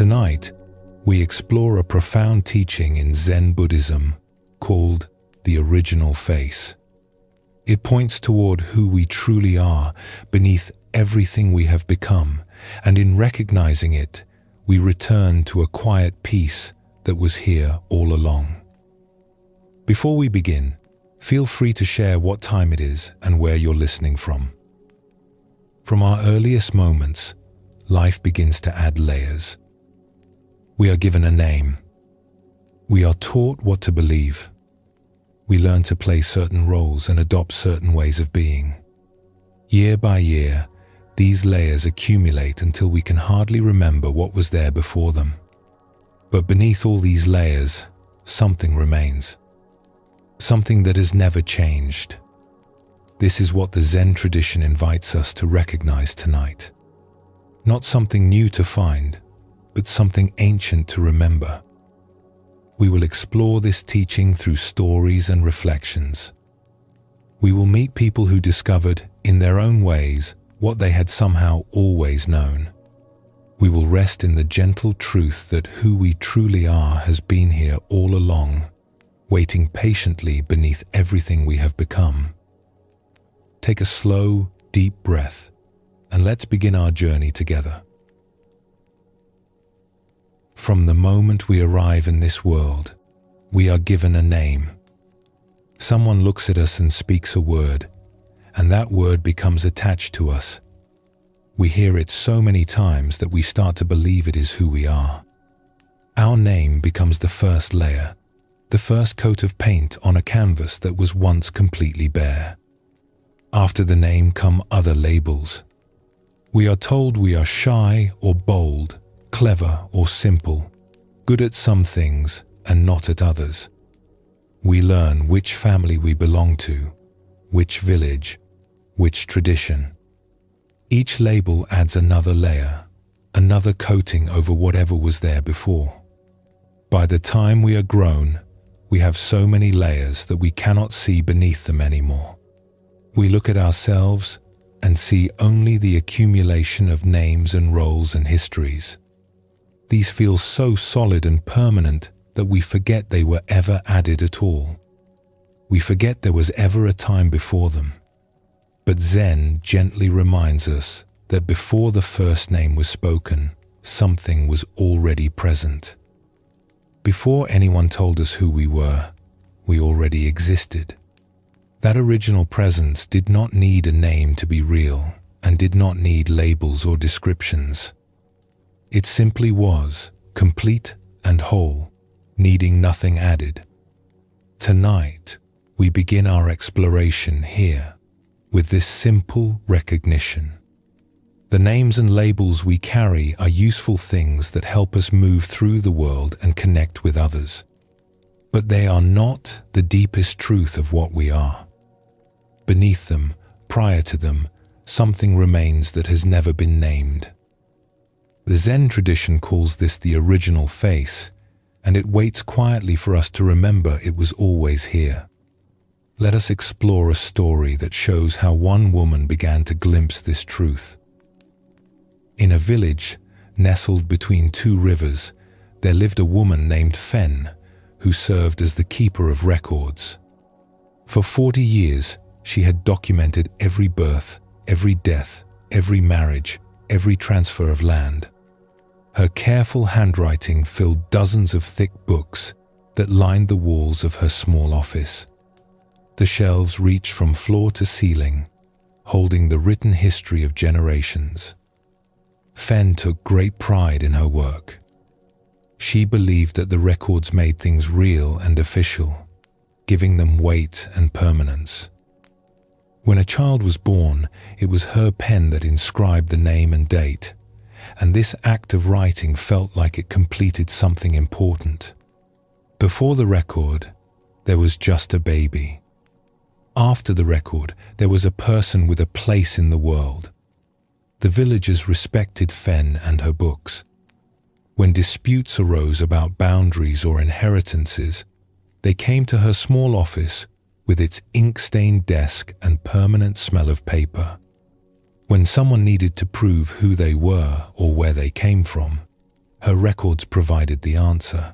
Tonight, we explore a profound teaching in Zen Buddhism called the original face. It points toward who we truly are beneath everything we have become, and in recognizing it, we return to a quiet peace that was here all along. Before we begin, feel free to share what time it is and where you're listening from. From our earliest moments, life begins to add layers. We are given a name. We are taught what to believe. We learn to play certain roles and adopt certain ways of being. Year by year, these layers accumulate until we can hardly remember what was there before them. But beneath all these layers, something remains. Something that has never changed. This is what the Zen tradition invites us to recognize tonight. Not something new to find, but something ancient to remember. We will explore this teaching through stories and reflections. We will meet people who discovered, in their own ways, what they had somehow always known. We will rest in the gentle truth that who we truly are has been here all along, waiting patiently beneath everything we have become. Take a slow, deep breath, and let's begin our journey together. From the moment we arrive in this world, we are given a name. Someone looks at us and speaks a word, and that word becomes attached to us. We hear it so many times that we start to believe it is who we are. Our name becomes the first layer, the first coat of paint on a canvas that was once completely bare. After the name come other labels. We are told we are shy or bold, clever or simple, good at some things and not at others. We learn which family we belong to, which village, which tradition. Each label adds another layer, another coating over whatever was there before. By the time we are grown, we have so many layers that we cannot see beneath them anymore. We look at ourselves and see only the accumulation of names and roles and histories. These feel so solid and permanent that we forget they were ever added at all. We forget there was ever a time before them. But Zen gently reminds us that before the first name was spoken, something was already present. Before anyone told us who we were, we already existed. That original presence did not need a name to be real and did not need labels or descriptions. It simply was, complete and whole, needing nothing added. Tonight, we begin our exploration here with this simple recognition. The names and labels we carry are useful things that help us move through the world and connect with others. But they are not the deepest truth of what we are. Beneath them, prior to them, something remains that has never been named. The Zen tradition calls this the original face, and it waits quietly for us to remember it was always here. Let us explore a story that shows how one woman began to glimpse this truth. In a village nestled between two rivers, there lived a woman named Fen, who served as the keeper of records. For 40 years, she had documented every birth, every death, every marriage, every transfer of land. Her careful handwriting filled dozens of thick books that lined the walls of her small office. The shelves reached from floor to ceiling, holding the written history of generations. Fen took great pride in her work. She believed that the records made things real and official, giving them weight and permanence. When a child was born, it was her pen that inscribed the name and date, and this act of writing felt like it completed something important. Before the record, there was just a baby. After the record, there was a person with a place in the world. The villagers respected Fen and her books. When disputes arose about boundaries or inheritances, they came to her small office with its ink-stained desk and permanent smell of paper. When someone needed to prove who they were or where they came from, Her records provided the answer.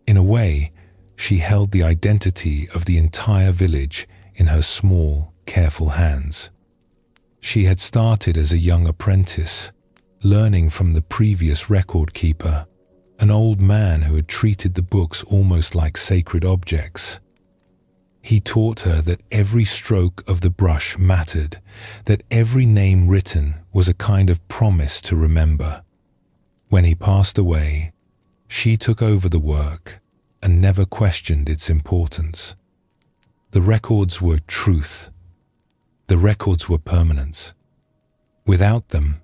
In a way, she held the identity of the entire village in her small, careful hands. She had started as a young apprentice, learning from the previous record keeper, an old man who had treated the books almost like sacred objects. He taught her that every stroke of the brush mattered, that every name written was a kind of promise to remember. When he passed away, she took over the work and never questioned its importance. The records were truth. The records were permanence. Without them,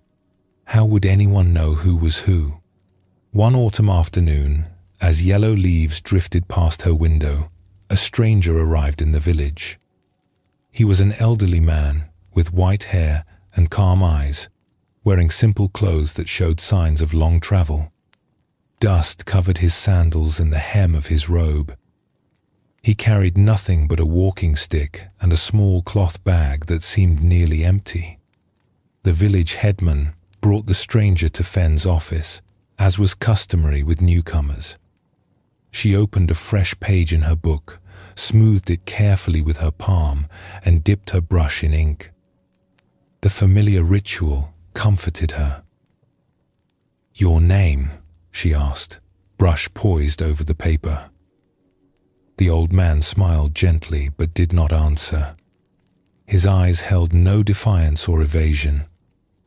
how would anyone know who was who? One autumn afternoon, as yellow leaves drifted past her window, a stranger arrived in the village. He was an elderly man with white hair and calm eyes, wearing simple clothes that showed signs of long travel. Dust covered his sandals and the hem of his robe. He carried nothing but a walking stick and a small cloth bag that seemed nearly empty. The village headman brought the stranger to Fenn's office, as was customary with newcomers. She opened a fresh page in her book, smoothed it carefully with her palm, and dipped her brush in ink. The familiar ritual comforted her. "Your name?" she asked, brush poised over the paper. The old man smiled gently but did not answer. His eyes held no defiance or evasion,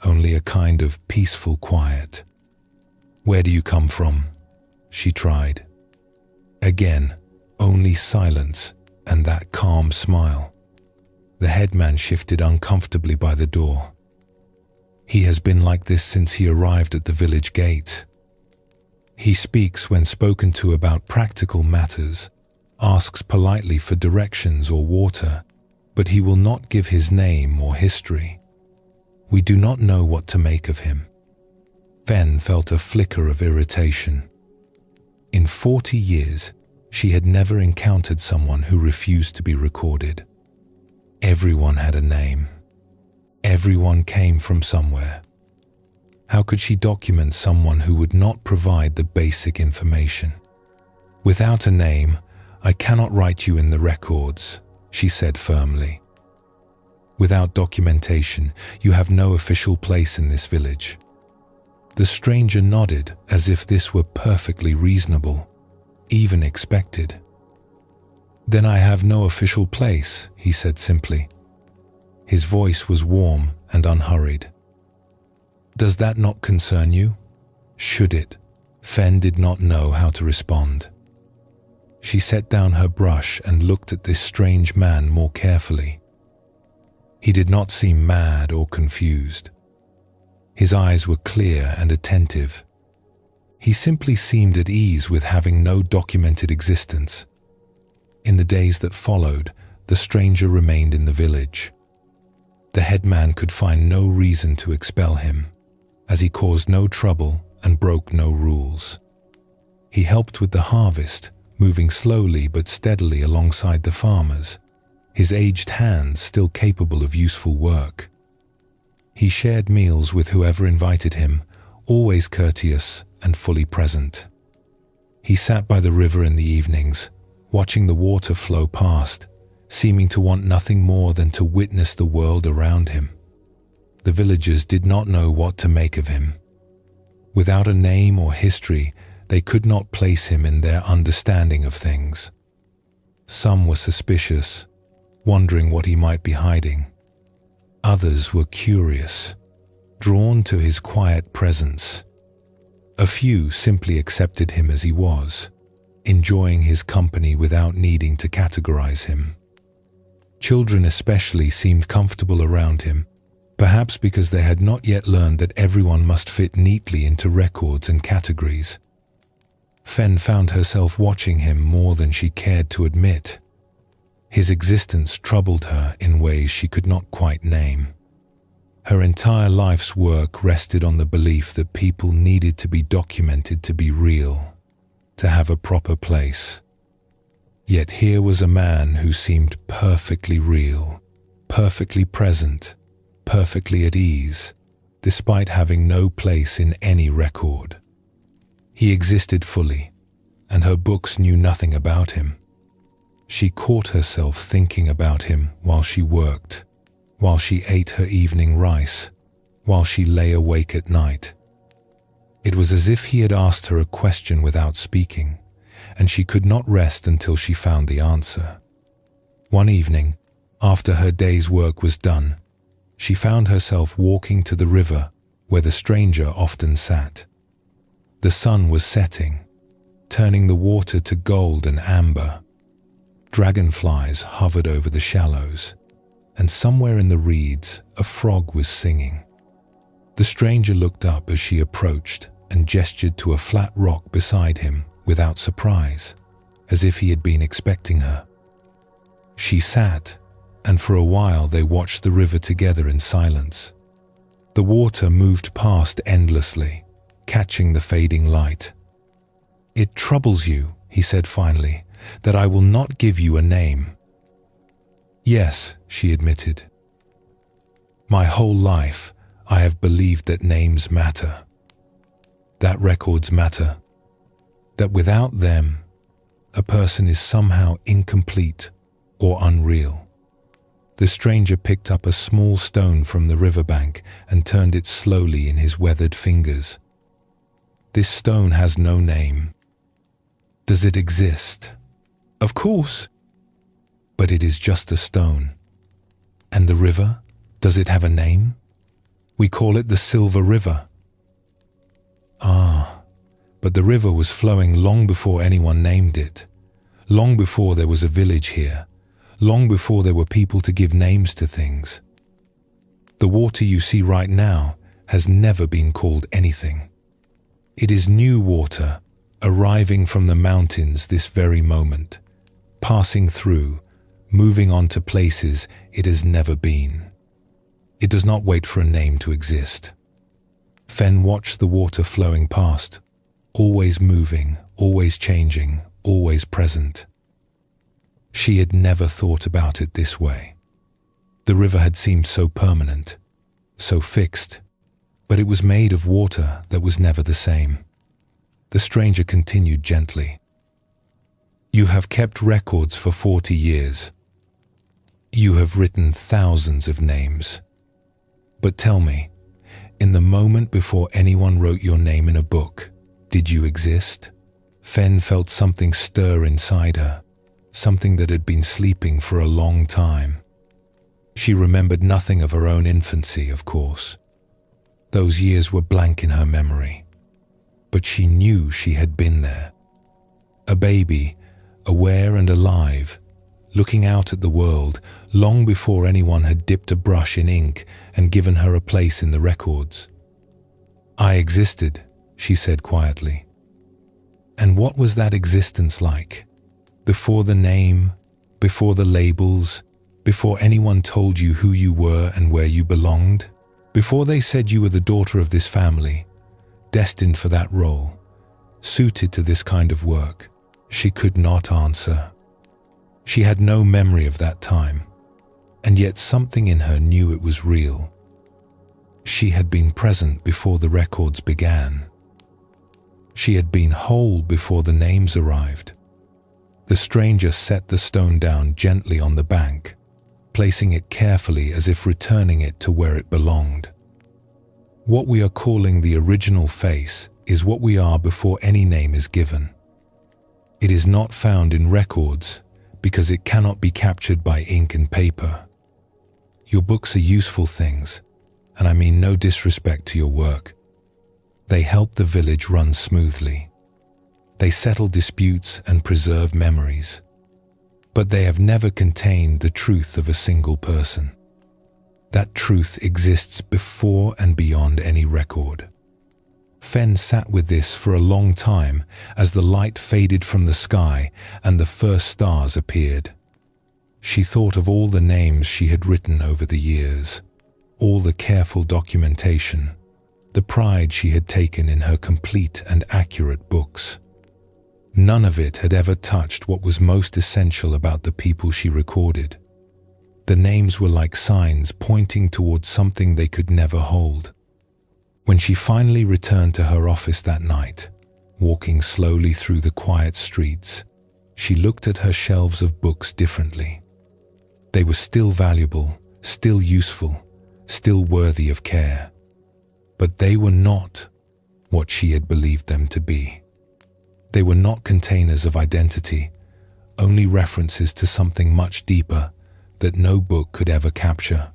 only a kind of peaceful quiet. "Where do you come from?" she tried. Again, only silence and that calm smile. The headman shifted uncomfortably by the door. He has been like this since he arrived at the village gate. He speaks when spoken to about practical matters, asks politely for directions or water, but he will not give his name or history. We do not know what to make of him. Fenn felt a flicker of irritation. In 40 years, she had never encountered someone who refused to be recorded. Everyone had a name. Everyone came from somewhere. How could she document someone who would not provide the basic information? "Without a name, I cannot write you in the records," she said firmly. "Without documentation, you have no official place in this village." The stranger nodded as if this were perfectly reasonable, even expected. "Then I have no official place," he said simply. His voice was warm and unhurried. "Does that not concern you?" Should it? Fenn did not know how to respond. She set down her brush and looked at this strange man more carefully. He did not seem mad or confused. His eyes were clear and attentive. He simply seemed at ease with having no documented existence. In the days that followed, the stranger remained in the village. The headman could find no reason to expel him, as he caused no trouble and broke no rules. He helped with the harvest, moving slowly but steadily alongside the farmers, his aged hands still capable of useful work. He shared meals with whoever invited him, always courteous and fully present. He sat by the river in the evenings, watching the water flow past, seeming to want nothing more than to witness the world around him. The villagers did not know what to make of him. Without a name or history, they could not place him in their understanding of things. Some were suspicious, wondering what he might be hiding. Others were curious, drawn to his quiet presence. A few simply accepted him as he was, enjoying his company without needing to categorize him. Children especially seemed comfortable around him, perhaps because they had not yet learned that everyone must fit neatly into records and categories. Fenn found herself watching him more than she cared to admit. His existence troubled her in ways she could not quite name. Her entire life's work rested on the belief that people needed to be documented to be real, to have a proper place. Yet here was a man who seemed perfectly real, perfectly present, perfectly at ease, despite having no place in any record. He existed fully, and her books knew nothing about him. She caught herself thinking about him while she worked, while she ate her evening rice, while she lay awake at night. It was as if he had asked her a question without speaking, and she could not rest until she found the answer. One evening, after her day's work was done, she found herself walking to the river where the stranger often sat. The sun was setting, turning the water to gold and amber. Dragonflies hovered over the shallows, and somewhere in the reeds a frog was singing. The stranger looked up as she approached and gestured to a flat rock beside him without surprise, as if he had been expecting her. She sat, and for a while they watched the river together in silence. The water moved past endlessly, catching the fading light. "It troubles you," he said finally, "that I will not give you a name." "Yes," she admitted. "My whole life I have believed that names matter, that records matter, that without them a person is somehow incomplete or unreal." The stranger picked up a small stone from the riverbank and turned it slowly in his weathered fingers. "This stone has no name. Does it exist?" "Of course." "But it is just a stone. And the river, does it have a name?" "We call it the Silver River." "Ah, but the river was flowing long before anyone named it, long before there was a village here, long before there were people to give names to things. The water you see right now has never been called anything. It is new water, arriving from the mountains this very moment, passing through, moving on to places it has never been. It does not wait for a name to exist." Fen watched the water flowing past, always moving, always changing, always present. She had never thought about it this way. The river had seemed so permanent, so fixed, but it was made of water that was never the same. The stranger continued gently. "You have kept records for 40 years. You have written thousands of names. But tell me, in the moment before anyone wrote your name in a book, did you exist?" Fen felt something stir inside her, something that had been sleeping for a long time. She remembered nothing of her own infancy, of course. Those years were blank in her memory. But she knew she had been there. A baby, aware and alive, looking out at the world long before anyone had dipped a brush in ink and given her a place in the records. "I existed," she said quietly. "And what was that existence like? Before the name, before the labels, before anyone told you who you were and where you belonged? Before they said you were the daughter of this family, destined for that role, suited to this kind of work?" She could not answer. She had no memory of that time, and yet something in her knew it was real. She had been present before the records began. She had been whole before the names arrived. The stranger set the stone down gently on the bank, placing it carefully as if returning it to where it belonged. What we are calling the original face is what we are before any name is given. It is not found in records because it cannot be captured by ink and paper. Your books are useful things, and I mean no disrespect to your work. They help the village run smoothly. They settle disputes and preserve memories. But they have never contained the truth of a single person. That truth exists before and beyond any record. Fen sat with this for a long time as the light faded from the sky and the first stars appeared. She thought of all the names she had written over the years, all the careful documentation, the pride she had taken in her complete and accurate books. None of it had ever touched what was most essential about the people she recorded. The names were like signs pointing towards something they could never hold. When she finally returned to her office that night, walking slowly through the quiet streets, she looked at her shelves of books differently. They were still valuable, still useful, still worthy of care. But they were not what she had believed them to be. They were not containers of identity, only references to something much deeper that no book could ever capture.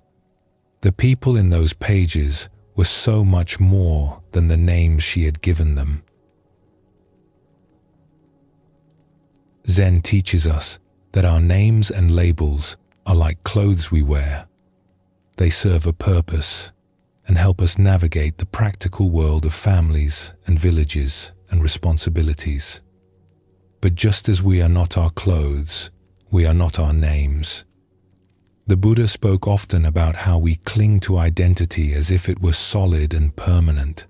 The people in those pages were so much more than the names she had given them. Zen teaches us that our names and labels are like clothes we wear. They serve a purpose and help us navigate the practical world of families and villages and responsibilities. But just as we are not our clothes, we are not our names. The Buddha spoke often about how we cling to identity as if it were solid and permanent.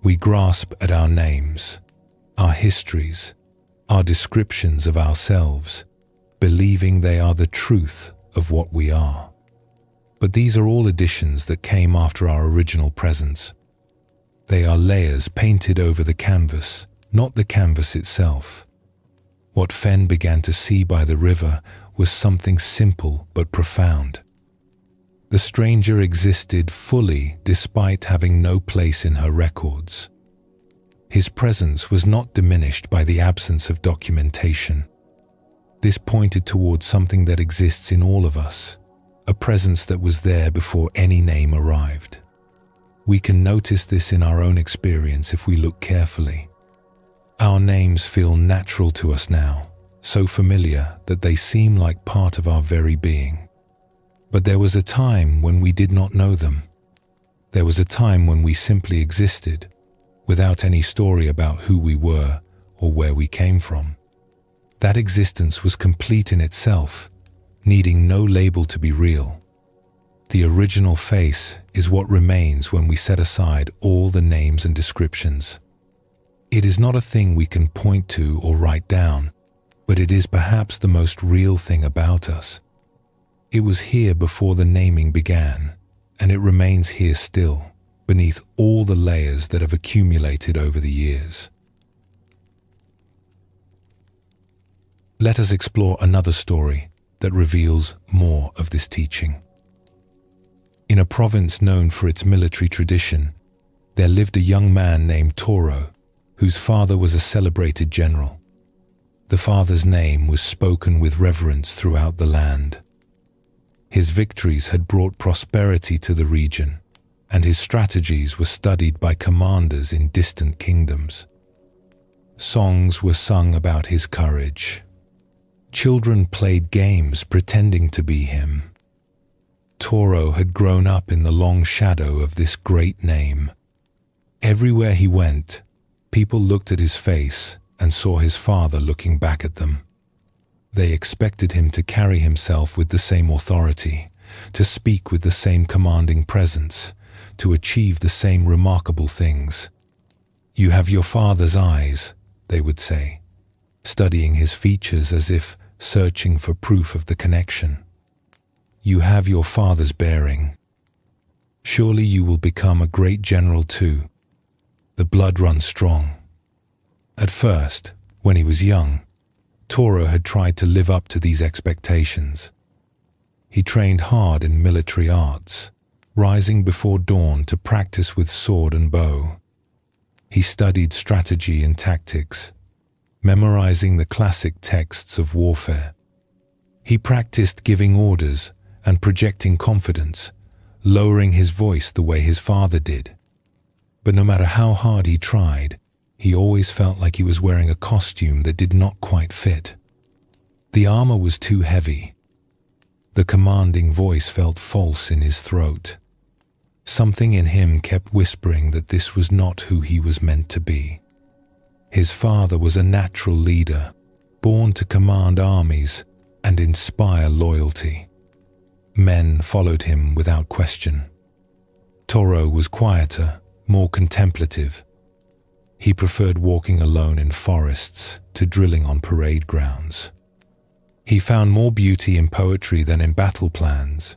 We grasp at our names, our histories, our descriptions of ourselves, believing they are the truth of what we are. But these are all additions that came after our original presence. They are layers painted over the canvas, not the canvas itself. What Fen began to see by the river was something simple but profound. The stranger existed fully despite having no place in her records. His presence was not diminished by the absence of documentation. This pointed towards something that exists in all of us, a presence that was there before any name arrived. We can notice this in our own experience if we look carefully. Our names feel natural to us now, so familiar that they seem like part of our very being. But there was a time when we did not know them. There was a time when we simply existed, without any story about who we were or where we came from. That existence was complete in itself, needing no label to be real. The original face is what remains when we set aside all the names and descriptions. It is not a thing we can point to or write down, but it is perhaps the most real thing about us. It was here before the naming began, and it remains here still, beneath all the layers that have accumulated over the years. Let us explore another story that reveals more of this teaching. In a province known for its military tradition, there lived a young man named Toro, whose father was a celebrated general. The father's name was spoken with reverence throughout the land. His victories had brought prosperity to the region, and his strategies were studied by commanders in distant kingdoms. Songs were sung about his courage. Children played games pretending to be him. Toro had grown up in the long shadow of this great name. Everywhere he went, people looked at his face and saw his father looking back at them. They expected him to carry himself with the same authority, to speak with the same commanding presence, to achieve the same remarkable things. "You have your father's eyes," they would say, studying his features as if searching for proof of the connection. "You have your father's bearing. Surely you will become a great general too. The blood runs strong." At first, when he was young, Toro had tried to live up to these expectations. He trained hard in military arts, rising before dawn to practice with sword and bow. He studied strategy and tactics, memorizing the classic texts of warfare. He practiced giving orders and projecting confidence, lowering his voice the way his father did. But no matter how hard he tried, he always felt like he was wearing a costume that did not quite fit. The armor was too heavy. The commanding voice felt false in his throat. Something in him kept whispering that this was not who he was meant to be. His father was a natural leader, born to command armies and inspire loyalty. Men followed him without question. Toro was quieter, more contemplative. He preferred walking alone in forests to drilling on parade grounds. He found more beauty in poetry than in battle plans.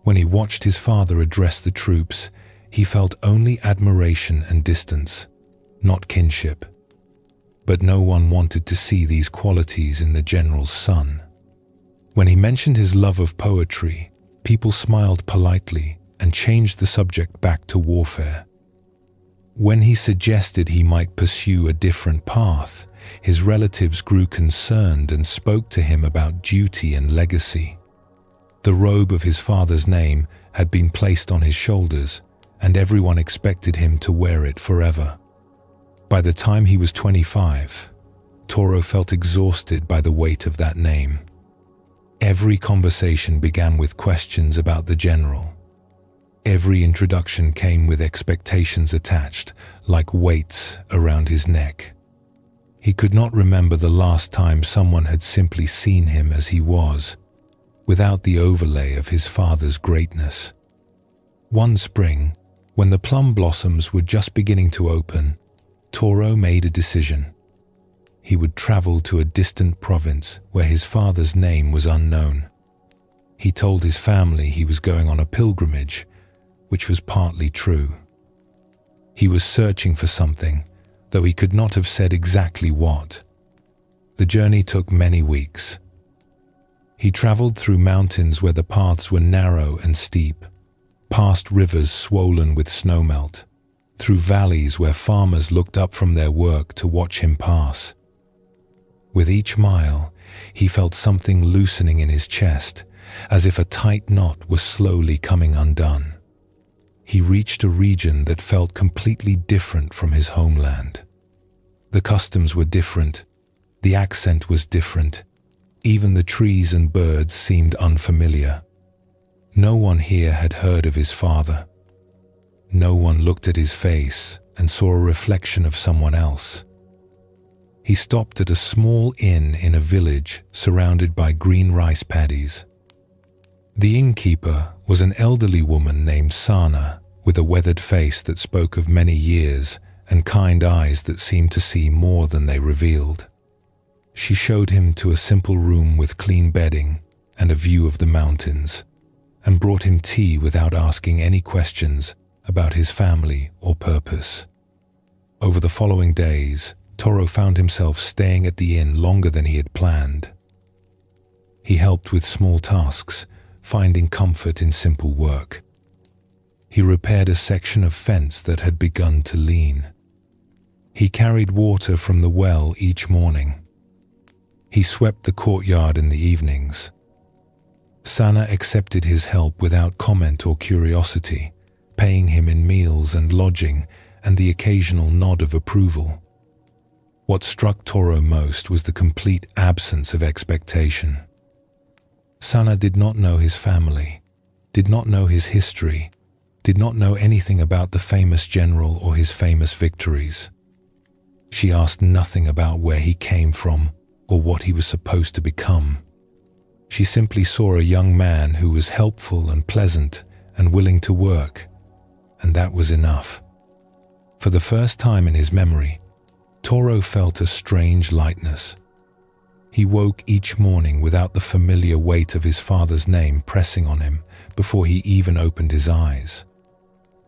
When he watched his father address the troops, he felt only admiration and distance, not kinship. But no one wanted to see these qualities in the general's son. When he mentioned his love of poetry, people smiled politely and changed the subject back to warfare. When he suggested he might pursue a different path, his relatives grew concerned and spoke to him about duty and legacy. The robe of his father's name had been placed on his shoulders, and everyone expected him to wear it forever. By the time he was 25, Toro felt exhausted by the weight of that name. Every conversation began with questions about the general. Every introduction came with expectations attached, like weights around his neck. He could not remember the last time someone had simply seen him as he was, without the overlay of his father's greatness. One spring, when the plum blossoms were just beginning to open, Toro made a decision. He would travel to a distant province where his father's name was unknown. He told his family he was going on a pilgrimage, which was partly true. He was searching for something, though he could not have said exactly what. The journey took many weeks. He traveled through mountains where the paths were narrow and steep, past rivers swollen with snowmelt, through valleys where farmers looked up from their work to watch him pass. With each mile, he felt something loosening in his chest, as if a tight knot was slowly coming undone. He reached a region that felt completely different from his homeland. The customs were different, the accent was different, even the trees and birds seemed unfamiliar. No one here had heard of his father. No one looked at his face and saw a reflection of someone else. He stopped at a small inn in a village surrounded by green rice paddies. The innkeeper was an elderly woman named Sana, with a weathered face that spoke of many years and kind eyes that seemed to see more than they revealed. She showed him to a simple room with clean bedding and a view of the mountains, and brought him tea without asking any questions about his family or purpose. Over the following days, Toro found himself staying at the inn longer than he had planned. He helped with small tasks, finding comfort in simple work. He repaired a section of fence that had begun to lean. He carried water from the well each morning. He swept the courtyard in the evenings. Sana accepted his help without comment or curiosity, paying him in meals and lodging and the occasional nod of approval. What struck Toro most was the complete absence of expectation. Sana did not know his family, did not know his history, did not know anything about the famous general or his famous victories. She asked nothing about where he came from or what he was supposed to become. She simply saw a young man who was helpful and pleasant and willing to work, and that was enough. For the first time in his memory, Toro felt a strange lightness. He woke each morning without the familiar weight of his father's name pressing on him before he even opened his eyes.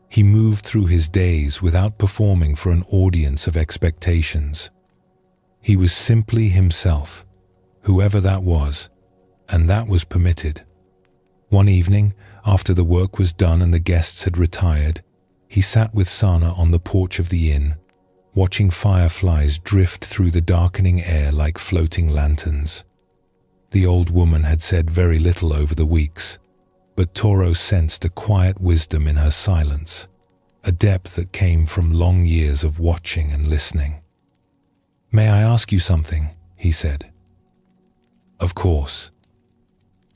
He moved through his days without performing for an audience of expectations. He was simply himself, whoever that was, and that was permitted. One evening, after the work was done and the guests had retired, he sat with Sana on the porch of the inn, watching fireflies drift through the darkening air like floating lanterns. The old woman had said very little over the weeks, but Toro sensed a quiet wisdom in her silence, a depth that came from long years of watching and listening. "May I ask you something?" he said. "Of course."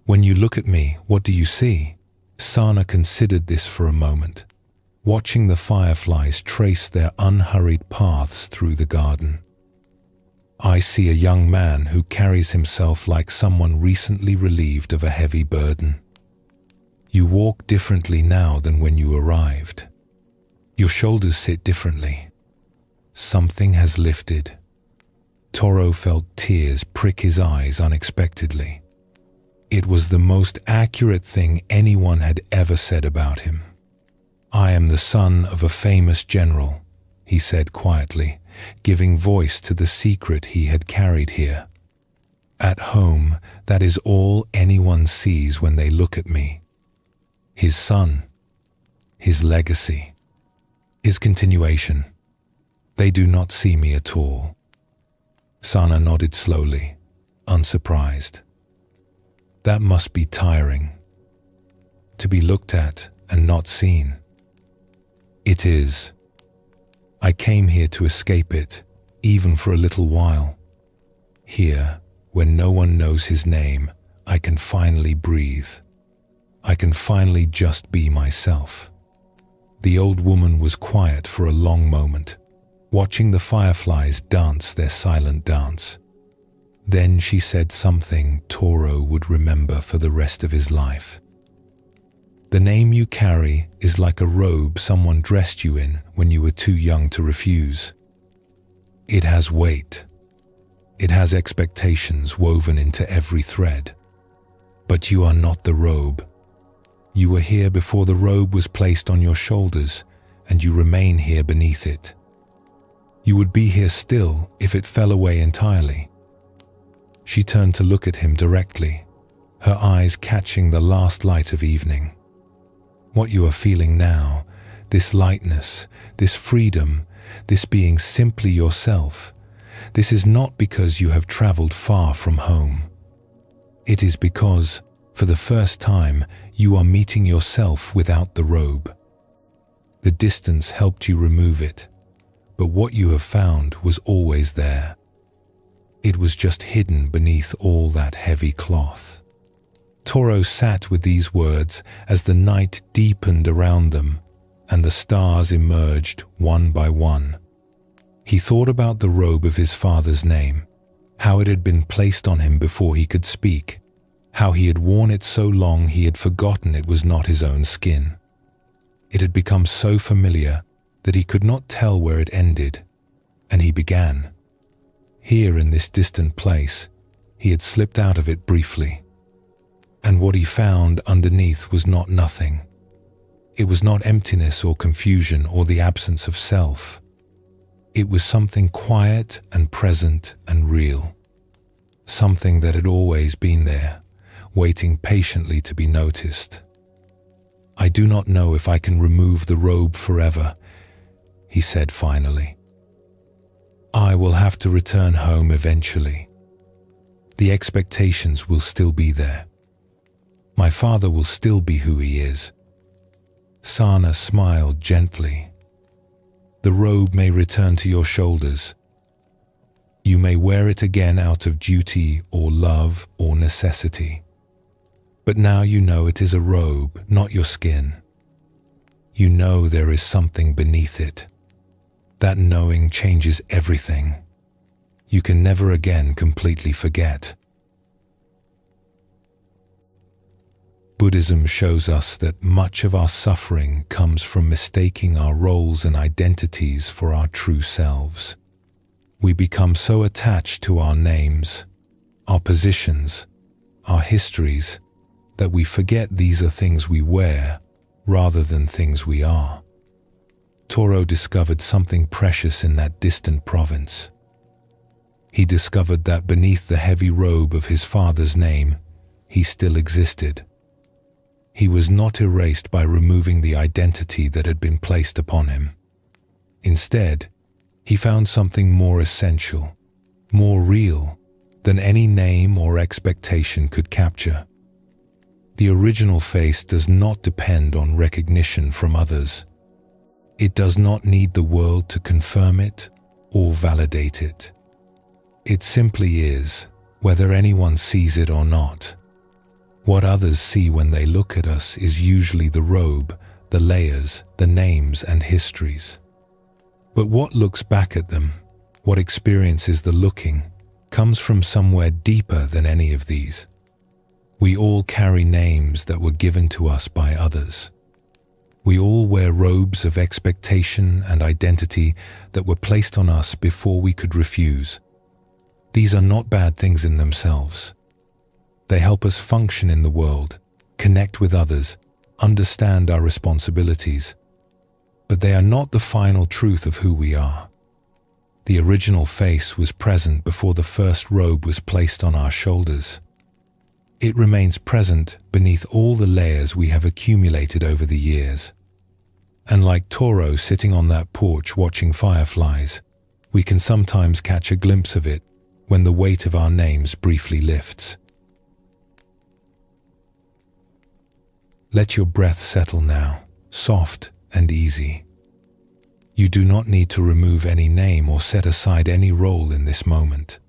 "When you look at me, what do you see?" Sana considered this for a moment, watching the fireflies trace their unhurried paths through the garden. "I see a young man who carries himself like someone recently relieved of a heavy burden. You walk differently now than when you arrived. Your shoulders sit differently. Something has lifted." Toro felt tears prick his eyes unexpectedly. It was the most accurate thing anyone had ever said about him. "I am the son of a famous general," he said quietly, giving voice to the secret he had carried here. At home, that is all anyone sees when they look at me. His son, his legacy, his continuation. They do not see me at all. Sana nodded slowly, unsurprised. That must be tiring, to be looked at and not seen. It is. I came here to escape it, even for a little while. Here, when no one knows his name, I can finally breathe. I can finally just be myself. The old woman was quiet for a long moment, watching the fireflies dance their silent dance. Then she said something Toro would remember for the rest of his life. The name you carry is like a robe someone dressed you in when you were too young to refuse. It has weight. It has expectations woven into every thread. But you are not the robe. You were here before the robe was placed on your shoulders, and you remain here beneath it. You would be here still if it fell away entirely. She turned to look at him directly, her eyes catching the last light of evening. What you are feeling now, this lightness, this freedom, this being simply yourself, this is not because you have traveled far from home. It is because, for the first time, you are meeting yourself without the robe. The distance helped you remove it, but what you have found was always there. It was just hidden beneath all that heavy cloth. Toro sat with these words as the night deepened around them and the stars emerged one by one. He thought about the robe of his father's name, how it had been placed on him before he could speak, how he had worn it so long he had forgotten it was not his own skin. It had become so familiar that he could not tell where it ended, and he began. Here in this distant place, he had slipped out of it briefly. And what he found underneath was not nothing. It was not emptiness or confusion or the absence of self. It was something quiet and present and real. Something that had always been there, waiting patiently to be noticed. I do not know if I can remove the robe forever, he said finally. I will have to return home eventually. The expectations will still be there. My father will still be who he is. Sana smiled gently. The robe may return to your shoulders. You may wear it again out of duty or love or necessity. But now you know it is a robe, not your skin. You know there is something beneath it. That knowing changes everything. You can never again completely forget. Buddhism shows us that much of our suffering comes from mistaking our roles and identities for our true selves. We become so attached to our names, our positions, our histories, that we forget these are things we wear rather than things we are. Toro discovered something precious in that distant province. He discovered that beneath the heavy robe of his father's name, he still existed. He was not erased by removing the identity that had been placed upon him. Instead, he found something more essential, more real than any name or expectation could capture. The original face does not depend on recognition from others. It does not need the world to confirm it or validate it. It simply is, whether anyone sees it or not. What others see when they look at us is usually the robe, the layers, the names and histories. But what looks back at them, what experiences the looking, comes from somewhere deeper than any of these. We all carry names that were given to us by others. We all wear robes of expectation and identity that were placed on us before we could refuse. These are not bad things in themselves. They help us function in the world, connect with others, understand our responsibilities. but they are not the final truth of who we are. The original face was present before the first robe was placed on our shoulders. It remains present beneath all the layers we have accumulated over the years. And like Toro sitting on that porch watching fireflies, we can sometimes catch a glimpse of it when the weight of our names briefly lifts. Let your breath settle now, soft and easy. You do not need to remove any name or set aside any role in this moment.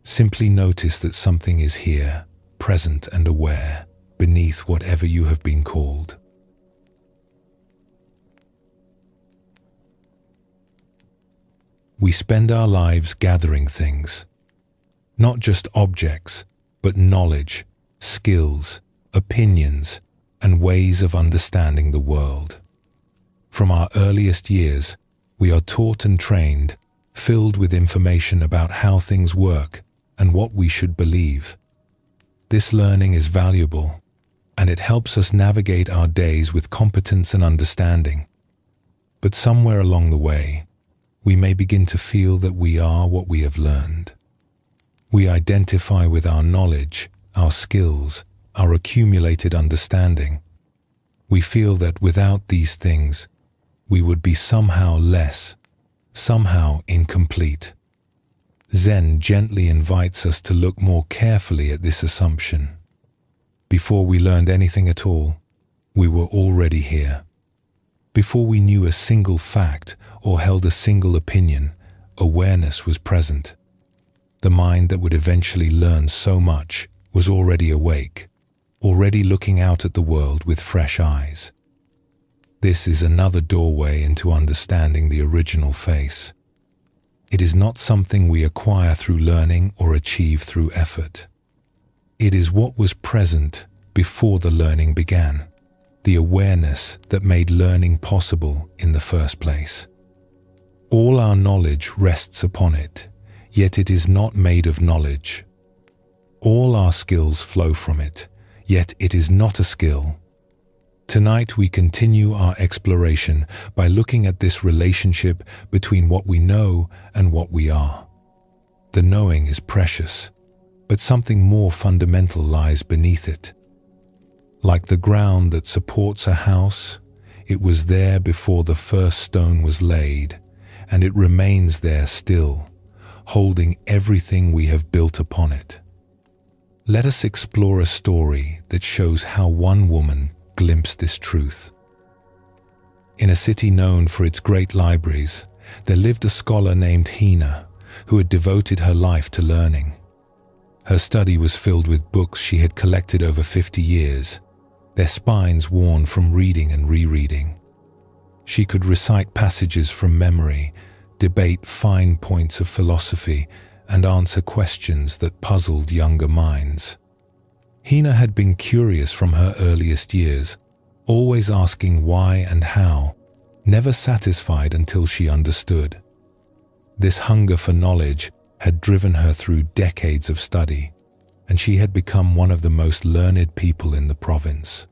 Simply notice that something is here, present and aware, beneath whatever you have been called. We spend our lives gathering things, not just objects, but knowledge, skills, opinions, and ways of understanding the world. From our earliest years, we are taught and trained, filled with information about how things work and what we should believe. This learning is valuable, and it helps us navigate our days with competence and understanding. But somewhere along the way, we may begin to feel that we are what we have learned. We identify with our knowledge, our skills, our accumulated understanding. We feel that without these things, we would be somehow less, somehow incomplete. Zen gently invites us to look more carefully at this assumption. Before we learned anything at all, we were already here. Before we knew a single fact or held a single opinion, awareness was present. The mind that would eventually learn so much was already awake, already looking out at the world with fresh eyes. This is another doorway into understanding the original face. It is not something we acquire through learning or achieve through effort. It is what was present before the learning began, the awareness that made learning possible in the first place. All our knowledge rests upon it, yet it is not made of knowledge. All our skills flow from it, yet it is not a skill. Tonight we continue our exploration by looking at this relationship between what we know and what we are. The knowing is precious, but something more fundamental lies beneath it. Like the ground that supports a house, it was there before the first stone was laid, and it remains there still, holding everything we have built upon it. Let us explore a story that shows how one woman glimpsed this truth. In a city known for its great libraries, there lived a scholar named Hina, who had devoted her life to learning. Her study was filled with books she had collected over 50 years, their spines worn from reading and rereading. She could recite passages from memory, debate fine points of philosophy, and answer questions that puzzled younger minds. Hina had been curious from her earliest years, always asking why and how, never satisfied until she understood. This hunger for knowledge had driven her through decades of study, and she had become one of the most learned people in the province.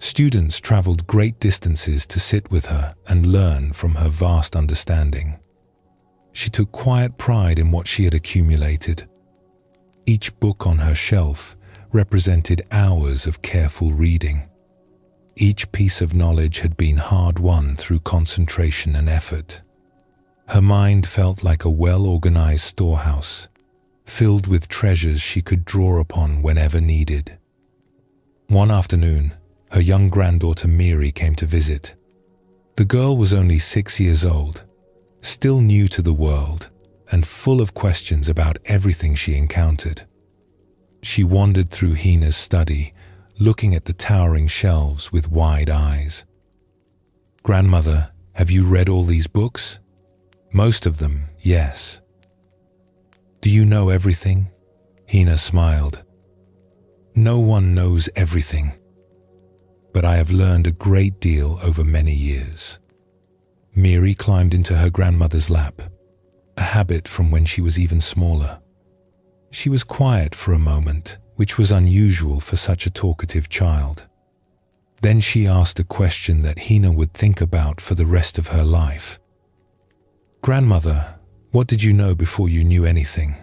Students traveled great distances to sit with her and learn from her vast understanding. She took quiet pride in what she had accumulated. Each book on her shelf represented hours of careful reading. Each piece of knowledge had been hard-won through concentration and effort. Her mind felt like a well-organized storehouse, filled with treasures she could draw upon whenever needed. One afternoon, her young granddaughter Miri came to visit. The girl was only 6 years old, still new to the world, and full of questions about everything she encountered. She wandered through Hina's study, looking at the towering shelves with wide eyes. "Grandmother, have you read all these books?" "Most of them, yes." "Do you know everything?" Hina smiled. "No one knows everything, but I have learned a great deal over many years." Miri climbed into her grandmother's lap, a habit from when she was even smaller. She was quiet for a moment, which was unusual for such a talkative child. Then she asked a question that Hina would think about for the rest of her life. "Grandmother, what did you know before you knew anything?"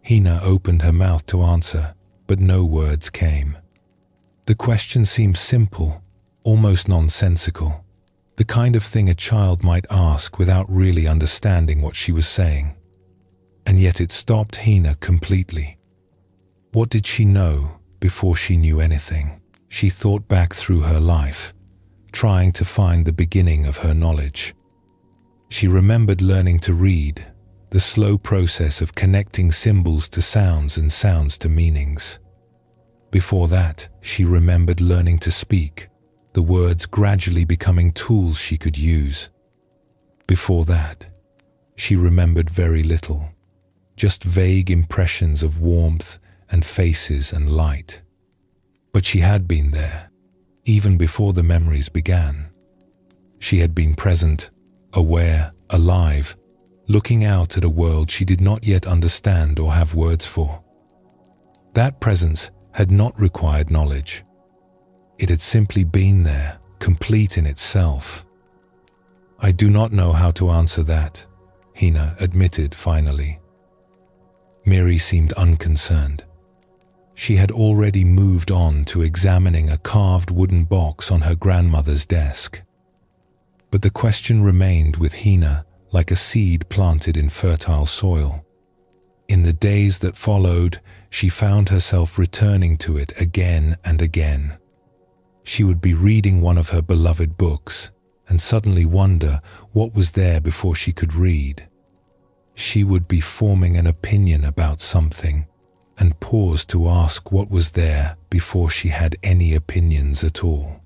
Hina opened her mouth to answer, but no words came. The question seemed simple, almost nonsensical, the kind of thing a child might ask without really understanding what she was saying. And yet it stopped Hina completely. What did she know before she knew anything? She thought back through her life, trying to find the beginning of her knowledge. She remembered learning to read, the slow process of connecting symbols to sounds and sounds to meanings. Before that, she remembered learning to speak, the words gradually becoming tools she could use. Before that, she remembered very little, just vague impressions of warmth and faces and light. But she had been there, even before the memories began. She had been present, aware, alive, looking out at a world she did not yet understand or have words for. That presence had not required knowledge. It had simply been there, complete in itself. "I do not know how to answer that," Hina admitted finally. Miri seemed unconcerned. She had already moved on to examining a carved wooden box on her grandmother's desk. But the question remained with Hina like a seed planted in fertile soil. In the days that followed, she found herself returning to it again and again. She would be reading one of her beloved books and suddenly wonder what was there before she could read. She would be forming an opinion about something and pause to ask what was there before she had any opinions at all.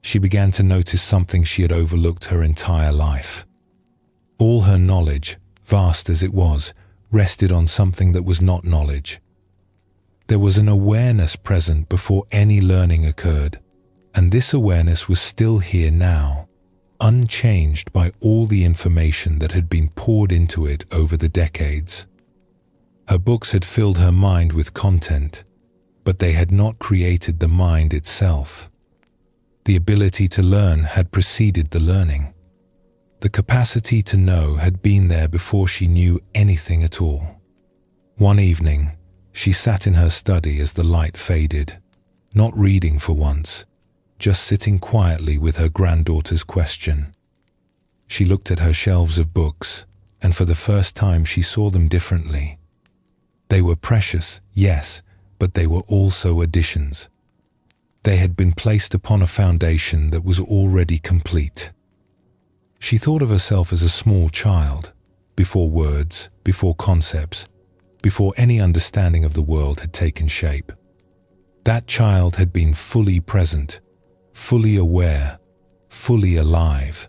She began to notice something she had overlooked her entire life. All her knowledge, vast as it was, rested on something that was not knowledge. There was an awareness present before any learning occurred, and this awareness was still here now, unchanged by all the information that had been poured into it over the decades. Her books had filled her mind with content, but they had not created the mind itself. The ability to learn had preceded the learning. The capacity to know had been there before she knew anything at all. One evening, she sat in her study as the light faded, not reading for once, just sitting quietly with her granddaughter's question. She looked at her shelves of books, and for the first time she saw them differently. They were precious, yes, but they were also additions. They had been placed upon a foundation that was already complete. She thought of herself as a small child, before words, before concepts, before any understanding of the world had taken shape. That child had been fully present, fully aware, fully alive.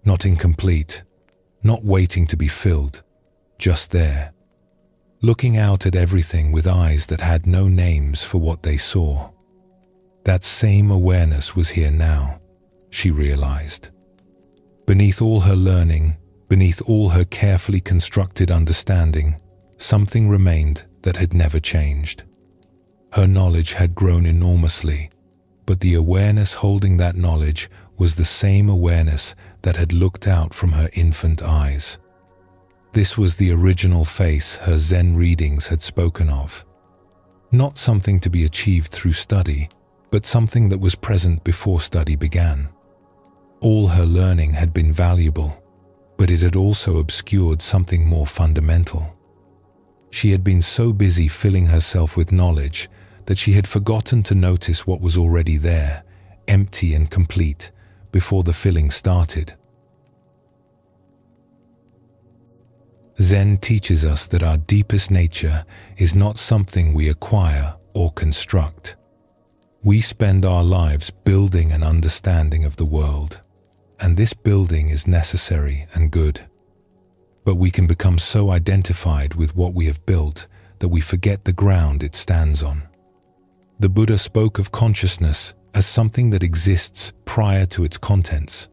Not incomplete, not waiting to be filled, just there, looking out at everything with eyes that had no names for what they saw. That same awareness was here now, she realized. Beneath all her learning, beneath all her carefully constructed understanding, something remained that had never changed. Her knowledge had grown enormously, but the awareness holding that knowledge was the same awareness that had looked out from her infant eyes. This was the original face her Zen readings had spoken of. Not something to be achieved through study, but something that was present before study began. All her learning had been valuable, but it had also obscured something more fundamental. She had been so busy filling herself with knowledge that she had forgotten to notice what was already there, empty and complete, before the filling started. Zen teaches us that our deepest nature is not something we acquire or construct. We spend our lives building an understanding of the world, and this building is necessary and good. But we can become so identified with what we have built that we forget the ground it stands on. The Buddha spoke of consciousness as something that exists prior to its contents.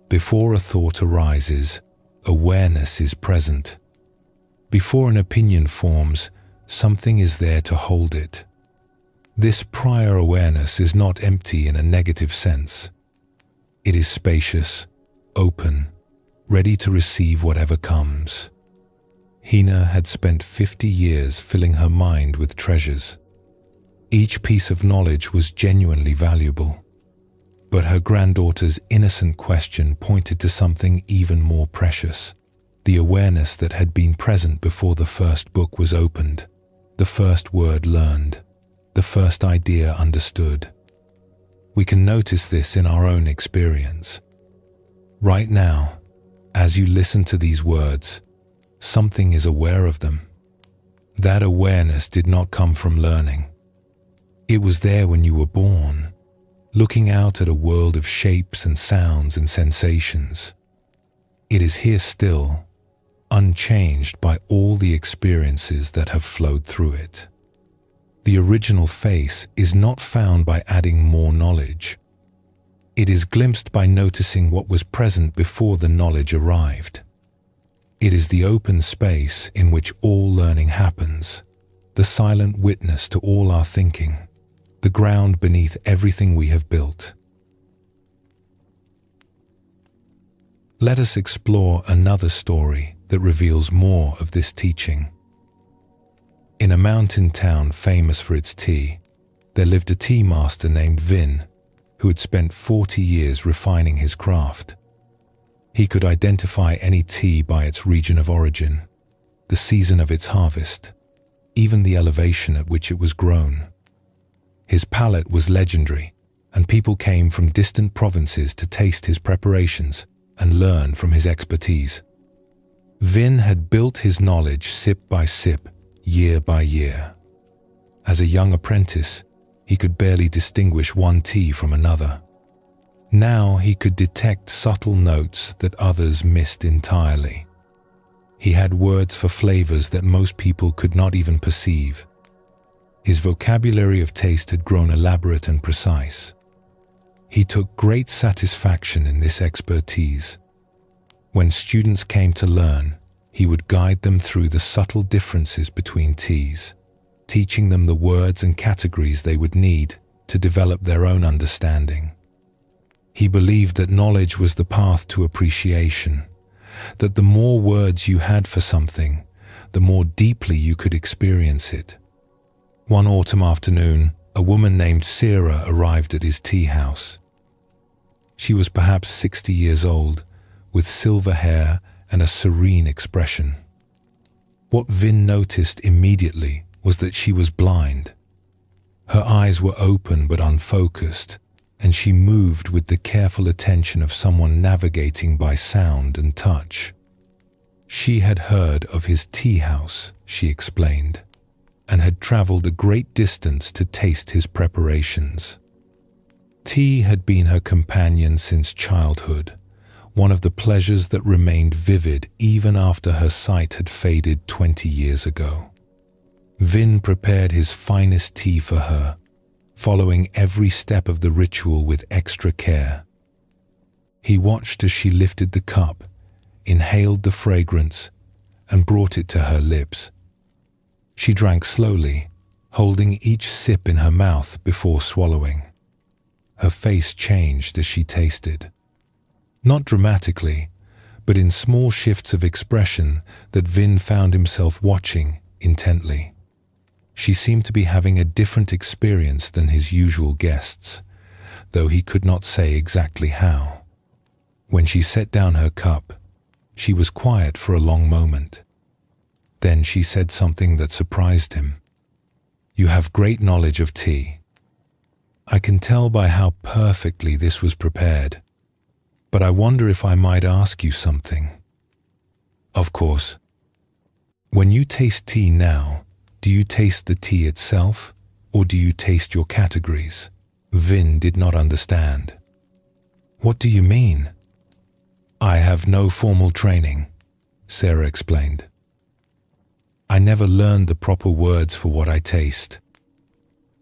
Before a thought arises, awareness is present. Before an opinion forms, something is there to hold it. This prior awareness is not empty in a negative sense. It is spacious, open, ready to receive whatever comes. Hina had spent 50 years filling her mind with treasures. Each piece of knowledge was genuinely valuable. But her granddaughter's innocent question pointed to something even more precious. The awareness that had been present before the first book was opened, the first word learned, the first idea understood. We can notice this in our own experience. Right now, as you listen to these words, something is aware of them. That awareness did not come from learning. It was there when you were born, looking out at a world of shapes and sounds and sensations. It is here still, unchanged by all the experiences that have flowed through it. The original face is not found by adding more knowledge. It is glimpsed by noticing what was present before the knowledge arrived. It is the open space in which all learning happens, the silent witness to all our thinking, the ground beneath everything we have built. Let us explore another story that reveals more of this teaching. In a mountain town famous for its tea, there lived a tea master named Vin, who had spent 40 years refining his craft. He could identify any tea by its region of origin, the season of its harvest, even the elevation at which it was grown. His palate was legendary, and people came from distant provinces to taste his preparations and learn from his expertise. Vin had built his knowledge sip by sip, year by year. As a young apprentice, he could barely distinguish one tea from another. Now he could detect subtle notes that others missed entirely. He had words for flavors that most people could not even perceive. His vocabulary of taste had grown elaborate and precise. He took great satisfaction in this expertise. When students came to learn, he would guide them through the subtle differences between teas, teaching them the words and categories they would need to develop their own understanding. He believed that knowledge was the path to appreciation, that the more words you had for something, the more deeply you could experience it. One autumn afternoon, a woman named Sarah arrived at his tea house. She was perhaps 60 years old, with silver hair and a serene expression. What Vin noticed immediately was that she was blind. Her eyes were open but unfocused, and she moved with the careful attention of someone navigating by sound and touch. She had heard of his tea house, she explained, and had traveled a great distance to taste his preparations. Tea had been her companion since childhood, one of the pleasures that remained vivid even after her sight had faded 20 years ago. Vin prepared his finest tea for her, following every step of the ritual with extra care. He watched as she lifted the cup, inhaled the fragrance, and brought it to her lips. She drank slowly, holding each sip in her mouth before swallowing. Her face changed as she tasted. Not dramatically, but in small shifts of expression that Vin found himself watching intently. She seemed to be having a different experience than his usual guests, though he could not say exactly how. When she set down her cup, she was quiet for a long moment. Then she said something that surprised him. "You have great knowledge of tea. I can tell by how perfectly this was prepared. But I wonder if I might ask you something." "Of course." "When you taste tea now, do you taste the tea itself, or do you taste your categories?" Vin did not understand. "What do you mean?" "I have no formal training," Sarah explained. "I never learned the proper words for what I taste.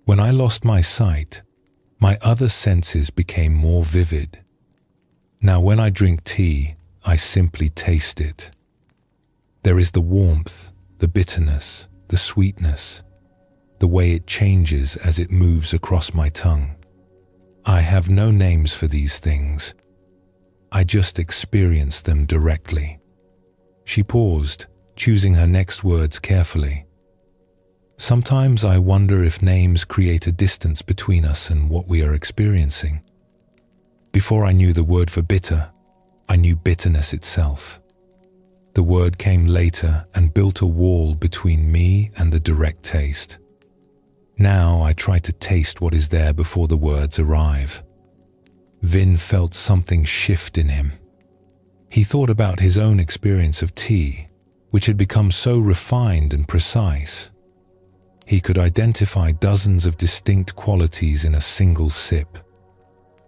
When I lost my sight, my other senses became more vivid. Now when I drink tea, I simply taste it. There is the warmth, the bitterness, the sweetness. the way it changes as it moves across my tongue. I have no names for these things. I just experience them directly." She paused, choosing her next words carefully. "Sometimes I wonder if names create a distance between us and what we are experiencing. Before I knew the word for bitter, I knew bitterness itself. The word came later and built a wall between me and the direct taste. Now I try to taste what is there before the words arrive." Vin felt something shift in him. He thought about his own experience of tea, which had become so refined and precise. He could identify dozens of distinct qualities in a single sip.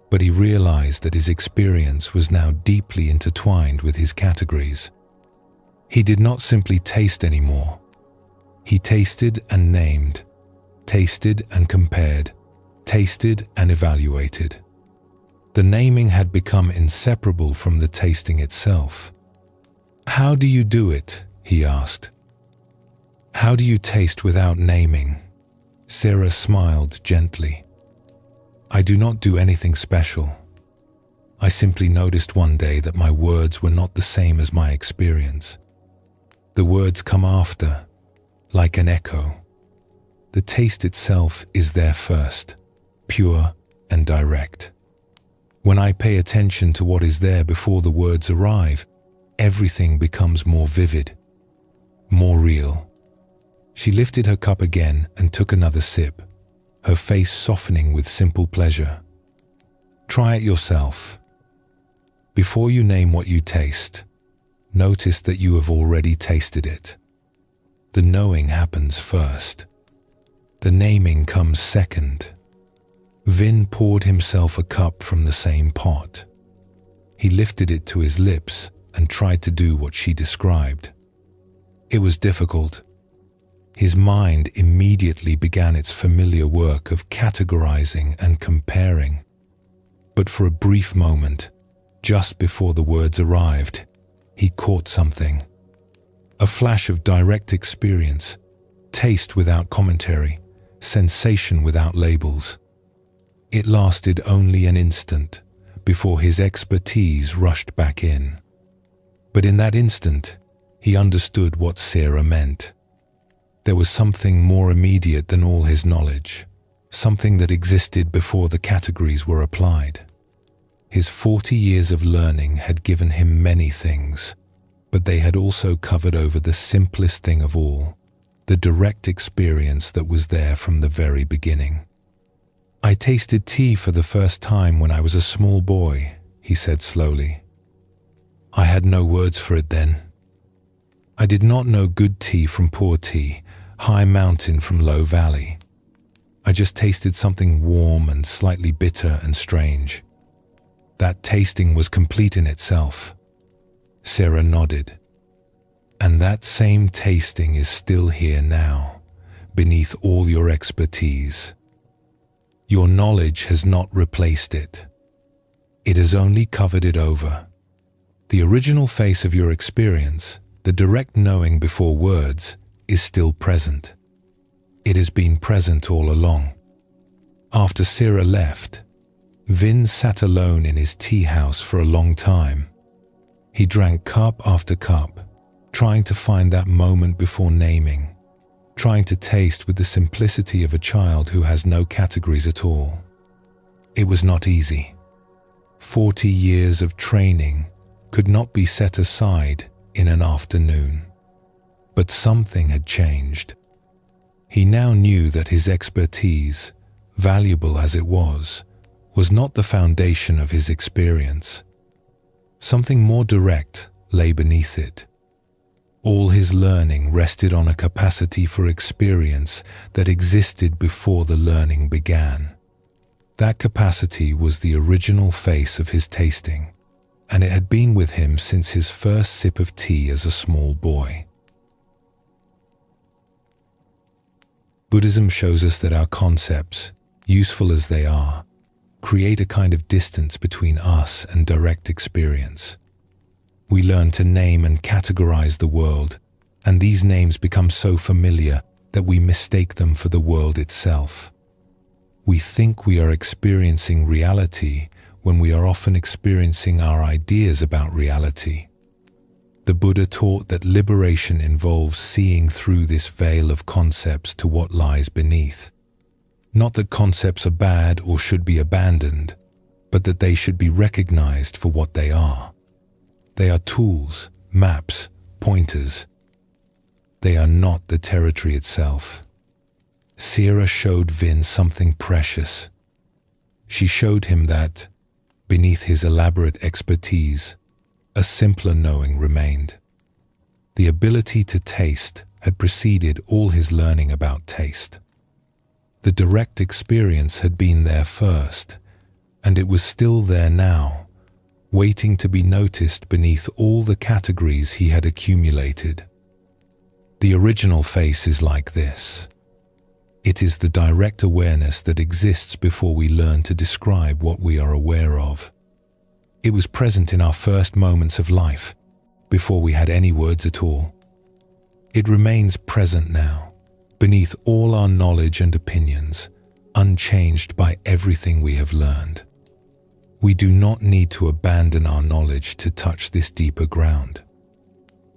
But he realized that his experience was now deeply intertwined with his categories. He did not simply taste anymore. He tasted and named, tasted and compared, tasted and evaluated. The naming had become inseparable from the tasting itself. "How do you do it?" he asked. "How do you taste without naming?" Sarah smiled gently. "I do not do anything special. I simply noticed one day that my words were not the same as my experience. The words come after, like an echo. The taste itself is there first, pure and direct. When I pay attention to what is there before the words arrive, everything becomes more vivid, more real." She lifted her cup again and took another sip, her face softening with simple pleasure. "Try it yourself. Before you name what you taste, notice that you have already tasted it. The knowing happens first. The naming comes second." Vin poured himself a cup from the same pot. He lifted it to his lips and tried to do what she described. It was difficult. His mind immediately began its familiar work of categorizing and comparing. But for a brief moment, just before the words arrived, he caught something. A flash of direct experience, taste without commentary, sensation without labels. It lasted only an instant before his expertise rushed back in. But in that instant, he understood what Sarah meant. There was something more immediate than all his knowledge, something that existed before the categories were applied. His 40 years of learning had given him many things, but they had also covered over the simplest thing of all, the direct experience that was there from the very beginning. "I tasted tea for the first time when I was a small boy," he said slowly. "I had no words for it then. I did not know good tea from poor tea, high mountain from low valley. I just tasted something warm and slightly bitter and strange. That tasting was complete in itself." Sarah nodded. "And that same tasting is still here now, beneath all your expertise. Your knowledge has not replaced it. It has only covered it over. The original face of your experience, the direct knowing before words, is still present. It has been present all along." After Sarah left, Vin sat alone in his tea house for a long time. He drank cup after cup, trying to find that moment before naming, trying to taste with the simplicity of a child who has no categories at all. It was not easy. 40 years of training could not be set aside in an afternoon. But something had changed. He now knew that his expertise, valuable as it was not the foundation of his experience. Something more direct lay beneath it. All his learning rested on a capacity for experience that existed before the learning began. That capacity was the original face of his tasting, and it had been with him since his first sip of tea as a small boy. Buddhism shows us that our concepts, useful as they are, create a kind of distance between us and direct experience. We learn to name and categorize the world, and these names become so familiar that we mistake them for the world itself. We think we are experiencing reality when we are often experiencing our ideas about reality. The Buddha taught that liberation involves seeing through this veil of concepts to what lies beneath. Not that concepts are bad or should be abandoned, but that they should be recognized for what they are. They are tools, maps, pointers. They are not the territory itself. Sierra showed Vin something precious. She showed him that, beneath his elaborate expertise, a simpler knowing remained. The ability to taste had preceded all his learning about taste. The direct experience had been there first, and it was still there now, waiting to be noticed beneath all the categories he had accumulated. The original face is like this. It is the direct awareness that exists before we learn to describe what we are aware of. It was present in our first moments of life, before we had any words at all. It remains present now, beneath all our knowledge and opinions, unchanged by everything we have learned. We do not need to abandon our knowledge to touch this deeper ground.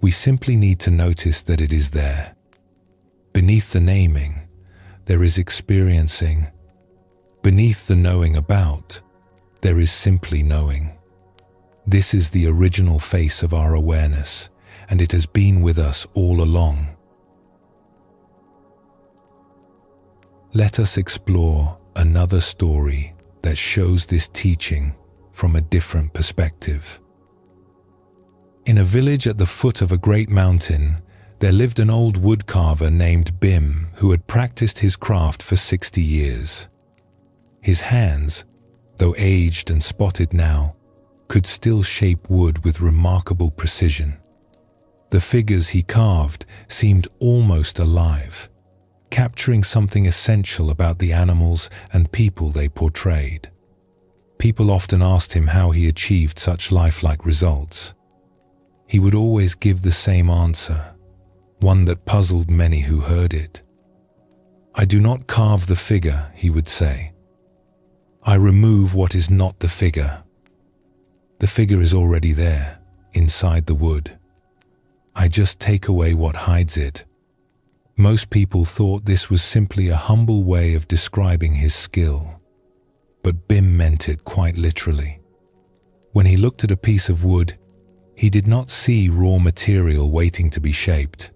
We simply need to notice that it is there. Beneath the naming, there is experiencing. Beneath the knowing about, there is simply knowing. This is the original face of our awareness, and it has been with us all along. Let us explore another story that shows this teaching from a different perspective. In a village at the foot of a great mountain, there lived an old woodcarver named Bim who had practiced his craft for 60 years. His hands, though aged and spotted now, could still shape wood with remarkable precision. The figures he carved seemed almost alive, capturing something essential about the animals and people they portrayed. People often asked him how he achieved such lifelike results. He would always give the same answer, one that puzzled many who heard it. "I do not carve the figure," he would say. "I remove what is not the figure. The figure is already there, inside the wood. I just take away what hides it." Most people thought this was simply a humble way of describing his skill, but Bim meant it quite literally. When he looked at a piece of wood, he did not see raw material waiting to be shaped.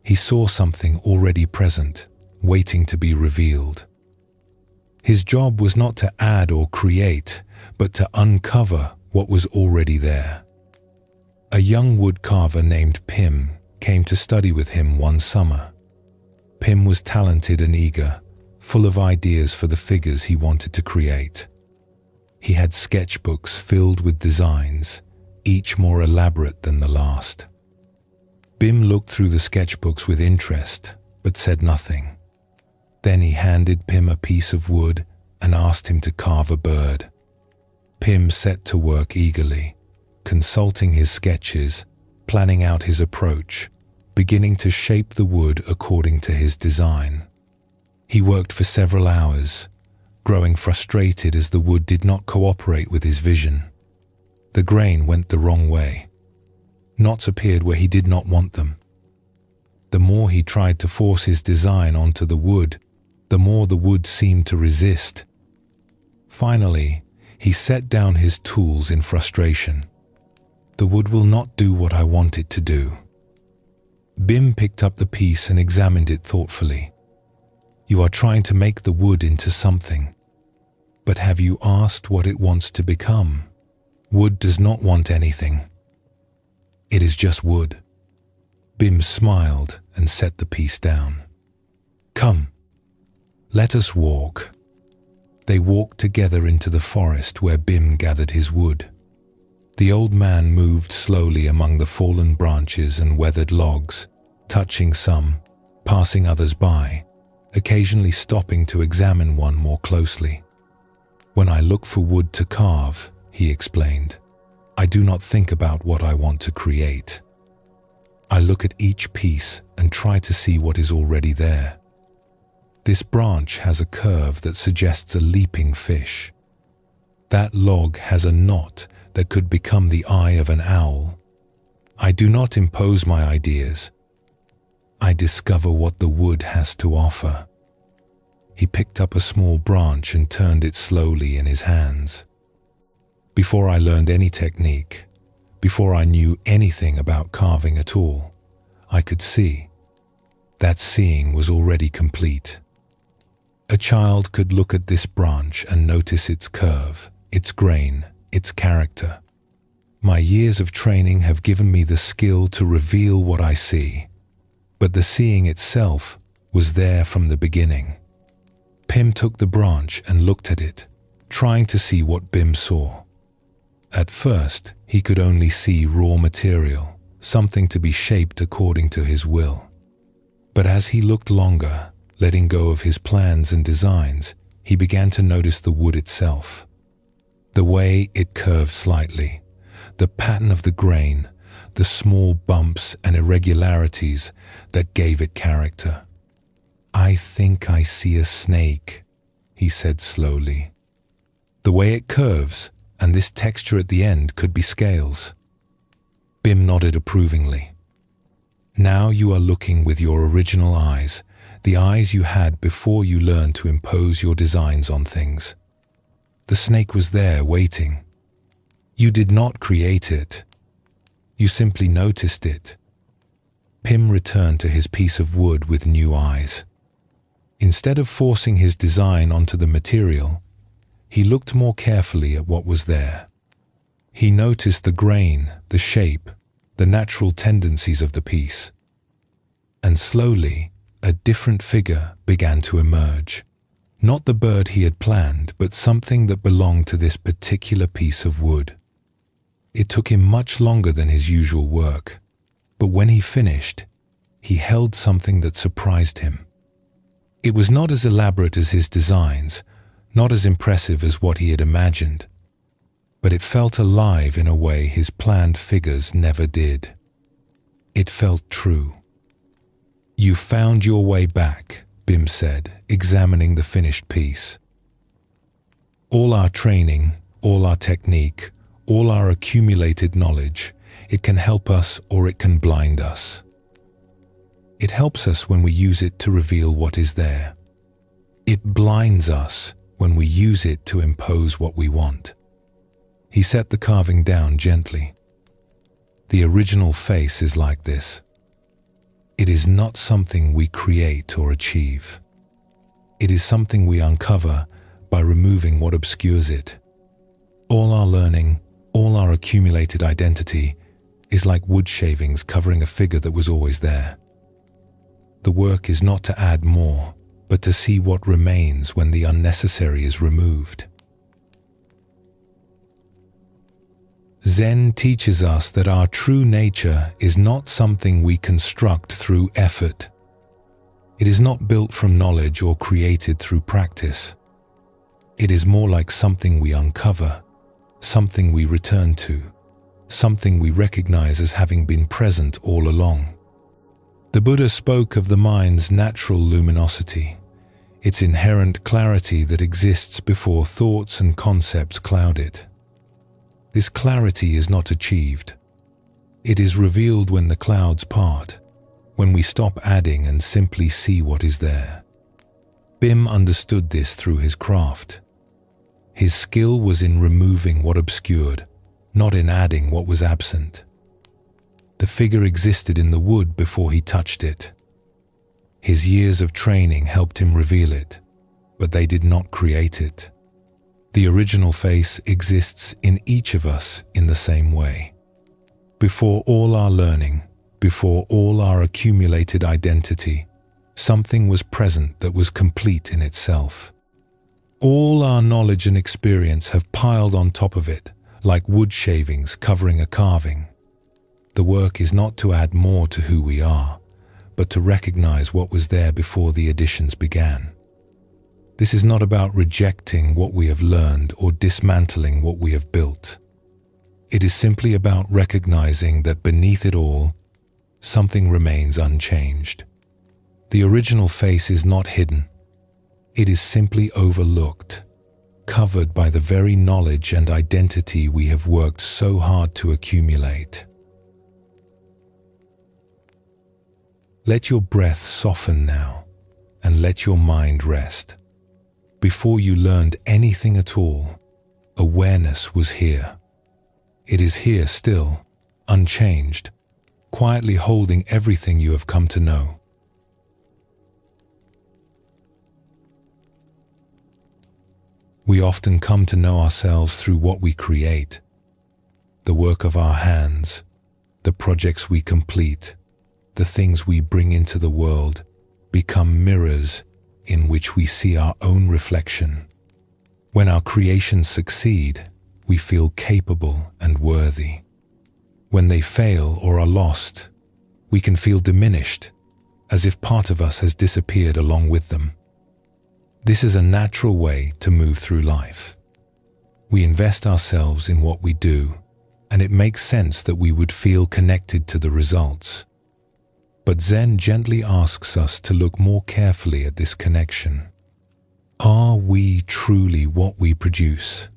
He saw something already present, waiting to be revealed. His job was not to add or create, but to uncover what was already there. A young woodcarver named Pim came to study with him one summer. Pim was talented and eager, full of ideas for the figures he wanted to create. He had sketchbooks filled with designs, each more elaborate than the last. Bim looked through the sketchbooks with interest, but said nothing. Then he handed Pim a piece of wood and asked him to carve a bird. Pim set to work eagerly, consulting his sketches, planning out his approach, beginning to shape the wood according to his design. He worked for several hours, growing frustrated as the wood did not cooperate with his vision. The grain went the wrong way. Knots appeared where he did not want them. The more he tried to force his design onto the wood, the more the wood seemed to resist. Finally, he set down his tools in frustration. "The wood will not do what I want it to do." Bim picked up the piece and examined it thoughtfully. "You are trying to make the wood into something. But have you asked what it wants to become? Wood does not want anything. It is just wood." Bim smiled and set the piece down. "Come, let us walk." They walked together into the forest where Bim gathered his wood. The old man moved slowly among the fallen branches and weathered logs, touching some, passing others by, occasionally stopping to examine one more closely. "When I look for wood to carve," he explained, "I do not think about what I want to create. I look at each piece and try to see what is already there. This branch has a curve that suggests a leaping fish. That log has a knot that could become the eye of an owl. I do not impose my ideas. I discover what the wood has to offer. He picked up a small branch and turned it slowly in his hands. Before I learned any technique, before I knew anything about carving at all, I could see. That seeing was already complete. A child could look at this branch and notice its curve, its grain, its character. My years of training have given me the skill to reveal what I see, but the seeing itself was there from the beginning. Pim took the branch and looked at it, trying to see what Bim saw. At first, he could only see raw material, something to be shaped according to his will. But as he looked longer, letting go of his plans and designs, he began to notice the wood itself. The way it curved slightly, the pattern of the grain, the small bumps and irregularities that gave it character. "I think I see a snake," he said slowly. "The way it curves, and this texture at the end could be scales." Bim nodded approvingly. "Now you are looking with your original eyes, the eyes you had before you learned to impose your designs on things. The snake was there waiting. You did not create it. You simply noticed it." Pim returned to his piece of wood with new eyes. Instead of forcing his design onto the material, he looked more carefully at what was there. He noticed the grain, the shape, the natural tendencies of the piece. And slowly, a different figure began to emerge. Not the bird he had planned, but something that belonged to this particular piece of wood. It took him much longer than his usual work, but when he finished, he held something that surprised him. It was not as elaborate as his designs, not as impressive as what he had imagined, but it felt alive in a way his planned figures never did. It felt true. "You found your way back," Bim said, examining the finished piece. "All our training, all our technique, all our accumulated knowledge, it can help us or it can blind us. It helps us when we use it to reveal what is there. It blinds us when we use it to impose what we want." He set the carving down gently. "The original face is like this. It is not something we create or achieve. It is something we uncover by removing what obscures it. All our learning, all our accumulated identity is like wood shavings covering a figure that was always there. The work is not to add more, but to see what remains when the unnecessary is removed." Zen teaches us that our true nature is not something we construct through effort. It is not built from knowledge or created through practice. It is more like something we uncover, something we return to, something we recognize as having been present all along. The Buddha spoke of the mind's natural luminosity, its inherent clarity that exists before thoughts and concepts cloud it. This clarity is not achieved. It is revealed when the clouds part, when we stop adding and simply see what is there. Bim understood this through his craft. His skill was in removing what obscured, not in adding what was absent. The figure existed in the wood before he touched it. His years of training helped him reveal it, but they did not create it. The original face exists in each of us in the same way. Before all our learning, before all our accumulated identity, something was present that was complete in itself. All our knowledge and experience have piled on top of it, like wood shavings covering a carving. The work is not to add more to who we are, but to recognize what was there before the additions began. This is not about rejecting what we have learned or dismantling what we have built. It is simply about recognizing that beneath it all, something remains unchanged. The original face is not hidden. It is simply overlooked, covered by the very knowledge and identity we have worked so hard to accumulate. Let your breath soften now, and let your mind rest. Before you learned anything at all, awareness was here. It is here still, unchanged, quietly holding everything you have come to know. We often come to know ourselves through what we create, the work of our hands, the projects we complete, the things we bring into the world become mirrors in which we see our own reflection. When our creations succeed, we feel capable and worthy. When they fail or are lost, we can feel diminished, as if part of us has disappeared along with them. This is a natural way to move through life. We invest ourselves in what we do, and it makes sense that we would feel connected to the results. But Zen gently asks us to look more carefully at this connection. Are we truly what we produce?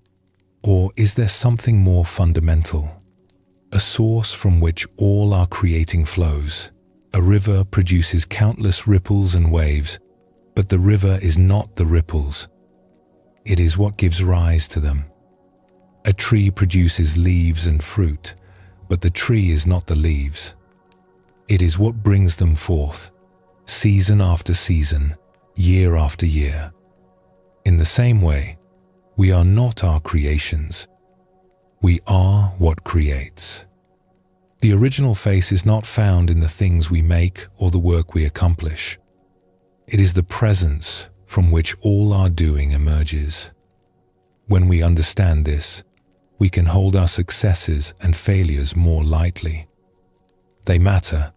Or is there something more fundamental? A source from which all our creating flows. A river produces countless ripples and waves, but the river is not the ripples. It is what gives rise to them. A tree produces leaves and fruit, but the tree is not the leaves. It is what brings them forth, season after season, year after year. In the same way, we are not our creations. We are what creates. The original face is not found in the things we make or the work we accomplish. It is the presence from which all our doing emerges. When we understand this, we can hold our successes and failures more lightly. They matter,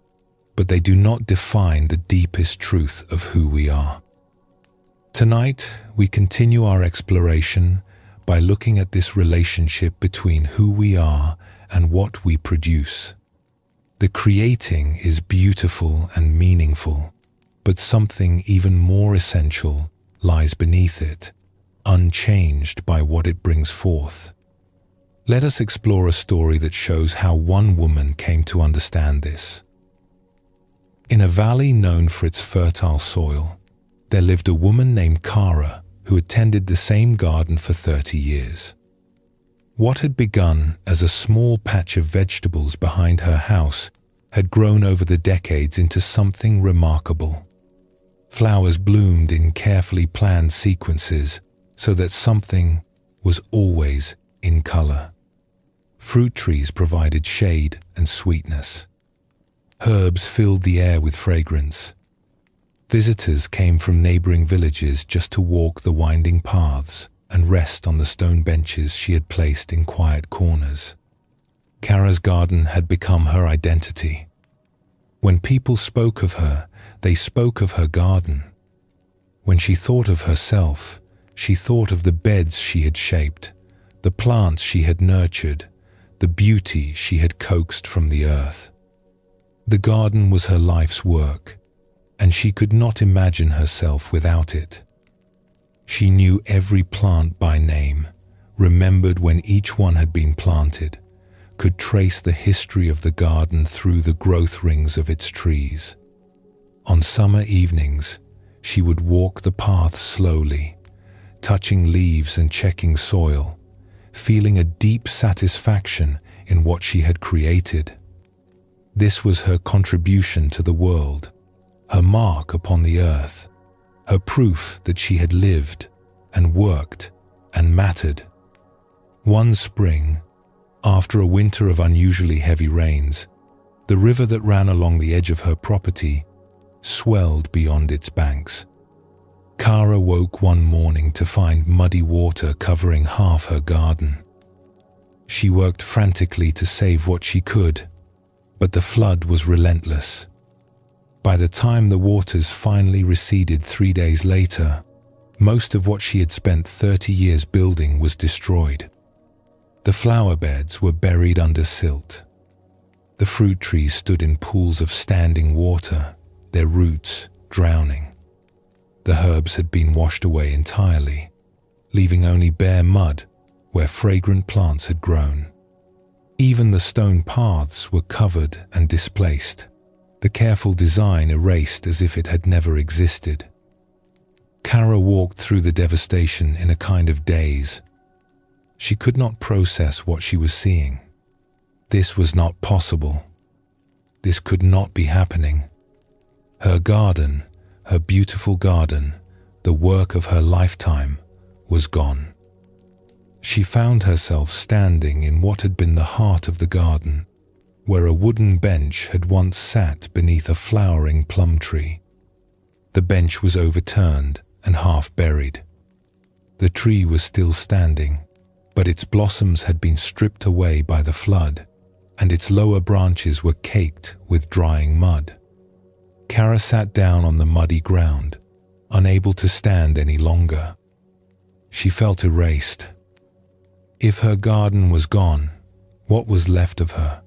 but they do not define the deepest truth of who we are. Tonight, we continue our exploration by looking at this relationship between who we are and what we produce. The creating is beautiful and meaningful, but something even more essential lies beneath it, unchanged by what it brings forth. Let us explore a story that shows how one woman came to understand this. In a valley known for its fertile soil, there lived a woman named Kara who attended the same garden for 30 years. What had begun as a small patch of vegetables behind her house had grown over the decades into something remarkable. Flowers bloomed in carefully planned sequences so that something was always in color. Fruit trees provided shade and sweetness. Herbs filled the air with fragrance. Visitors came from neighboring villages just to walk the winding paths and rest on the stone benches she had placed in quiet corners. Kara's garden had become her identity. When people spoke of her, they spoke of her garden. When she thought of herself, she thought of the beds she had shaped, the plants she had nurtured, the beauty she had coaxed from the earth. The garden was her life's work, and she could not imagine herself without it. She knew every plant by name, remembered when each one had been planted, could trace the history of the garden through the growth rings of its trees. On summer evenings, she would walk the paths slowly, touching leaves and checking soil, feeling a deep satisfaction in what she had created. This was her contribution to the world, her mark upon the earth, her proof that she had lived and worked and mattered. One spring, after a winter of unusually heavy rains, the river that ran along the edge of her property swelled beyond its banks. Kara woke one morning to find muddy water covering half her garden. She worked frantically to save what she could, but the flood was relentless. By the time the waters finally receded 3 days later, most of what she had spent 30 years building was destroyed. The flower beds were buried under silt. The fruit trees stood in pools of standing water, their roots drowning. The herbs had been washed away entirely, leaving only bare mud where fragrant plants had grown. Even the stone paths were covered and displaced, the careful design erased as if it had never existed. Kara walked through the devastation in a kind of daze. She could not process what she was seeing. This was not possible. This could not be happening. Her garden, her beautiful garden, the work of her lifetime, was gone. She found herself standing in what had been the heart of the garden, where a wooden bench had once sat beneath a flowering plum tree. The bench was overturned and half buried. The tree was still standing, but its blossoms had been stripped away by the flood, and its lower branches were caked with drying mud. Kara sat down on the muddy ground, unable to stand any longer. She felt erased. If her garden was gone, what was left of her?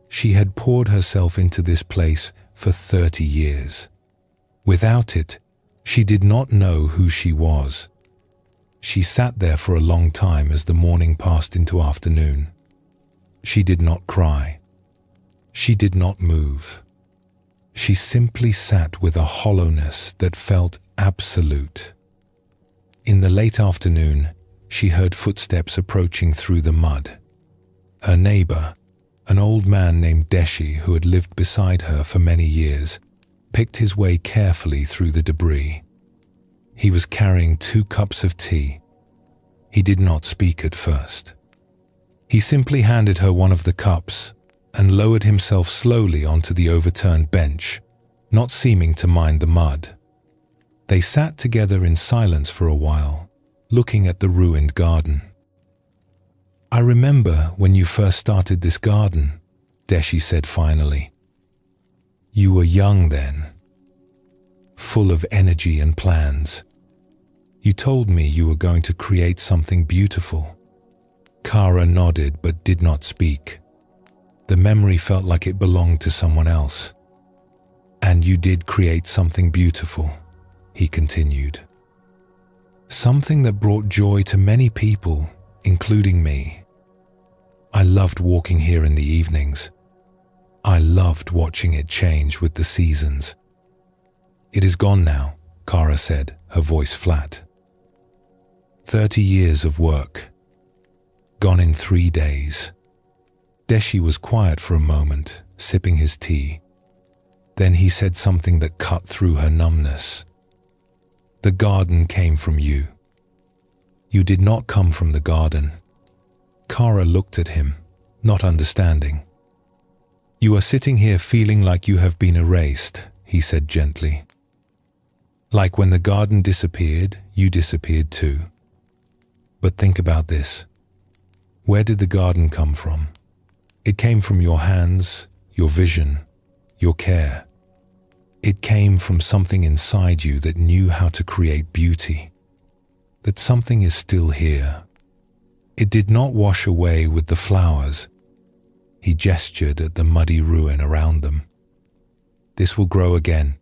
She had poured herself into this place for 30 years. Without it, she did not know who she was. She sat there for a long time as the morning passed into afternoon. She did not cry. She did not move. She simply sat with a hollowness that felt absolute. In the late afternoon, she heard footsteps approaching through the mud. Her neighbor, an old man named Deshi who had lived beside her for many years, picked his way carefully through the debris. He was carrying 2 cups of tea. He did not speak at first. He simply handed her one of the cups and lowered himself slowly onto the overturned bench, not seeming to mind the mud. They sat together in silence for a while, looking at the ruined garden. "I remember when you first started this garden," Deshi said finally. "You were young then, full of energy and plans. You told me you were going to create something beautiful." Kara nodded but did not speak. The memory felt like it belonged to someone else. "And you did create something beautiful," he continued. "Something that brought joy to many people, including me. I loved walking here in the evenings. I loved watching it change with the seasons." "It is gone now," Kara said, her voice flat. 30 years of work. Gone in 3 days. Deshi was quiet for a moment, sipping his tea. Then he said something that cut through her numbness. "The garden came from you. You did not come from the garden." Kara looked at him, not understanding. "You are sitting here feeling like you have been erased," he said gently. "Like when the garden disappeared, you disappeared too. But think about this. Where did the garden come from? It came from your hands, your vision, your care. It came from something inside you that knew how to create beauty. That something is still here. It did not wash away with the flowers." He gestured at the muddy ruin around them. "This will grow again.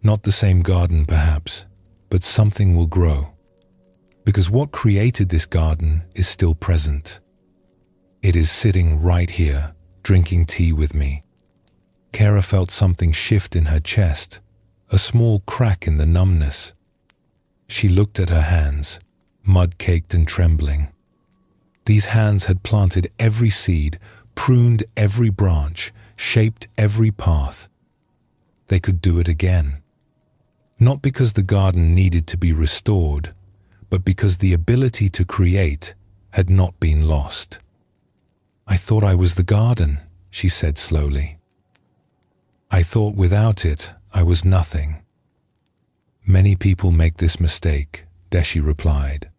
Not the same garden perhaps, but something will grow. Because what created this garden is still present. It is sitting right here, drinking tea with me." Kara felt something shift in her chest, a small crack in the numbness. She looked at her hands, mud-caked and trembling. These hands had planted every seed, pruned every branch, shaped every path. They could do it again. Not because the garden needed to be restored, but because the ability to create had not been lost. "I thought I was the garden," she said slowly. "I thought without it, I was nothing." "Many people make this mistake," Deshi replied.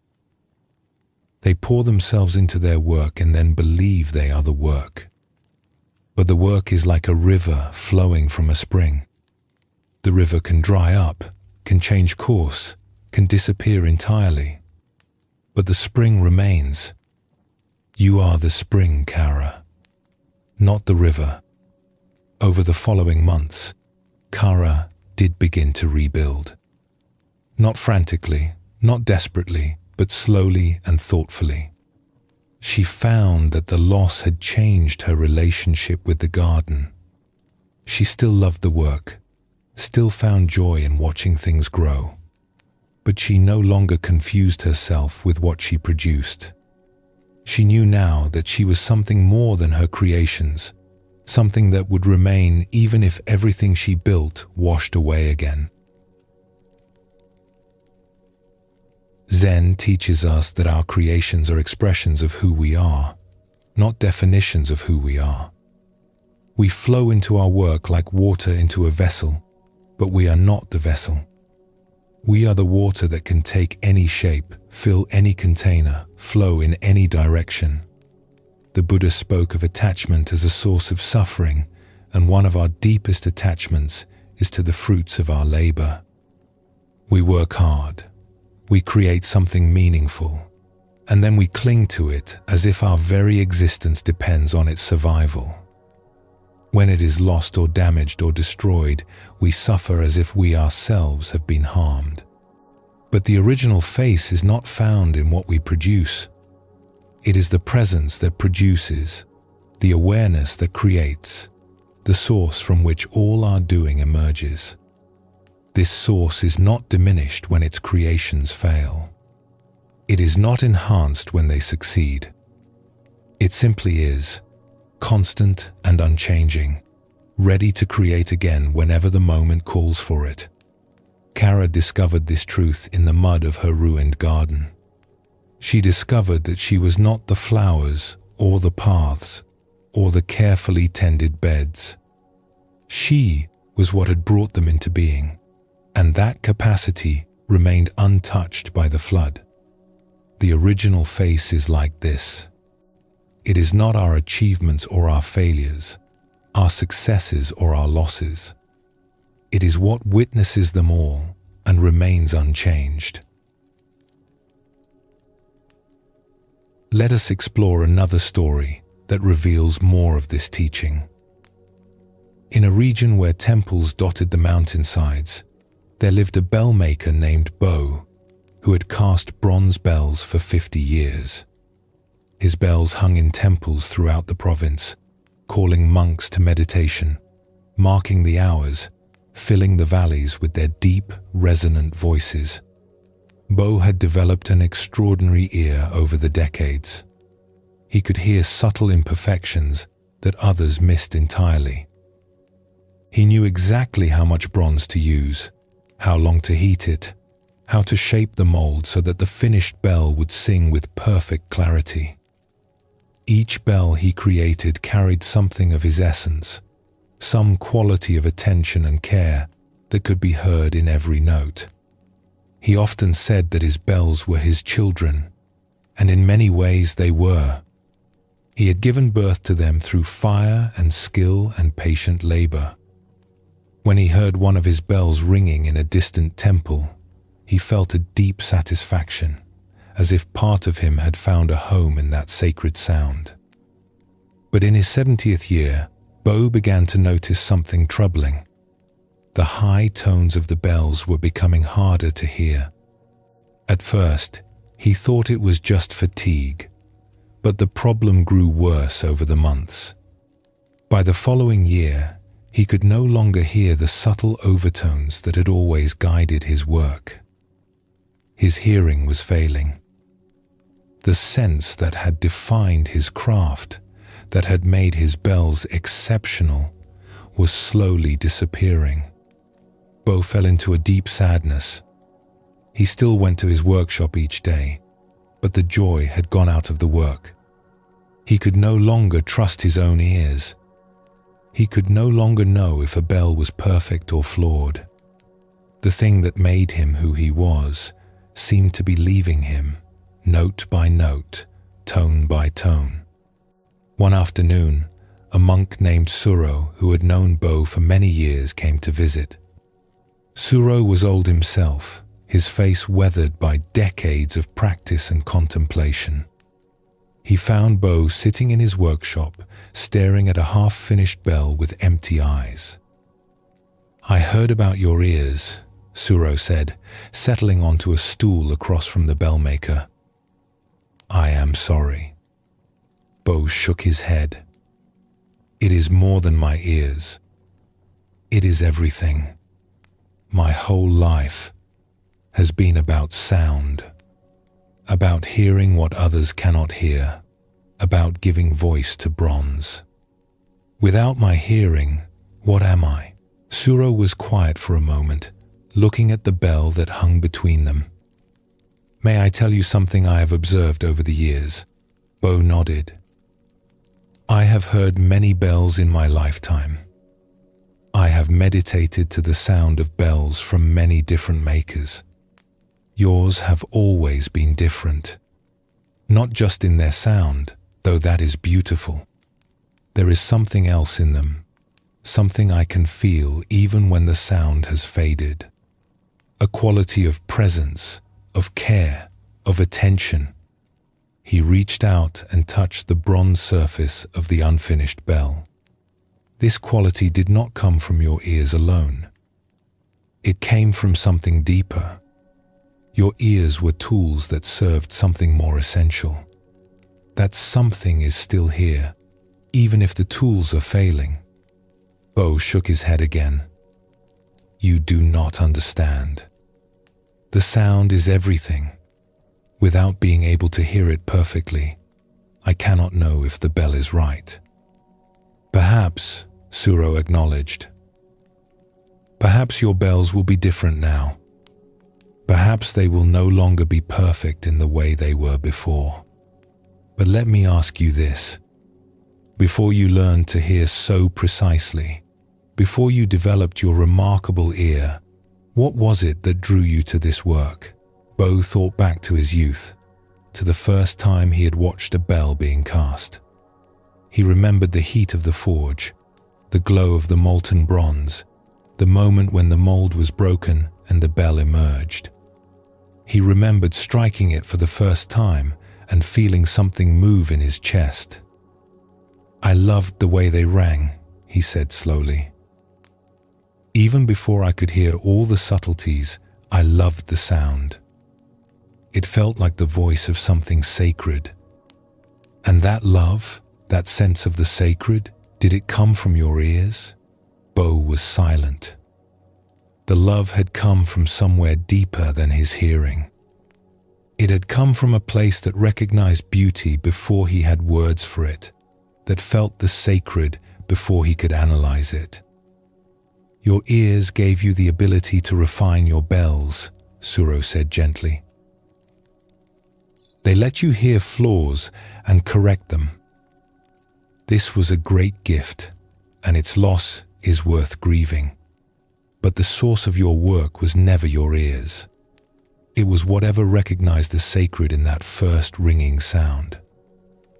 "They pour themselves into their work and then believe they are the work. But the work is like a river flowing from a spring. The river can dry up, can change course, can disappear entirely. But the spring remains. You are the spring, Kara. not the river. Over the following months, Kara did begin to rebuild. Not frantically, not desperately, but slowly and thoughtfully. She found that the loss had changed her relationship with the garden. She still loved the work, still found joy in watching things grow. But she no longer confused herself with what she produced. She knew now that she was something more than her creations, something that would remain even if everything she built washed away again. Zen teaches us that our creations are expressions of who we are, not definitions of who we are. We flow into our work like water into a vessel, but we are not the vessel. We are the water that can take any shape, fill any container, flow in any direction. The Buddha spoke of attachment as a source of suffering, and one of our deepest attachments is to the fruits of our labor. We work hard. We create something meaningful, and then we cling to it as if our very existence depends on its survival. When it is lost or damaged or destroyed, we suffer as if we ourselves have been harmed. But the original face is not found in what we produce. It is the presence that produces, the awareness that creates, the source from which all our doing emerges. This source is not diminished when its creations fail. It is not enhanced when they succeed. It simply is, constant and unchanging, ready to create again whenever the moment calls for it. Kara discovered this truth in the mud of her ruined garden. She discovered that she was not the flowers or the paths or the carefully tended beds. She was what had brought them into being, and that capacity remained untouched by the flood. The original face is like this. It is not our achievements or our failures, our successes or our losses. It is what witnesses them all and remains unchanged. Let us explore another story that reveals more of this teaching. In a region where temples dotted the mountainsides, there lived a bell maker named Bo, who had cast bronze bells for 50 years. His bells hung in temples throughout the province, calling monks to meditation, marking the hours, filling the valleys with their deep, resonant voices. Bo had developed an extraordinary ear over the decades. He could hear subtle imperfections that others missed entirely. He knew exactly how much bronze to use, how long to heat it, how to shape the mold so that the finished bell would sing with perfect clarity. Each bell he created carried something of his essence, some quality of attention and care that could be heard in every note. He often said that his bells were his children, and in many ways they were. He had given birth to them through fire and skill and patient labor. When he heard one of his bells ringing in a distant temple, he felt a deep satisfaction, as if part of him had found a home in that sacred sound. But in his 70th year, Bo began to notice something troubling. The high tones of the bells were becoming harder to hear. At first, he thought it was just fatigue, but the problem grew worse over the months. By the following year, he could no longer hear the subtle overtones that had always guided his work. His hearing was failing. The sense that had defined his craft, that had made his bells exceptional, was slowly disappearing. Bo fell into a deep sadness. He still went to his workshop each day, but the joy had gone out of the work. He could no longer trust his own ears. He could no longer know if a bell was perfect or flawed. The thing that made him who he was seemed to be leaving him, note by note, tone by tone. One afternoon, a monk named Suro, who had known Bo for many years, came to visit. Suro was old himself, his face weathered by decades of practice and contemplation. He found Bo sitting in his workshop, staring at a half-finished bell with empty eyes. "I heard about your ears," Suro said, settling onto a stool across from the bellmaker. "I am sorry." Bo shook his head. "It is more than my ears. It is everything. My whole life has been about sound, about hearing what others cannot hear, about giving voice to bronze. Without my hearing, what am I?" Suro was quiet for a moment, looking at the bell that hung between them. "May I tell you something I have observed over the years?" Bo nodded. "I have heard many bells in my lifetime. I have meditated to the sound of bells from many different makers. Yours have always been different. Not just in their sound, though that is beautiful. There is something else in them, something I can feel even when the sound has faded. A quality of presence, of care, of attention." He reached out and touched the bronze surface of the unfinished bell. "This quality did not come from your ears alone. It came from something deeper. Your ears were tools that served something more essential. That something is still here, even if the tools are failing." Bo shook his head again. "You do not understand. The sound is everything. Without being able to hear it perfectly, I cannot know if the bell is right." "Perhaps," Suro acknowledged. "Perhaps your bells will be different now. Perhaps they will no longer be perfect in the way they were before. But let me ask you this. Before you learned to hear so precisely, before you developed your remarkable ear, what was it that drew you to this work?" Bo thought back to his youth, to the first time he had watched a bell being cast. He remembered the heat of the forge, the glow of the molten bronze, the moment when the mold was broken and the bell emerged. He remembered striking it for the first time and feeling something move in his chest. "I loved the way they rang," he said slowly. "Even before I could hear all the subtleties, I loved the sound. It felt like the voice of something sacred. And that love, that sense of the sacred, did it come from your ears?" Bo was silent. The love had come from somewhere deeper than his hearing. It had come from a place that recognized beauty before he had words for it, that felt the sacred before he could analyze it. "Your ears gave you the ability to refine your bells," Suro said gently. "They let you hear flaws and correct them. This was a great gift, and its loss is worth grieving. But the source of your work was never your ears. It was whatever recognized the sacred in that first ringing sound.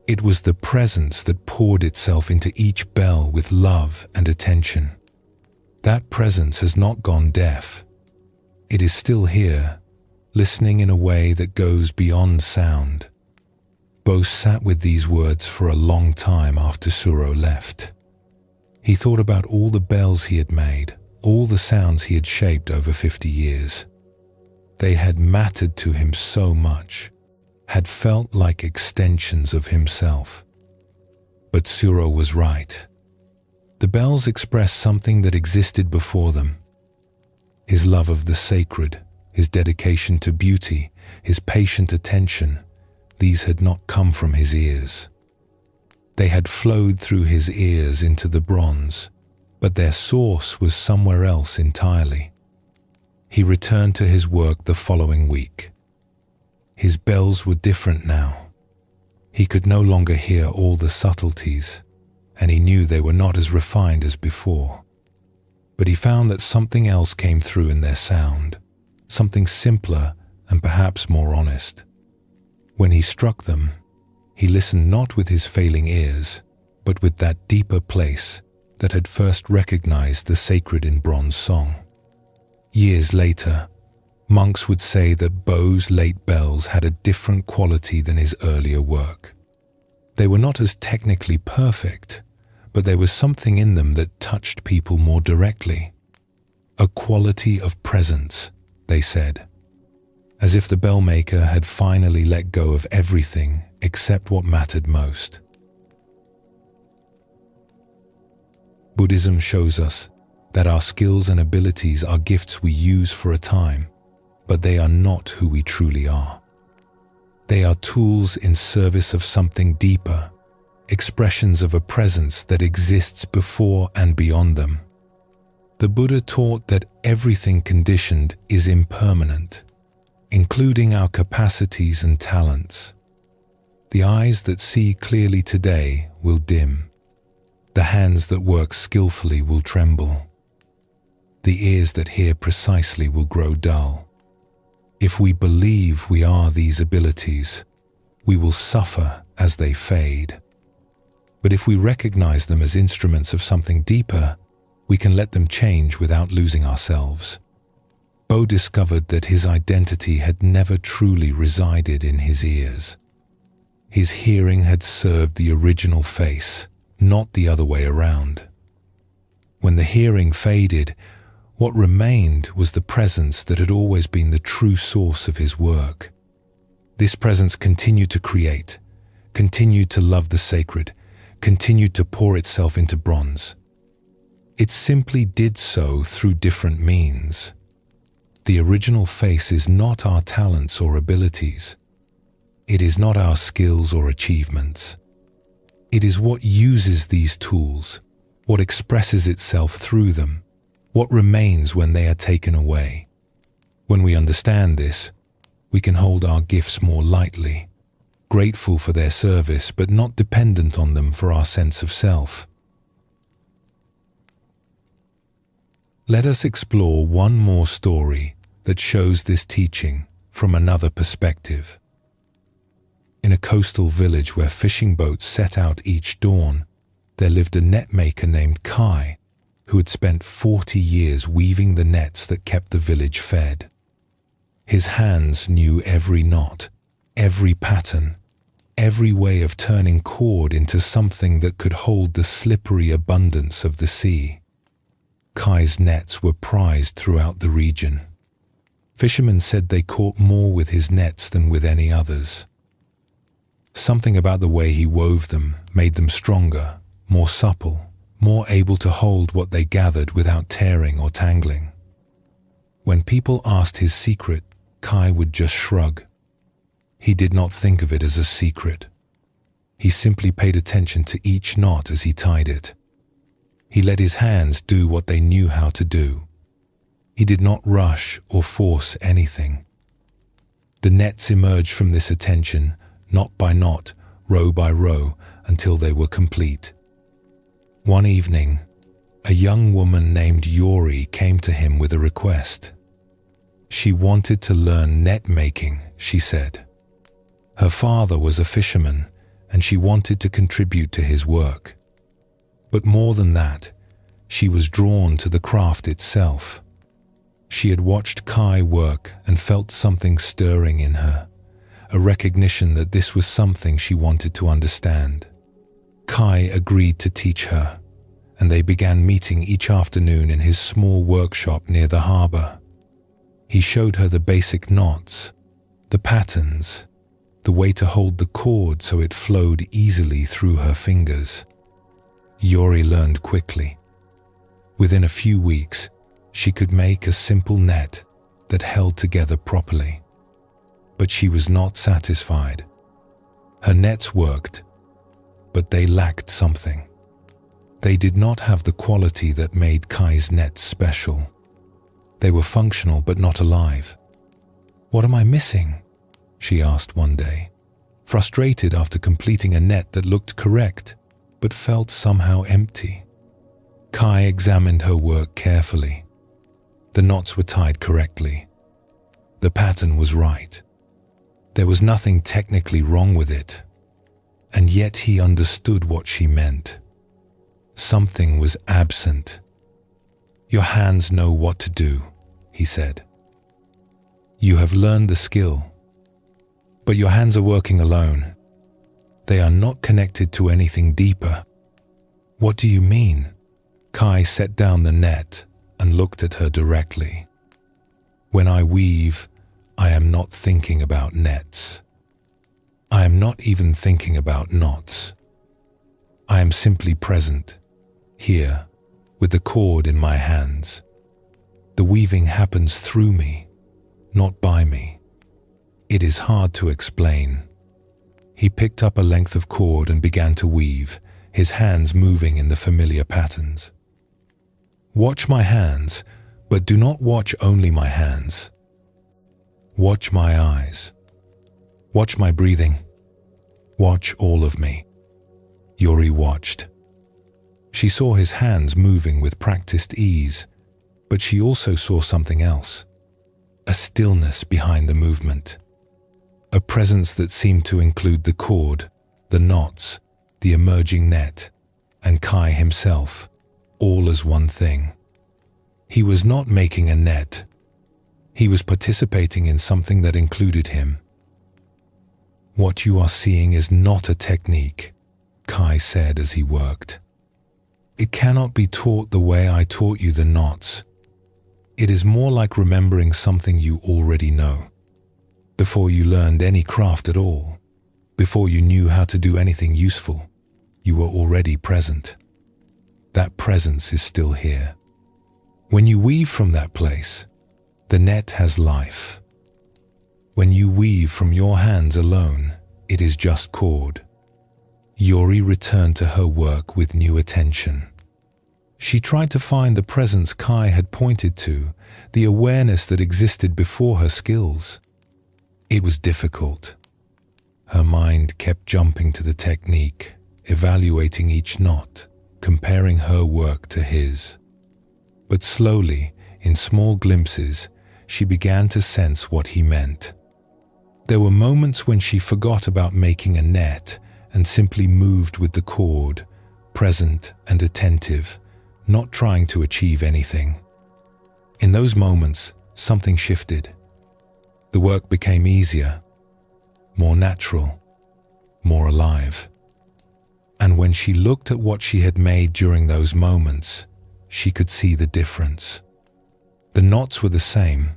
It was the presence that poured itself into each bell with love and attention. That presence has not gone deaf. It is still here, listening in a way that goes beyond sound." Bo sat with these words for a long time after Suro left. He thought about all the bells he had made, all the sounds he had shaped over 50 years. They had mattered to him so much, had felt like extensions of himself. But Suro was right. The bells expressed something that existed before them. His love of the sacred, his dedication to beauty, his patient attention, these had not come from his ears. They had flowed through his ears into the bronze, but their source was somewhere else entirely. He returned to his work the following week. His bells were different now. He could no longer hear all the subtleties, and he knew they were not as refined as before. But he found that something else came through in their sound, something simpler and perhaps more honest. When he struck them, he listened not with his failing ears, but with that deeper place that had first recognized the sacred in bronze song. Years later, monks would say that Bo's late bells had a different quality than his earlier work. They were not as technically perfect, but there was something in them that touched people more directly. A quality of presence, they said, as if the bellmaker had finally let go of everything except what mattered most. Buddhism shows us that our skills and abilities are gifts we use for a time, but they are not who we truly are. They are tools in service of something deeper, expressions of a presence that exists before and beyond them. The Buddha taught that everything conditioned is impermanent, including our capacities and talents. The eyes that see clearly today will dim. The hands that work skillfully will tremble. The ears that hear precisely will grow dull. If we believe we are these abilities, we will suffer as they fade. But if we recognize them as instruments of something deeper, we can let them change without losing ourselves. Bo discovered that his identity had never truly resided in his ears. His hearing had served the original face, not the other way around. When the hearing faded, what remained was the presence that had always been the true source of his work. This presence continued to create, continued to love the sacred, continued to pour itself into bronze. It simply did so through different means. The original face is not our talents or abilities. It is not our skills or achievements. It is what uses these tools, what expresses itself through them, what remains when they are taken away. When we understand this, we can hold our gifts more lightly, grateful for their service but not dependent on them for our sense of self. Let us explore one more story that shows this teaching from another perspective. In a coastal village where fishing boats set out each dawn, there lived a net maker named Kai, who had spent 40 years weaving the nets that kept the village fed. His hands knew every knot, every pattern, every way of turning cord into something that could hold the slippery abundance of the sea. Kai's nets were prized throughout the region. Fishermen said they caught more with his nets than with any others. Something about the way he wove them made them stronger, more supple, more able to hold what they gathered without tearing or tangling. When people asked his secret, Kai would just shrug. He did not think of it as a secret. He simply paid attention to each knot as he tied it. He let his hands do what they knew how to do. He did not rush or force anything. The nets emerged from this attention, knot by knot, row by row, until they were complete. One evening, a young woman named Yori came to him with a request. She wanted to learn net making, she said. Her father was a fisherman, and she wanted to contribute to his work. But more than that, she was drawn to the craft itself. She had watched Kai work and felt something stirring in her, a recognition that this was something she wanted to understand. Kai agreed to teach her, and they began meeting each afternoon in his small workshop near the harbor. He showed her the basic knots, the patterns, the way to hold the cord so it flowed easily through her fingers. Yori learned quickly. Within a few weeks, she could make a simple net that held together properly. But she was not satisfied. Her nets worked, but they lacked something. They did not have the quality that made Kai's nets special. They were functional but not alive. "What am I missing?" she asked one day, frustrated after completing a net that looked correct but felt somehow empty. Kai examined her work carefully. The knots were tied correctly. The pattern was right. There was nothing technically wrong with it. And yet he understood what she meant. Something was absent. "Your hands know what to do," he said. "You have learned the skill, but your hands are working alone. They are not connected to anything deeper. What do you mean? Kai set down the net and looked at her directly. When I weave, I am not thinking about nets. I am not even thinking about knots. I am simply present, here, with the cord in my hands. The weaving happens through me, not by me. It is hard to explain. He picked up a length of cord and began to weave, his hands moving in the familiar patterns. Watch my hands, but do not watch only my hands. Watch my eyes. Watch my breathing. Watch all of me. Yuri watched. She saw his hands moving with practiced ease, but she also saw something else. A stillness behind the movement. A presence that seemed to include the cord, the knots, the emerging net, and Kai himself, all as one thing. He was not making a net. He was participating in something that included him. What you are seeing is not a technique, Kai said as he worked. It cannot be taught the way I taught you the knots. It is more like remembering something you already know. Before you learned any craft at all, before you knew how to do anything useful, you were already present. That presence is still here. When you weave from that place, the net has life. When you weave from your hands alone, it is just cord. Yuri returned to her work with new attention. She tried to find the presence Kai had pointed to, the awareness that existed before her skills. It was difficult. Her mind kept jumping to the technique, evaluating each knot, comparing her work to his. But slowly, in small glimpses, she began to sense what he meant. There were moments when she forgot about making a net and simply moved with the cord, present and attentive, not trying to achieve anything. In those moments, something shifted. The work became easier, more natural, more alive. And when she looked at what she had made during those moments, she could see the difference. The knots were the same,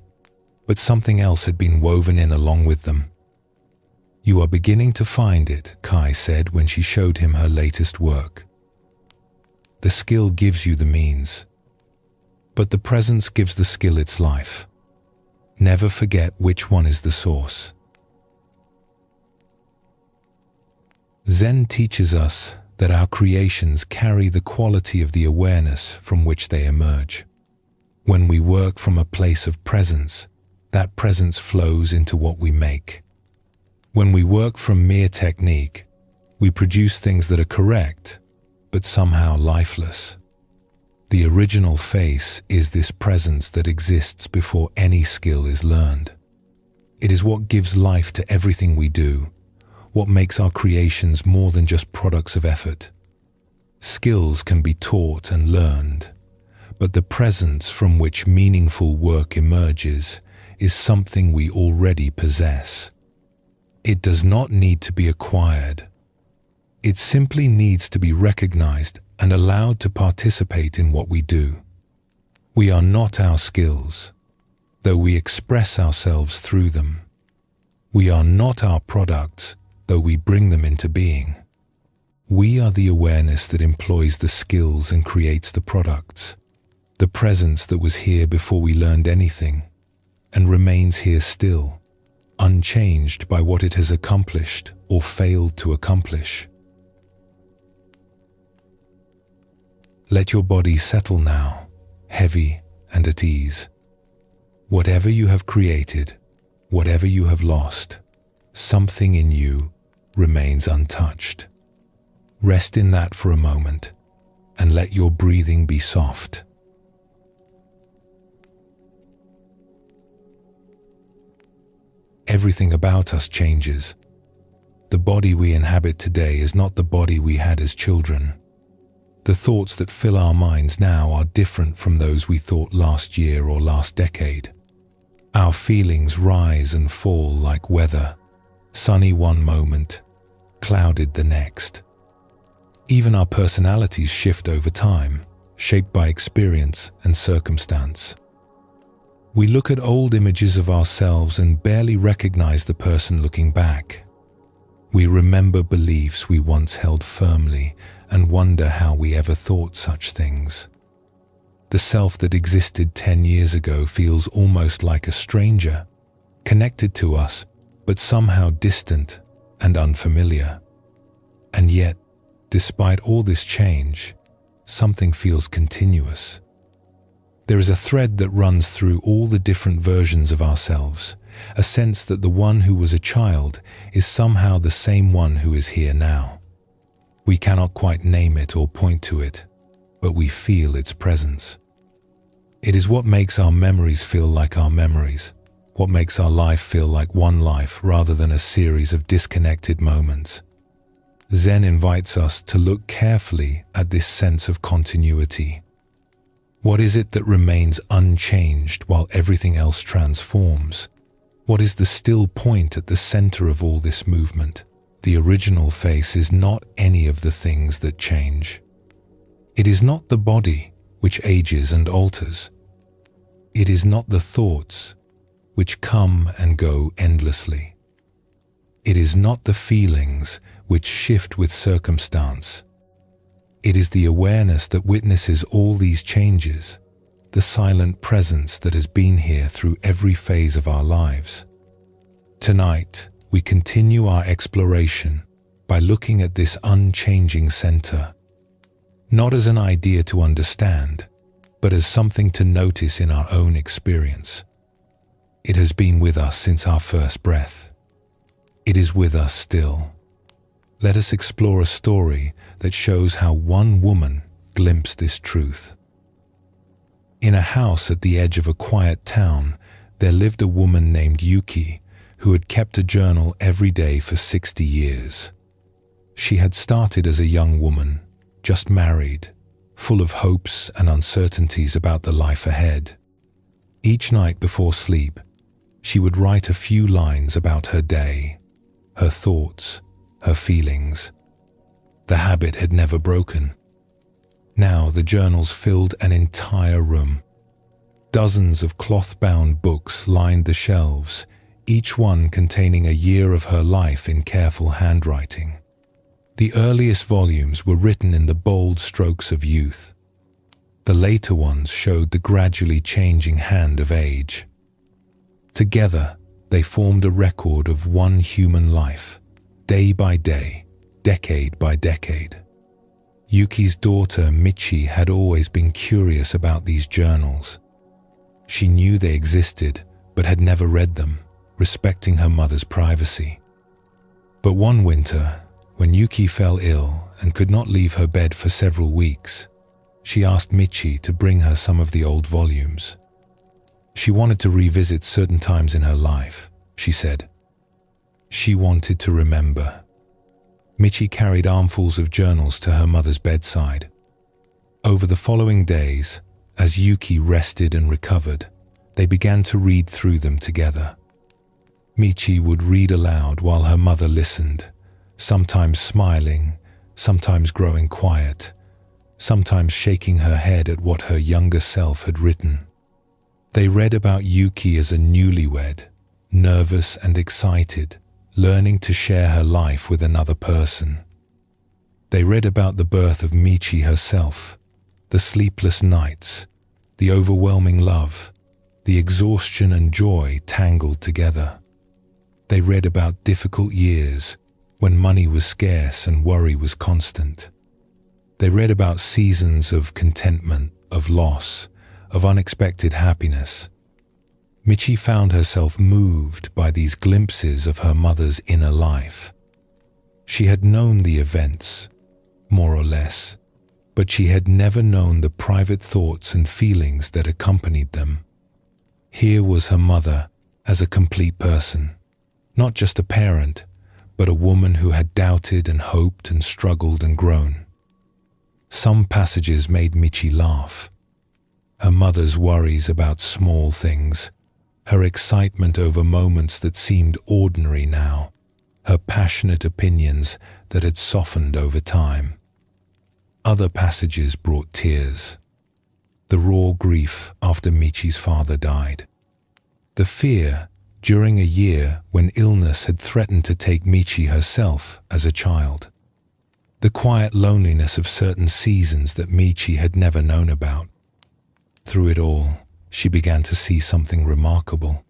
but something else had been woven in along with them. You are beginning to find it, Kai said when she showed him her latest work. The skill gives you the means, but the presence gives the skill its life. Never forget which one is the source. Zen teaches us that our creations carry the quality of the awareness from which they emerge. When we work from a place of presence, that presence flows into what we make. When we work from mere technique, we produce things that are correct, but somehow lifeless. The original face is this presence that exists before any skill is learned. It is what gives life to everything we do, what makes our creations more than just products of effort. Skills can be taught and learned, but the presence from which meaningful work emerges is something we already possess. It does not need to be acquired. It simply needs to be recognized and allowed to participate in what we do. We are not our skills, though we express ourselves through them. We are not our products, though we bring them into being. We are the awareness that employs the skills and creates the products, the presence that was here before we learned anything, and remains here still, unchanged by what it has accomplished or failed to accomplish. Let your body settle now, heavy and at ease. Whatever you have created, whatever you have lost, something in you remains untouched. Rest in that for a moment and let your breathing be soft. Everything about us changes. The body we inhabit today is not the body we had as children. The thoughts that fill our minds now are different from those we thought last year or last decade. Our feelings rise and fall like weather, sunny one moment, clouded the next. Even our personalities shift over time, shaped by experience and circumstance. We look at old images of ourselves and barely recognize the person looking back. We remember beliefs we once held firmly and wonder how we ever thought such things. The self that existed 10 years ago feels almost like a stranger, connected to us, but somehow distant and unfamiliar. And yet, despite all this change, something feels continuous. There is a thread that runs through all the different versions of ourselves, a sense that the one who was a child is somehow the same one who is here now. We cannot quite name it or point to it, but we feel its presence. It is what makes our memories feel like our memories, what makes our life feel like one life rather than a series of disconnected moments. Zen invites us to look carefully at this sense of continuity. What is it that remains unchanged while everything else transforms? What is the still point at the center of all this movement? The original face is not any of the things that change. It is not the body which ages and alters. It is not the thoughts which come and go endlessly. It is not the feelings which shift with circumstance. It is the awareness that witnesses all these changes, the silent presence that has been here through every phase of our lives. Tonight, we continue our exploration by looking at this unchanging center, not as an idea to understand, but as something to notice in our own experience. It has been with us since our first breath. It is with us still. Let us explore a story that shows how one woman glimpsed this truth. In a house at the edge of a quiet town, there lived a woman named Yuki who had kept a journal every day for 60 years. She had started as a young woman, just married, full of hopes and uncertainties about the life ahead. Each night before sleep, she would write a few lines about her day, her thoughts, her feelings. The habit had never broken. Now the journals filled an entire room. Dozens of cloth-bound books lined the shelves, each one containing a year of her life in careful handwriting. The earliest volumes were written in the bold strokes of youth. The later ones showed the gradually changing hand of age. Together, they formed a record of one human life, day by day, decade by decade. Yuki's daughter, Michi, had always been curious about these journals. She knew they existed, but had never read them, respecting her mother's privacy. But one winter, when Yuki fell ill and could not leave her bed for several weeks, she asked Michi to bring her some of the old volumes. She wanted to revisit certain times in her life, she said. She wanted to remember. Michi carried armfuls of journals to her mother's bedside. Over the following days, as Yuki rested and recovered, they began to read through them together. Michi would read aloud while her mother listened, sometimes smiling, sometimes growing quiet, sometimes shaking her head at what her younger self had written. They read about Yuki as a newlywed, nervous and excited, learning to share her life with another person. They read about the birth of Michi herself, the sleepless nights, the overwhelming love, the exhaustion and joy tangled together. They read about difficult years when money was scarce and worry was constant. They read about seasons of contentment, of loss, of unexpected happiness. Michi found herself moved by these glimpses of her mother's inner life. She had known the events, more or less, but she had never known the private thoughts and feelings that accompanied them. Here was her mother as a complete person, not just a parent, but a woman who had doubted and hoped and struggled and grown. Some passages made Michi laugh. Her mother's worries about small things, her excitement over moments that seemed ordinary now, her passionate opinions that had softened over time. Other passages brought tears. The raw grief after Michi's father died. The fear during a year when illness had threatened to take Michi herself as a child. The quiet loneliness of certain seasons that Michi had never known about. Through it all, she began to see something remarkable.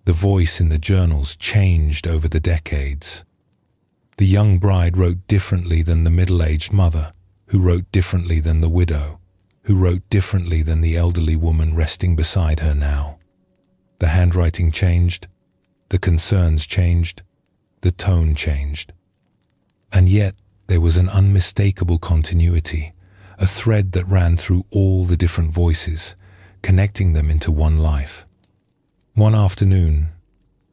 The voice in the journals changed over the decades. The young bride wrote differently than the middle-aged mother, who wrote differently than the widow, who wrote differently than the elderly woman resting beside her now. The handwriting changed, the concerns changed, the tone changed. And yet there was an unmistakable continuity, a thread that ran through all the different voices, connecting them into one life. One afternoon,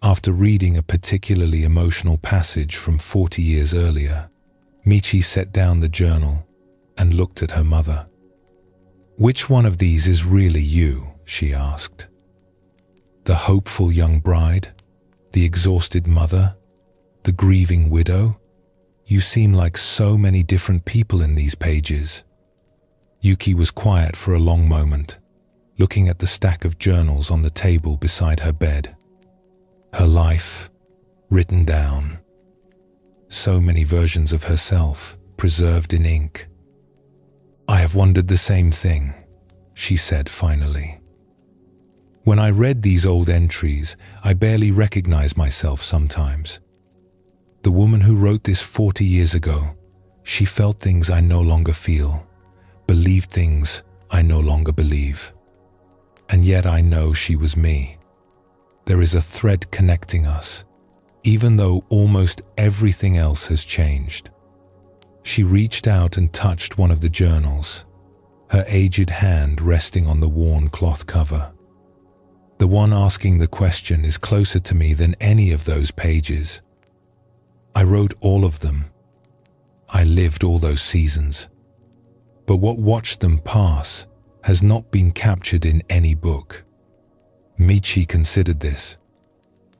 after reading a particularly emotional passage from 40 years earlier, Michi set down the journal and looked at her mother. "Which one of these is really you?" she asked. The hopeful young bride, the exhausted mother, the grieving widow? You seem like so many different people in these pages. Yuki was quiet for a long moment, looking at the stack of journals on the table beside her bed. Her life, written down. So many versions of herself, preserved in ink. "I have wondered the same thing," she said finally. "When I read these old entries, I barely recognize myself sometimes. The woman who wrote this 40 years ago, she felt things I no longer feel, believed things I no longer believe. And yet I know she was me. There is a thread connecting us, even though almost everything else has changed." She reached out and touched one of the journals, her aged hand resting on the worn cloth cover. "The one asking the question is closer to me than any of those pages. I wrote all of them. I lived all those seasons. But what watched them pass has not been captured in any book." Michi considered this.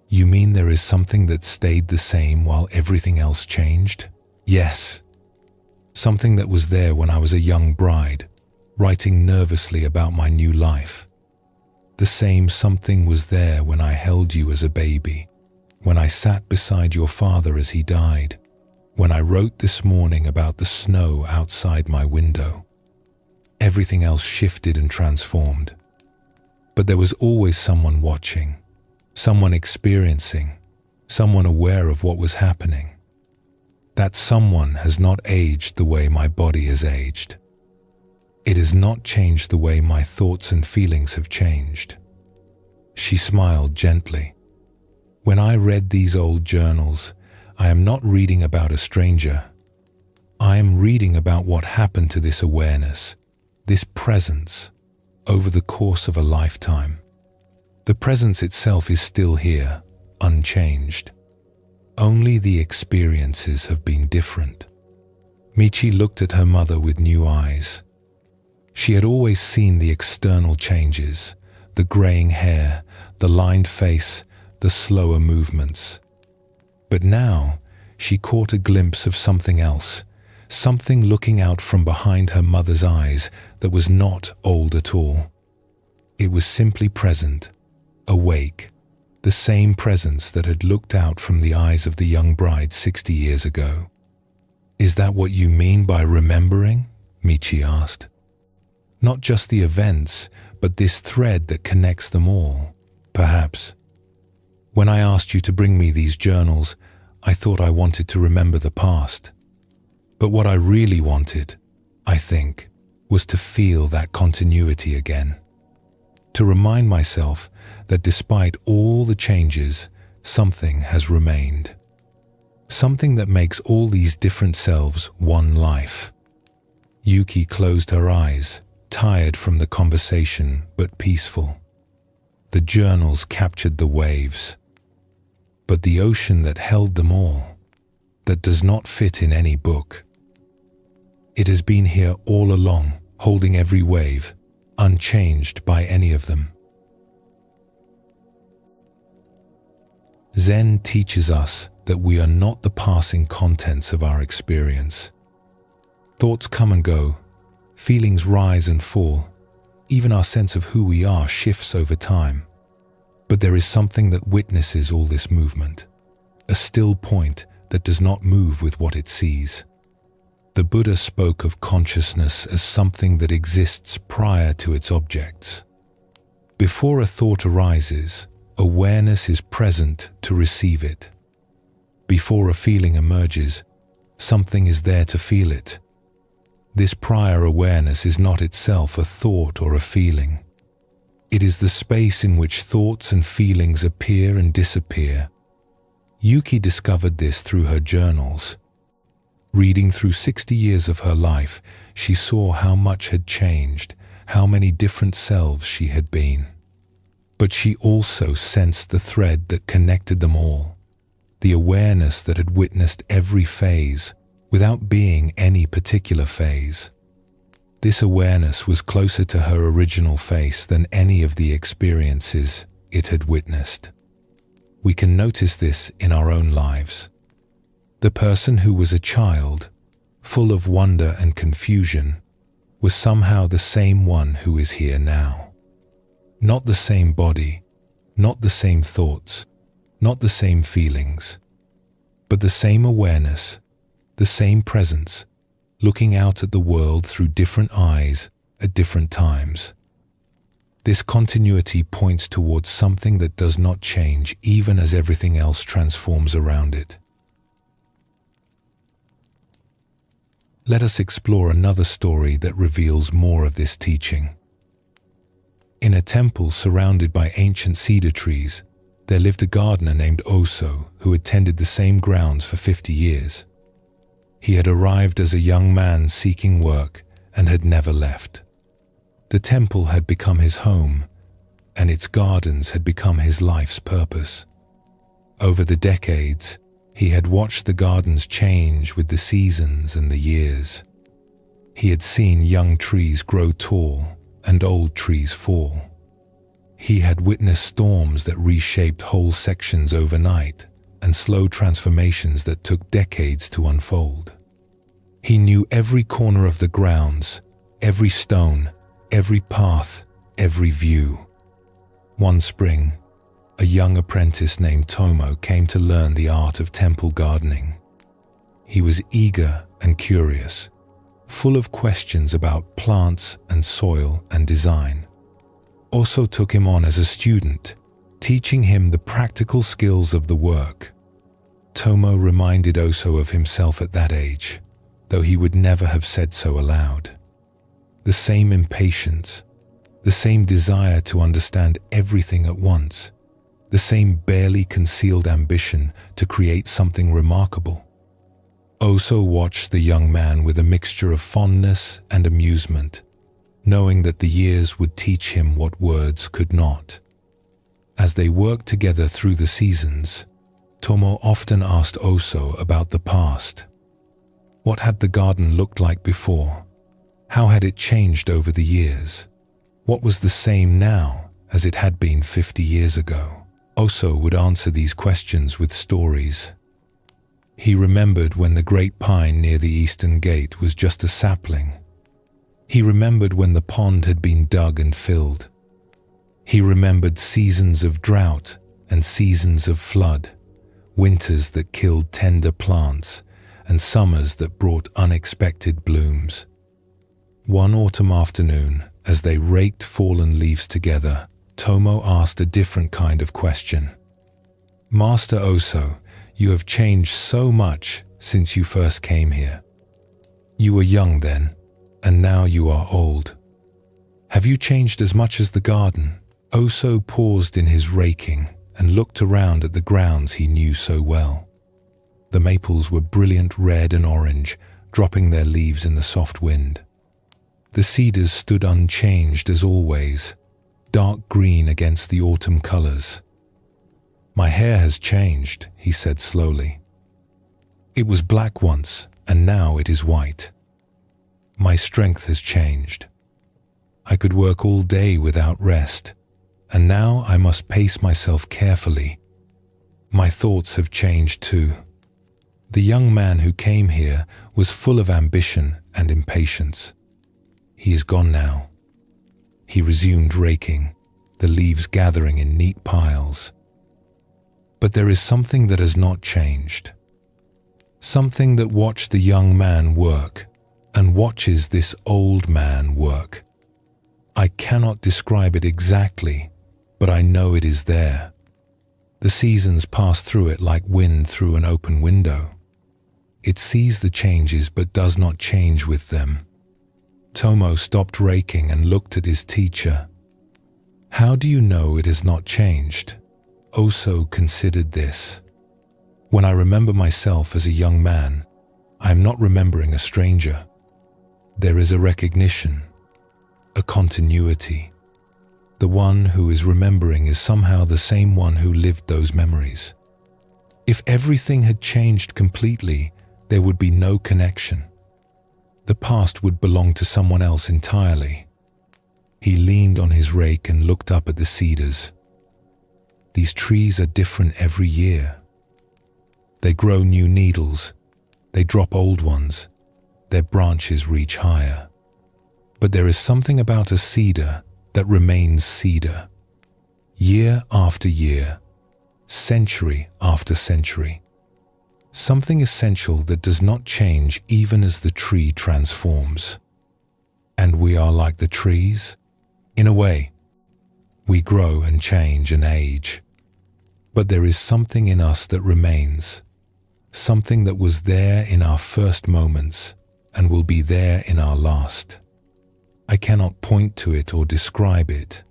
"You mean there is something that stayed the same while everything else changed?" "Yes. Something that was there when I was a young bride, writing nervously about my new life. The same something was there when I held you as a baby, when I sat beside your father as he died, when I wrote this morning about the snow outside my window. Everything else shifted and transformed. But there was always someone watching, someone experiencing, someone aware of what was happening. That someone has not aged the way my body has aged. It has not changed the way my thoughts and feelings have changed." She smiled gently. "When I read these old journals, I am not reading about a stranger. I am reading about what happened to this awareness, this presence, over the course of a lifetime. The presence itself is still here, unchanged. Only the experiences have been different." Michi looked at her mother with new eyes. She had always seen the external changes, the graying hair, the lined face, the slower movements. But now she caught a glimpse of something else, something looking out from behind her mother's eyes that was not old at all. It was simply present, awake, the same presence that had looked out from the eyes of the young bride 60 years ago. "Is that what you mean by remembering?" Michi asked. "Not just the events, but this thread that connects them all, perhaps. When I asked you to bring me these journals, I thought I wanted to remember the past. But what I really wanted, I think, was to feel that continuity again. To remind myself that despite all the changes, something has remained. Something that makes all these different selves one life." Yuki closed her eyes, tired from the conversation but peaceful. The journals captured the waves. But the ocean that held them all, that does not fit in any book. It has been here all along, holding every wave, unchanged by any of them. Zen teaches us that we are not the passing contents of our experience. Thoughts come and go, feelings rise and fall, even our sense of who we are shifts over time. But there is something that witnesses all this movement, a still point that does not move with what it sees. The Buddha spoke of consciousness as something that exists prior to its objects. Before a thought arises, awareness is present to receive it. Before a feeling emerges, something is there to feel it. This prior awareness is not itself a thought or a feeling. It is the space in which thoughts and feelings appear and disappear. Yuki discovered this through her journals. Reading through 60 years of her life, she saw how much had changed, how many different selves she had been. But she also sensed the thread that connected them all, the awareness that had witnessed every phase without being any particular phase. This awareness was closer to her original face than any of the experiences it had witnessed. We can notice this in our own lives. The person who was a child, full of wonder and confusion, was somehow the same one who is here now. Not the same body, not the same thoughts, not the same feelings, but the same awareness, the same presence, looking out at the world through different eyes at different times. This continuity points towards something that does not change even as everything else transforms around it. Let us explore another story that reveals more of this teaching. In a temple surrounded by ancient cedar trees, there lived a gardener named Oso who had tended the same grounds for 50 years. He had arrived as a young man seeking work and had never left. The temple had become his home, and its gardens had become his life's purpose. Over the decades, he had watched the gardens change with the seasons and the years. He had seen young trees grow tall and old trees fall. He had witnessed storms that reshaped whole sections overnight and slow transformations that took decades to unfold. He knew every corner of the grounds, every stone, every path, every view. One spring, a young apprentice named Tomo came to learn the art of temple gardening. He was eager and curious, full of questions about plants and soil and design. Oso took him on as a student, teaching him the practical skills of the work. Tomo reminded Oso of himself at that age, though he would never have said so aloud. The same impatience, the same desire to understand everything at once, the same barely concealed ambition to create something remarkable. Oso watched the young man with a mixture of fondness and amusement, knowing that the years would teach him what words could not. As they worked together through the seasons, Tomo often asked Oso about the past. What had the garden looked like before? How had it changed over the years? What was the same now as it had been 50 years ago? Oso would answer these questions with stories. He remembered when the great pine near the eastern gate was just a sapling. He remembered when the pond had been dug and filled. He remembered seasons of drought and seasons of flood, winters that killed tender plants, and summers that brought unexpected blooms. One autumn afternoon, as they raked fallen leaves together, Tomo asked a different kind of question. "Master Oso, you have changed so much since you first came here. You were young then, and now you are old. Have you changed as much as the garden?" Oso paused in his raking and looked around at the grounds he knew so well. The maples were brilliant red and orange, dropping their leaves in the soft wind. The cedars stood unchanged as always, dark green against the autumn colors. "My hair has changed," he said slowly. "It was black once, and now it is white. My strength has changed. I could work all day without rest, and now I must pace myself carefully. My thoughts have changed too. The young man who came here was full of ambition and impatience. He is gone now. He resumed raking, the leaves gathering in neat piles. But there is something that has not changed. Something that watched the young man work and watches this old man work. I cannot describe it exactly, but I know it is there. The seasons pass through it like wind through an open window. It sees the changes but does not change with them. Tomo stopped raking and looked at his teacher. How do you know it has not changed? Oso considered this. When I remember myself as a young man, I am not remembering a stranger. There is a recognition, a continuity. The one who is remembering is somehow the same one who lived those memories. If everything had changed completely, there would be no connection. The past would belong to someone else entirely. He leaned on his rake and looked up at the cedars. These trees are different every year. They grow new needles. They drop old ones. Their branches reach higher. But there is something about a cedar that remains cedar. Year after year, century after century. Something essential that does not change even as the tree transforms. And we are like the trees? In a way, we grow and change and age. But there is something in us that remains. Something that was there in our first moments and will be there in our last. I cannot point to it or describe it,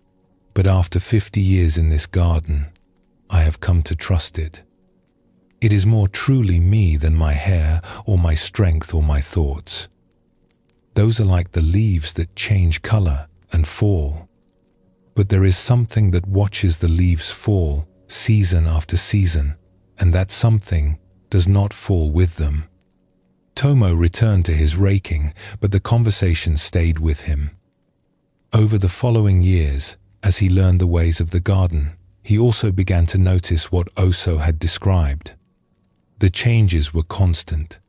but after 50 years in this garden, I have come to trust it. It is more truly me than my hair or my strength or my thoughts. Those are like the leaves that change color and fall. But there is something that watches the leaves fall season after season, and that something does not fall with them. Tomo returned to his raking, but the conversation stayed with him. Over the following years, as he learned the ways of the garden, he also began to notice what Oso had described. The changes were constant,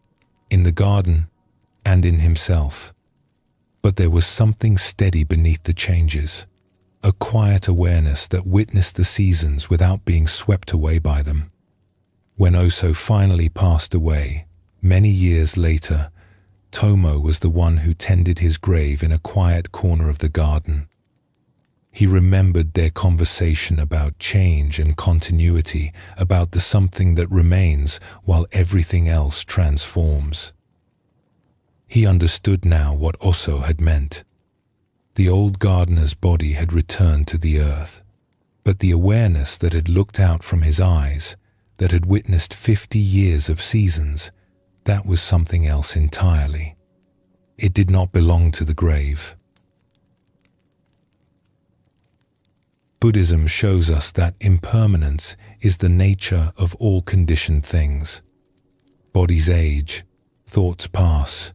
in the garden and in himself. But there was something steady beneath the changes, a quiet awareness that witnessed the seasons without being swept away by them. When Oso finally passed away, many years later, Tomo was the one who tended his grave in a quiet corner of the garden. He remembered their conversation about change and continuity, about the something that remains while everything else transforms. He understood now what Oso had meant. The old gardener's body had returned to the earth, but the awareness that had looked out from his eyes, that had witnessed 50 years of seasons, that was something else entirely. It did not belong to the grave. Buddhism shows us that impermanence is the nature of all conditioned things. Bodies age, thoughts pass,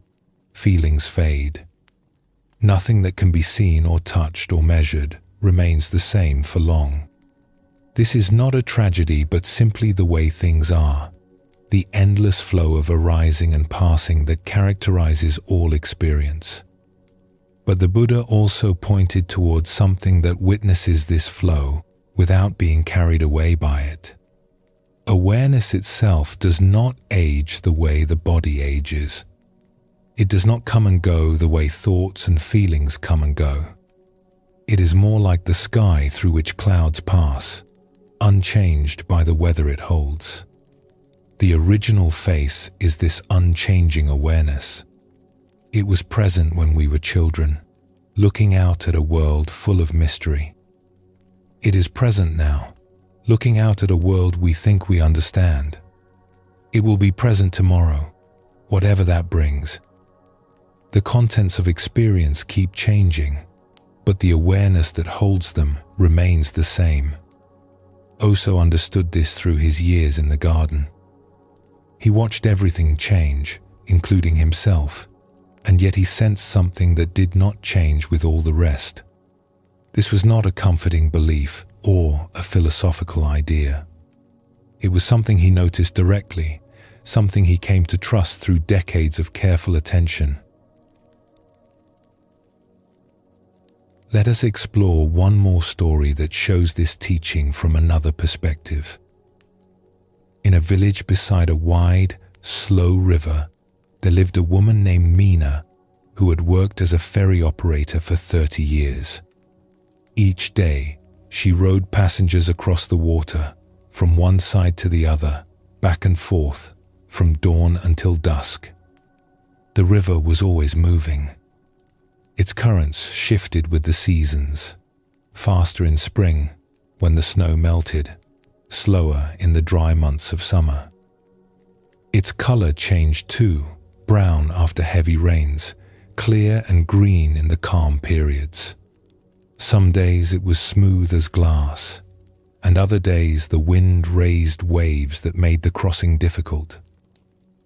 feelings fade. Nothing that can be seen or touched or measured remains the same for long. This is not a tragedy, but simply the way things are, the endless flow of arising and passing that characterizes all experience. But the Buddha also pointed towards something that witnesses this flow without being carried away by it. Awareness itself does not age the way the body ages. It does not come and go the way thoughts and feelings come and go. It is more like the sky through which clouds pass, unchanged by the weather it holds. The original face is this unchanging awareness. It was present when we were children, looking out at a world full of mystery. It is present now, looking out at a world we think we understand. It will be present tomorrow, whatever that brings. The contents of experience keep changing, but the awareness that holds them remains the same. Oso understood this through his years in the garden. He watched everything change, including himself, and yet he sensed something that did not change with all the rest. This was not a comforting belief or a philosophical idea. It was something he noticed directly, something he came to trust through decades of careful attention. Let us explore one more story that shows this teaching from another perspective. In a village beside a wide, slow river, there lived a woman named Mina who had worked as a ferry operator for 30 years. Each day, she rowed passengers across the water, from one side to the other, back and forth, from dawn until dusk. The river was always moving. Its currents shifted with the seasons, faster in spring when the snow melted, slower in the dry months of summer. Its color changed too, brown after heavy rains, clear and green in the calm periods. Some days it was smooth as glass, and other days the wind raised waves that made the crossing difficult.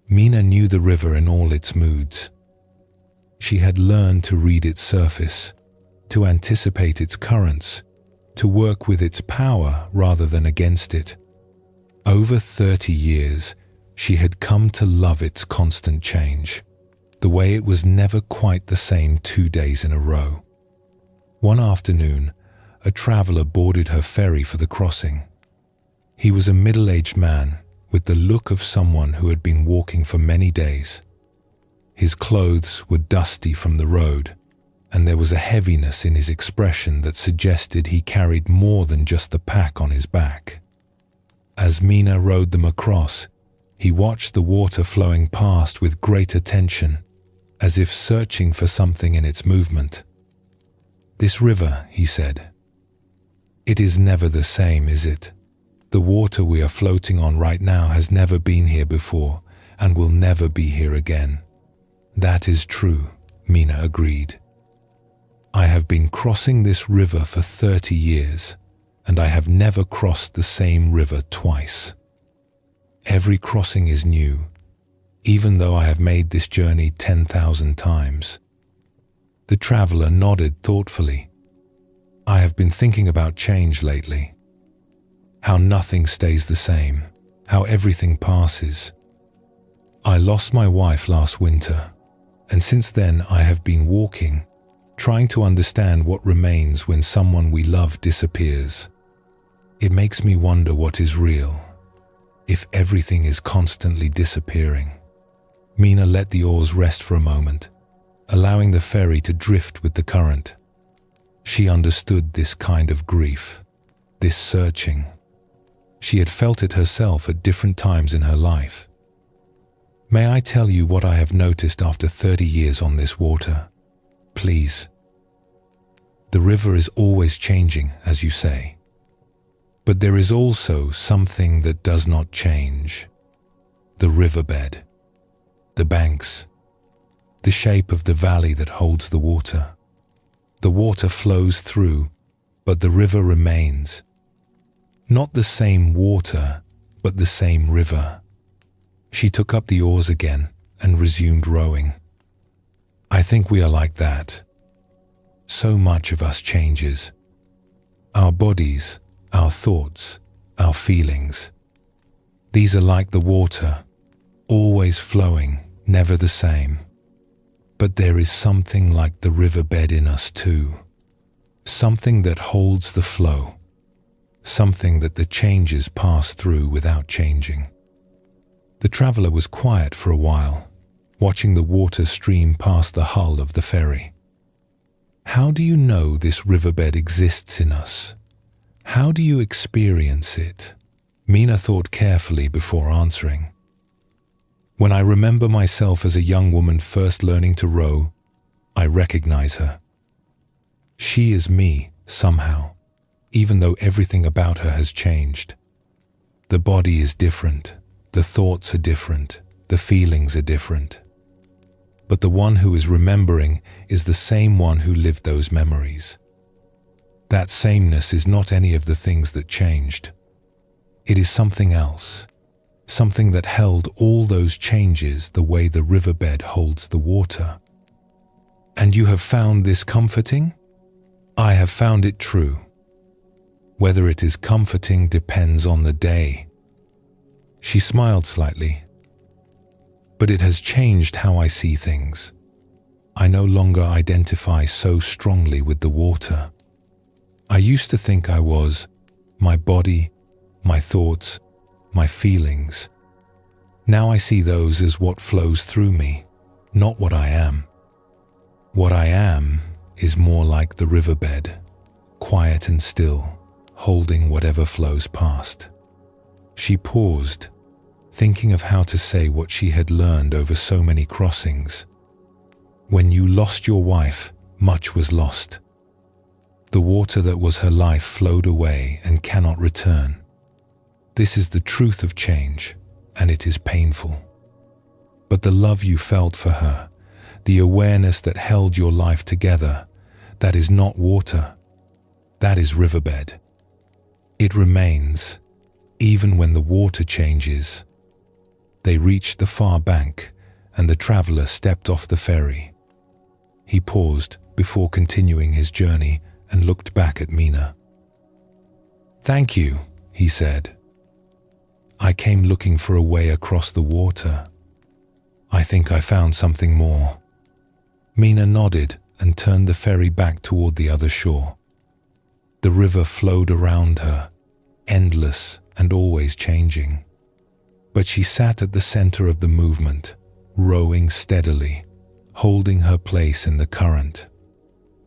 Mina knew the river in all its moods. She had learned to read its surface, to anticipate its currents, to work with its power rather than against it. Over 30 years, she had come to love its constant change, the way it was never quite the same 2 days in a row. One afternoon, a traveler boarded her ferry for the crossing. He was a middle-aged man with the look of someone who had been walking for many days. His clothes were dusty from the road, and there was a heaviness in his expression that suggested he carried more than just the pack on his back. As Mina rowed them across, he watched the water flowing past with great attention, as if searching for something in its movement. "This river," he said. "It is never the same, is it? The water we are floating on right now has never been here before and will never be here again." "That is true," Mina agreed. "I have been crossing this river for 30 years, and I have never crossed the same river twice. Every crossing is new, even though I have made this journey 10,000 times." The traveler nodded thoughtfully. "I have been thinking about change lately. How nothing stays the same, how everything passes. I lost my wife last winter, and since then I have been walking, trying to understand what remains when someone we love disappears. It makes me wonder what is real, if everything is constantly disappearing." Mina let the oars rest for a moment, allowing the ferry to drift with the current. She understood this kind of grief, this searching. She had felt it herself at different times in her life. "May I tell you what I have noticed after 30 years on this water? Please. The river is always changing, as you say. But there is also something that does not change. The riverbed, the banks, the shape of the valley that holds the water. The water flows through, but the river remains. Not the same water, but the same river." She took up the oars again and resumed rowing. "I think we are like that. So much of us changes. Our bodies, our thoughts, our feelings. These are like the water, always flowing, never the same. But there is something like the riverbed in us too. Something that holds the flow. Something that the changes pass through without changing." The traveler was quiet for a while, watching the water stream past the hull of the ferry. "How do you know this riverbed exists in us? How do you experience it?" Mina thought carefully before answering. "When I remember myself as a young woman first learning to row, I recognize her. She is me, somehow, even though everything about her has changed. The body is different, the thoughts are different, the feelings are different. But the one who is remembering is the same one who lived those memories. That sameness is not any of the things that changed. It is something else, something that held all those changes the way the riverbed holds the water." "And you have found this comforting?" "I have found it true. Whether it is comforting depends on the day. She smiled slightly. But it has changed how I see things. I no longer identify so strongly with the water. I used to think I was my body, my thoughts, my feelings. Now I see those as what flows through me, not what I am. What I am is more like the riverbed, quiet and still, holding whatever flows past. She paused, thinking of how to say what she had learned over so many crossings. When you lost your wife, much was lost. The water that was her life flowed away and cannot return. This is the truth of change, and it is painful. But the love you felt for her, the awareness that held your life together, that is not water. That is riverbed. It remains, even when the water changes. They reached the far bank, and the traveler stepped off the ferry. He paused before continuing his journey and looked back at Mina. "Thank you," he said. "I came looking for a way across the water. I think I found something more." Mina nodded and turned the ferry back toward the other shore. The river flowed around her, endless and always changing. But she sat at the center of the movement, rowing steadily, holding her place in the current.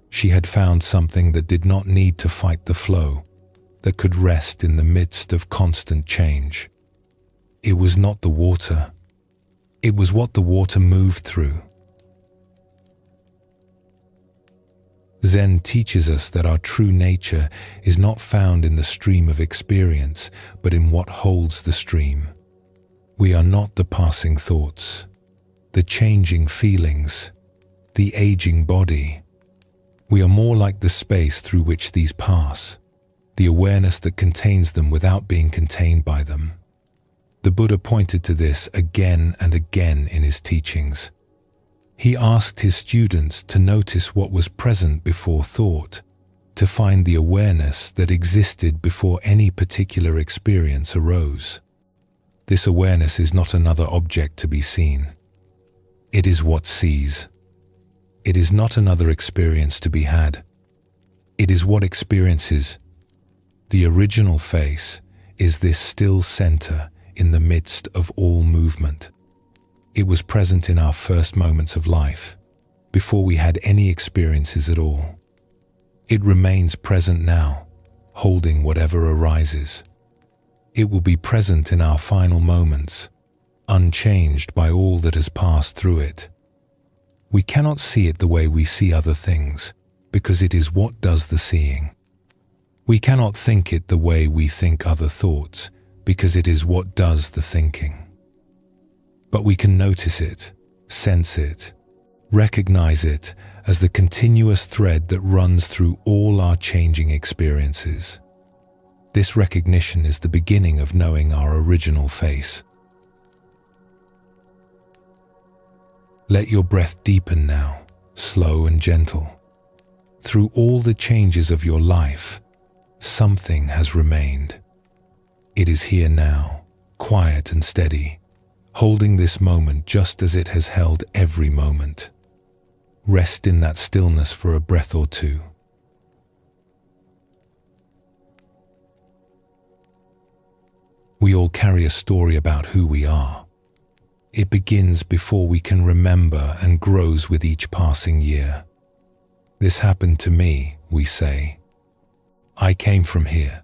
She had found something that did not need to fight the flow, that could rest in the midst of constant change. It was not the water. It was what the water moved through. Zen teaches us that our true nature is not found in the stream of experience, but in what holds the stream. We are not the passing thoughts, the changing feelings, the aging body. We are more like the space through which these pass, the awareness that contains them without being contained by them. The Buddha pointed to this again and again in his teachings. He asked his students to notice what was present before thought, to find the awareness that existed before any particular experience arose. This awareness is not another object to be seen. It is what sees. It is not another experience to be had. It is what experiences. The original face is this still center in the midst of all movement. It was present in our first moments of life, before we had any experiences at all. It remains present now, holding whatever arises. It will be present in our final moments, unchanged by all that has passed through it. We cannot see it the way we see other things, because it is what does the seeing. We cannot think it the way we think other thoughts, because it is what does the thinking. But we can notice it, sense it, recognize it as the continuous thread that runs through all our changing experiences. This recognition is the beginning of knowing our original face. Let your breath deepen now, slow and gentle. Through all the changes of your life, something has remained. It is here now, quiet and steady, holding this moment just as it has held every moment. Rest in that stillness for a breath or two. We all carry a story about who we are. It begins before we can remember and grows with each passing year. This happened to me, we say. I came from here.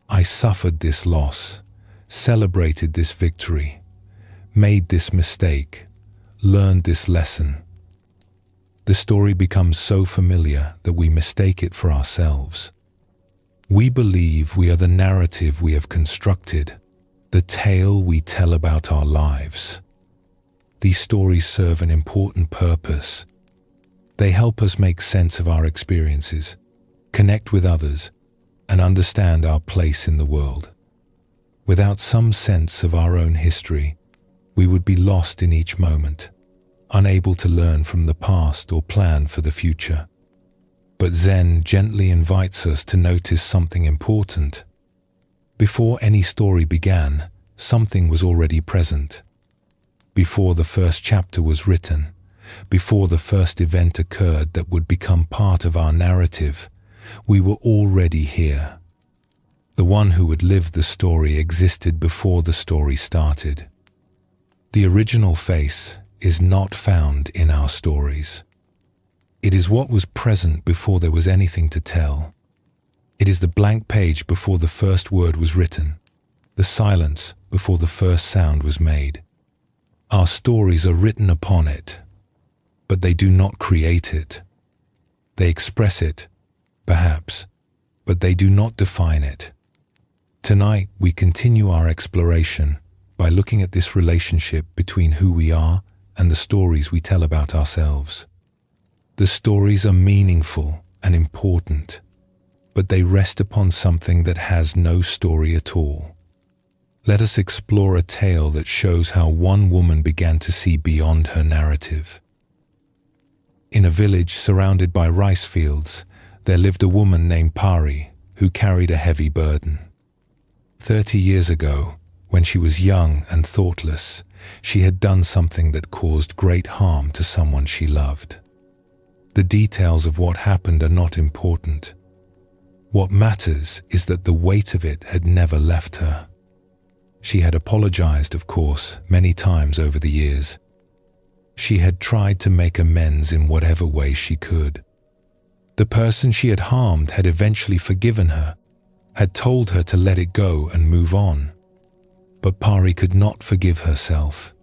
I suffered this loss, celebrated this victory, made this mistake, learned this lesson. The story becomes so familiar that we mistake it for ourselves. We believe we are the narrative we have constructed, the tale we tell about our lives. These stories serve an important purpose. They help us make sense of our experiences, connect with others, and understand our place in the world. Without some sense of our own history, we would be lost in each moment, unable to learn from the past or plan for the future. But Zen gently invites us to notice something important. Before any story began, something was already present. Before the first chapter was written, before the first event occurred that would become part of our narrative, we were already here. The one who would live the story existed before the story started. The original face is not found in our stories. It is what was present before there was anything to tell. It is the blank page before the first word was written, the silence before the first sound was made. Our stories are written upon it, but they do not create it. They express it, perhaps, but they do not define it. Tonight, we continue our exploration by looking at this relationship between who we are and the stories we tell about ourselves. The stories are meaningful and important, but they rest upon something that has no story at all. Let us explore a tale that shows how one woman began to see beyond her narrative. In a village surrounded by rice fields, there lived a woman named Pari who carried a heavy burden. 30 years ago, when she was young and thoughtless, she had done something that caused great harm to someone she loved. The details of what happened are not important. What matters is that the weight of it had never left her. She had apologized, of course, many times over the years. She had tried to make amends in whatever way she could. The person she had harmed had eventually forgiven her, had told her to let it go and move on. But Pari could not forgive herself.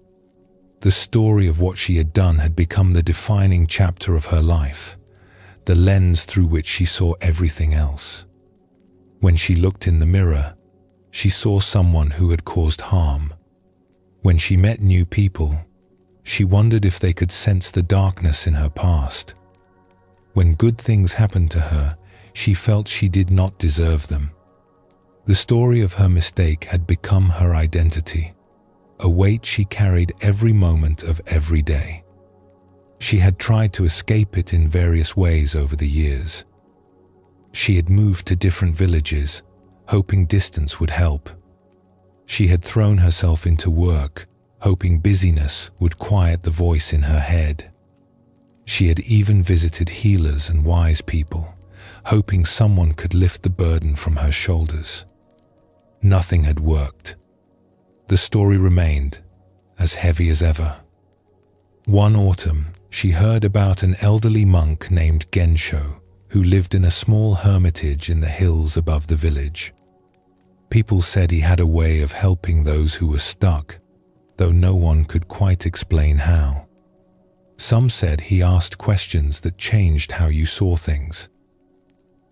The story of what she had done had become the defining chapter of her life, the lens through which she saw everything else. When she looked in the mirror, she saw someone who had caused harm. When she met new people, she wondered if they could sense the darkness in her past. When good things happened to her, she felt she did not deserve them. The story of her mistake had become her identity, a weight she carried every moment of every day. She had tried to escape it in various ways over the years. She had moved to different villages, hoping distance would help. She had thrown herself into work, hoping busyness would quiet the voice in her head. She had even visited healers and wise people, hoping someone could lift the burden from her shoulders. Nothing had worked. The story remained as heavy as ever. One autumn, she heard about an elderly monk named Gensho, who lived in a small hermitage in the hills above the village. People said he had a way of helping those who were stuck, though no one could quite explain how. Some said he asked questions that changed how you saw things.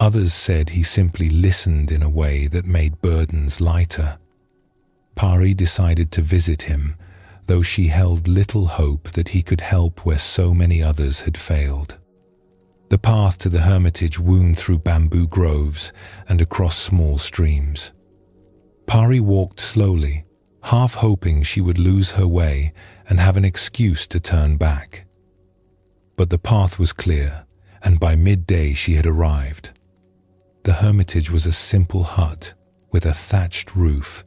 Others said he simply listened in a way that made burdens lighter. Pari decided to visit him, though she held little hope that he could help where so many others had failed. The path to the hermitage wound through bamboo groves and across small streams. Pari walked slowly, half hoping she would lose her way and have an excuse to turn back. But the path was clear, and by midday she had arrived. The hermitage was a simple hut with a thatched roof,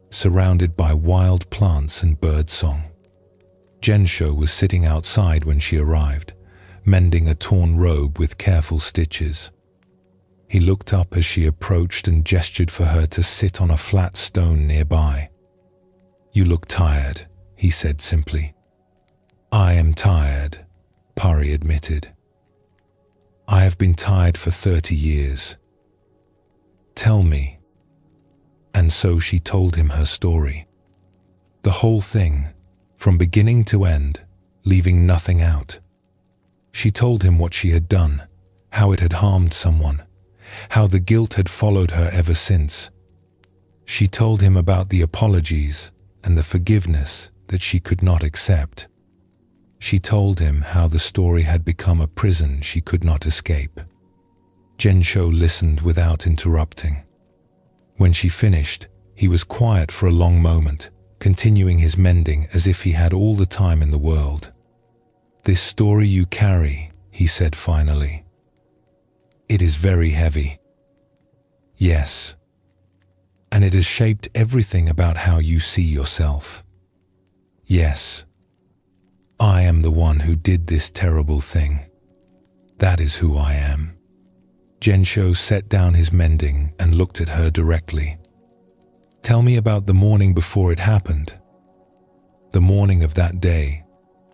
surrounded by wild plants and birdsong. Gensho was sitting outside when she arrived, mending a torn robe with careful stitches. He looked up as she approached and gestured for her to sit on a flat stone nearby. "You look tired," he said simply. "I am tired," Pari admitted. "I have been tired for 30 years. Tell me." And so she told him her story. The whole thing, from beginning to end, leaving nothing out. She told him what she had done, how it had harmed someone, how the guilt had followed her ever since. She told him about the apologies and the forgiveness that she could not accept. She told him how the story had become a prison she could not escape. Gensho listened without interrupting. When she finished, he was quiet for a long moment, continuing his mending as if he had all the time in the world. "This story you carry," he said finally. "It is very heavy." "Yes. and it has shaped everything about how you see yourself. Yes, I am the one who did this terrible thing. That is who I am. Gensho set down his mending and looked at her directly. Tell me about the morning before it happened. The morning of that day,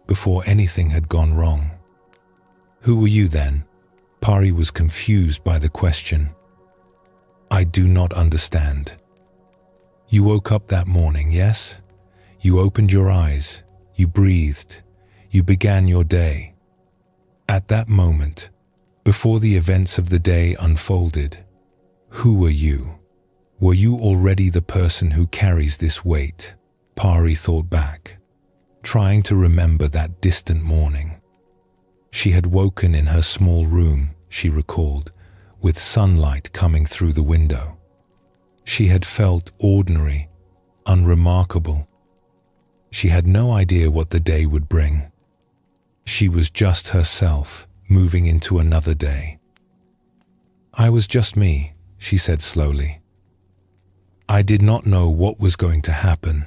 before anything had gone wrong. Who were you then? Pari was confused by the question. I do not understand. You woke up that morning, yes? You opened your eyes, you breathed, you began your day. At that moment, before the events of the day unfolded, who were you? Were you already the person who carries this weight? Pari thought back, trying to remember that distant morning. She had woken in her small room, she recalled, with sunlight coming through the window. She had felt ordinary, unremarkable. She had no idea what the day would bring. She was just herself, moving into another day. I was just me, she said slowly. I did not know what was going to happen.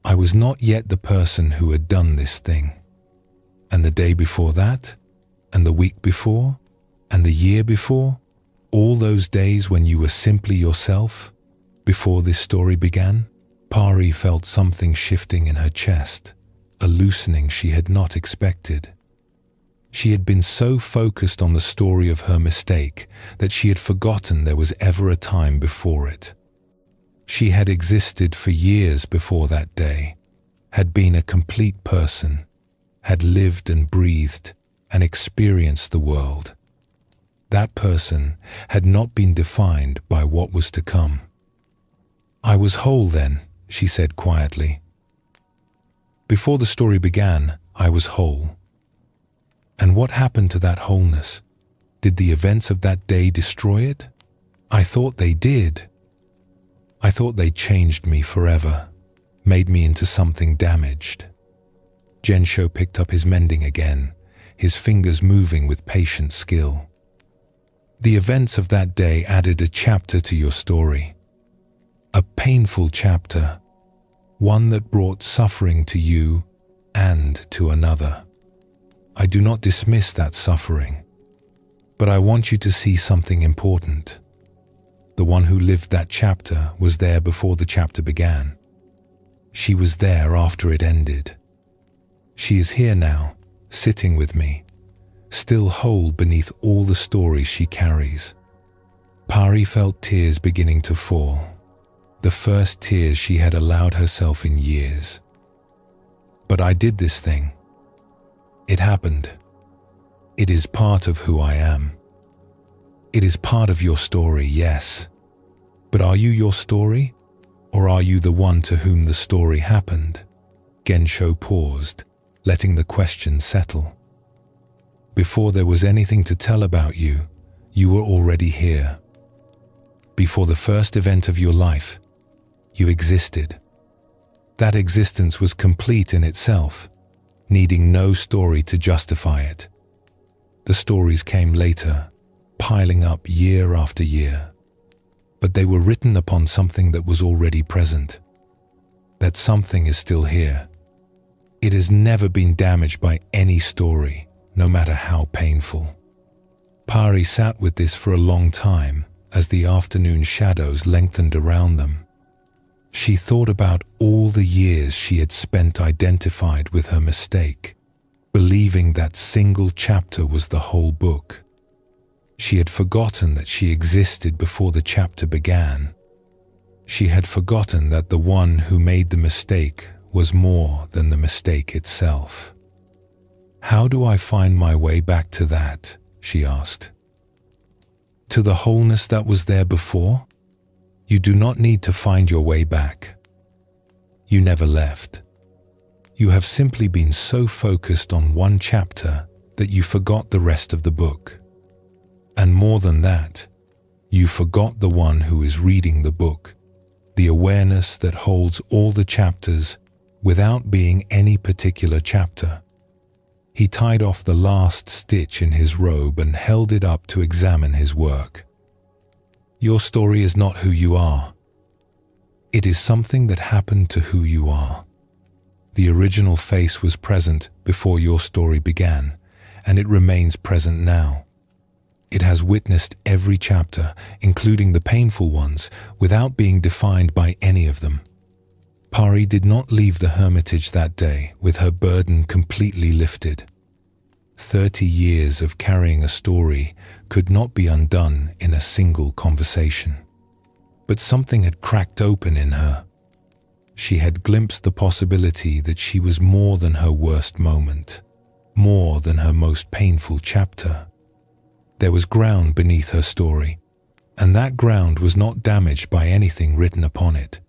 I was not yet the person who had done this thing. And the day before that, and the week before, and the year before, all those days when you were simply yourself, before this story began, Pari felt something shifting in her chest, a loosening she had not expected. She had been so focused on the story of her mistake that she had forgotten there was ever a time before it. She had existed for years before that day, had been a complete person, had lived and breathed and experienced the world. That person had not been defined by what was to come. I was whole then, she said quietly. Before the story began, I was whole. And what happened to that wholeness? Did the events of that day destroy it? I thought they did. I thought they changed me forever, made me into something damaged. Gensho picked up his mending again, his fingers moving with patient skill. The events of that day added a chapter to your story. A painful chapter, one that brought suffering to you and to another. I do not dismiss that suffering, but I want you to see something important. The one who lived that chapter was there before the chapter began. She was there after it ended. She is here now, sitting with me, still whole beneath all the stories she carries. Pari felt tears beginning to fall, the first tears she had allowed herself in years. But I did this thing. It happened. It is part of who I am. It is part of your story, yes. But are you your story? Or are you the one to whom the story happened? Gensho paused, letting the question settle. Before there was anything to tell about you, you were already here. Before the first event of your life, you existed. That existence was complete in itself, needing no story to justify it. The stories came later, piling up year after year. But they were written upon something that was already present. That something is still here. It has never been damaged by any story, no matter how painful. Pari sat with this for a long time as the afternoon shadows lengthened around them. She thought about all the years she had spent identified with her mistake, believing that single chapter was the whole book. She had forgotten that she existed before the chapter began. She had forgotten that the one who made the mistake was more than the mistake itself. How do I find my way back to that? She asked. To the wholeness that was there before? You do not need to find your way back. You never left. You have simply been so focused on one chapter that you forgot the rest of the book. And more than that, you forgot the one who is reading the book, the awareness that holds all the chapters without being any particular chapter. He tied off the last stitch in his robe and held it up to examine his work. Your story is not who you are. It is something that happened to who you are. The original face was present before your story began, and it remains present now. It has witnessed every chapter, including the painful ones, without being defined by any of them. Pari did not leave the hermitage that day with her burden completely lifted. 30 years of carrying a story could not be undone in a single conversation. But something had cracked open in her. She had glimpsed the possibility that she was more than her worst moment, more than her most painful chapter. There was ground beneath her story, and that ground was not damaged by anything written upon it.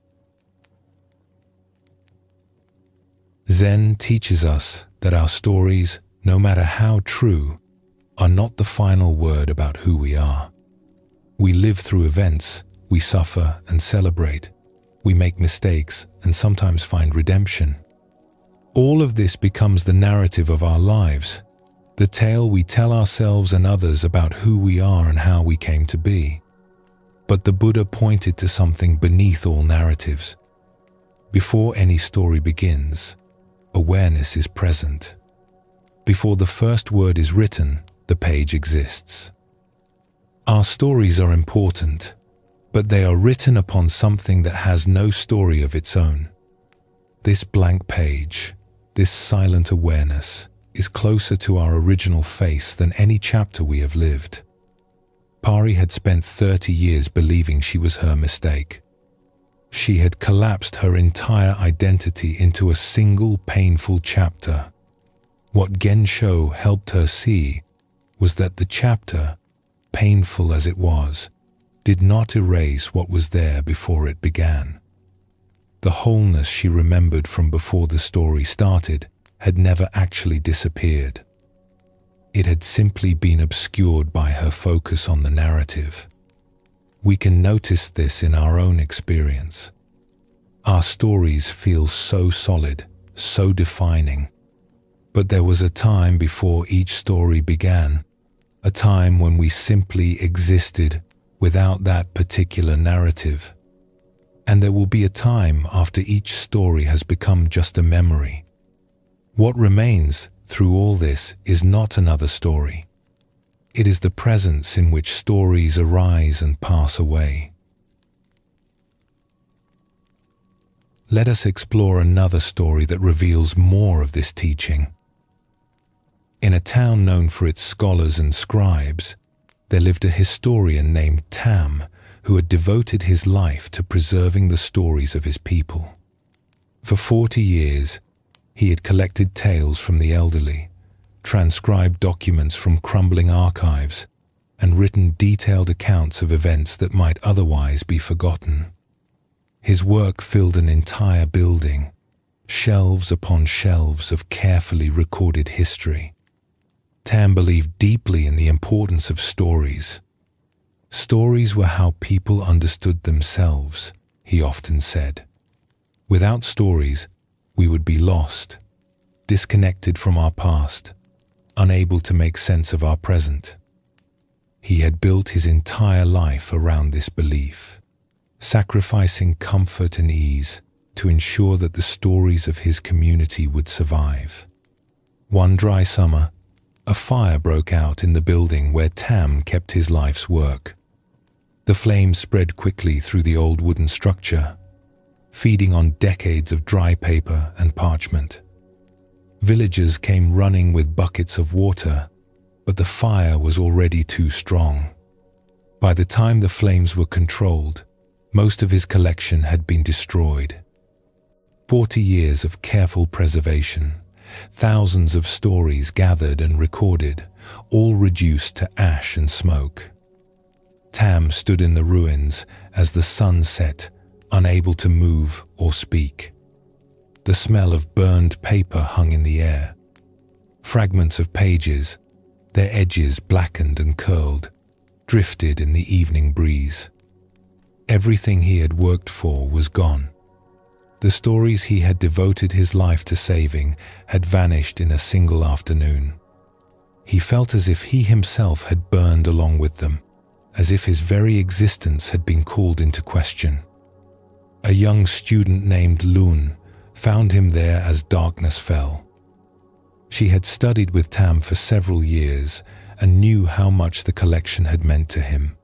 Zen teaches us that our stories, no matter how true, are not the final word about who we are. We live through events, we suffer and celebrate, we make mistakes and sometimes find redemption. All of this becomes the narrative of our lives, the tale we tell ourselves and others about who we are and how we came to be. But the Buddha pointed to something beneath all narratives. Before any story begins, awareness is present. Before the first word is written, the page exists. Our stories are important, but they are written upon something that has no story of its own. This blank page, this silent awareness, is closer to our original face than any chapter we have lived. Pari had spent 30 years believing she was her mistake. She had collapsed her entire identity into a single painful chapter. What Gensho helped her see was that the chapter, painful as it was, did not erase what was there before it began. The wholeness she remembered from before the story started had never actually disappeared. It had simply been obscured by her focus on the narrative. We can notice this in our own experience. Our stories feel so solid, so defining. But there was a time before each story began, a time when we simply existed without that particular narrative. And there will be a time after each story has become just a memory. What remains through all this is not another story. It is the presence in which stories arise and pass away. Let us explore another story that reveals more of this teaching. In a town known for its scholars and scribes, there lived a historian named Tam who had devoted his life to preserving the stories of his people. For 40 years, he had collected tales from the elderly, transcribed documents from crumbling archives, and written detailed accounts of events that might otherwise be forgotten. His work filled an entire building, shelves upon shelves of carefully recorded history. Tam believed deeply in the importance of stories. Stories were how people understood themselves, he often said. Without stories, we would be lost, disconnected from our past, unable to make sense of our present. He had built his entire life around this belief, sacrificing comfort and ease to ensure that the stories of his community would survive. One dry summer, a fire broke out in the building where Tam kept his life's work. The flames spread quickly through the old wooden structure, feeding on decades of dry paper and parchment. Villagers came running with buckets of water, but the fire was already too strong. By the time the flames were controlled, most of his collection had been destroyed. 40 years of careful preservation, thousands of stories gathered and recorded, all reduced to ash and smoke. Tam stood in the ruins as the sun set, unable to move or speak. The smell of burned paper hung in the air. Fragments of pages, their edges blackened and curled, drifted in the evening breeze. Everything he had worked for was gone. The stories he had devoted his life to saving had vanished in a single afternoon. He felt as if he himself had burned along with them, as if his very existence had been called into question. A young student named Lun found him there as darkness fell. She had studied with Tam for several years and knew how much the collection had meant to him.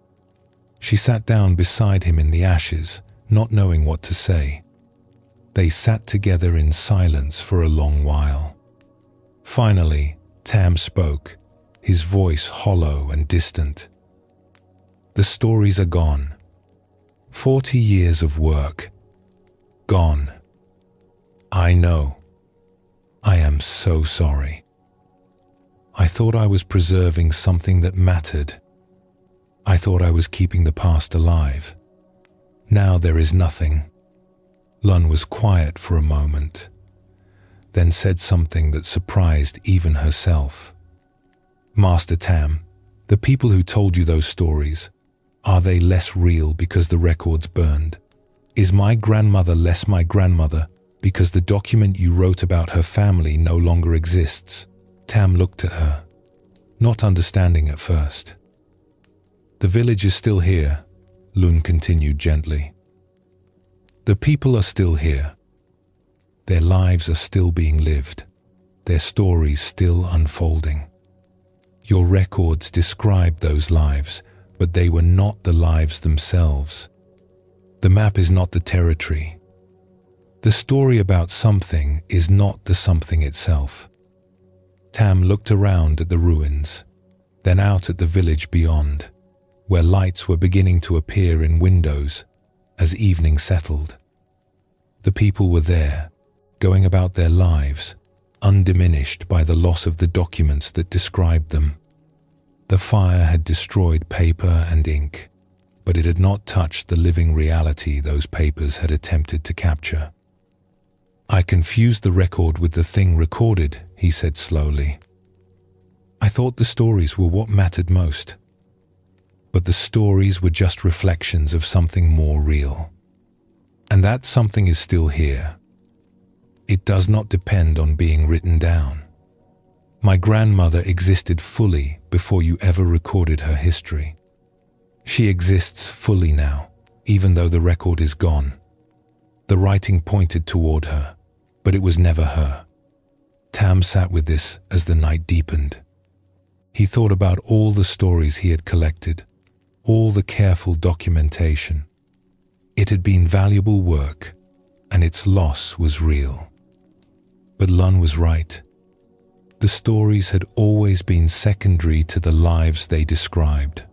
She sat down beside him in the ashes, not knowing what to say. They sat together in silence for a long while. Finally, Tam spoke, his voice hollow and distant. "The stories are gone. 40 years of work. Gone. I know. I am so sorry. I thought I was preserving something that mattered. I thought I was keeping the past alive. Now there is nothing." Lun was quiet for a moment, then said something that surprised even herself. "Master Tam, the people who told you those stories, are they less real because the records burned? Is my grandmother less my grandmother because the document you wrote about her family no longer exists?" Tam looked at her, not understanding at first. "The village is still here," Lun continued gently. "The people are still here. Their lives are still being lived, their stories still unfolding. Your records describe those lives, but they were not the lives themselves. The map is not the territory. The story about something is not the something itself." Tam looked around at the ruins, then out at the village beyond, where lights were beginning to appear in windows as evening settled. The people were there, going about their lives, undiminished by the loss of the documents that described them. The fire had destroyed paper and ink, but it had not touched the living reality those papers had attempted to capture. "I confused the record with the thing recorded," he said slowly. "I thought the stories were what mattered most. But the stories were just reflections of something more real. And that something is still here. It does not depend on being written down. My grandmother existed fully before you ever recorded her history. She exists fully now, even though the record is gone. The writing pointed toward her, but it was never her." Tam sat with this as the night deepened. He thought about all the stories he had collected, all the careful documentation. It had been valuable work, and its loss was real. But Lun was right. The stories had always been secondary to the lives they described.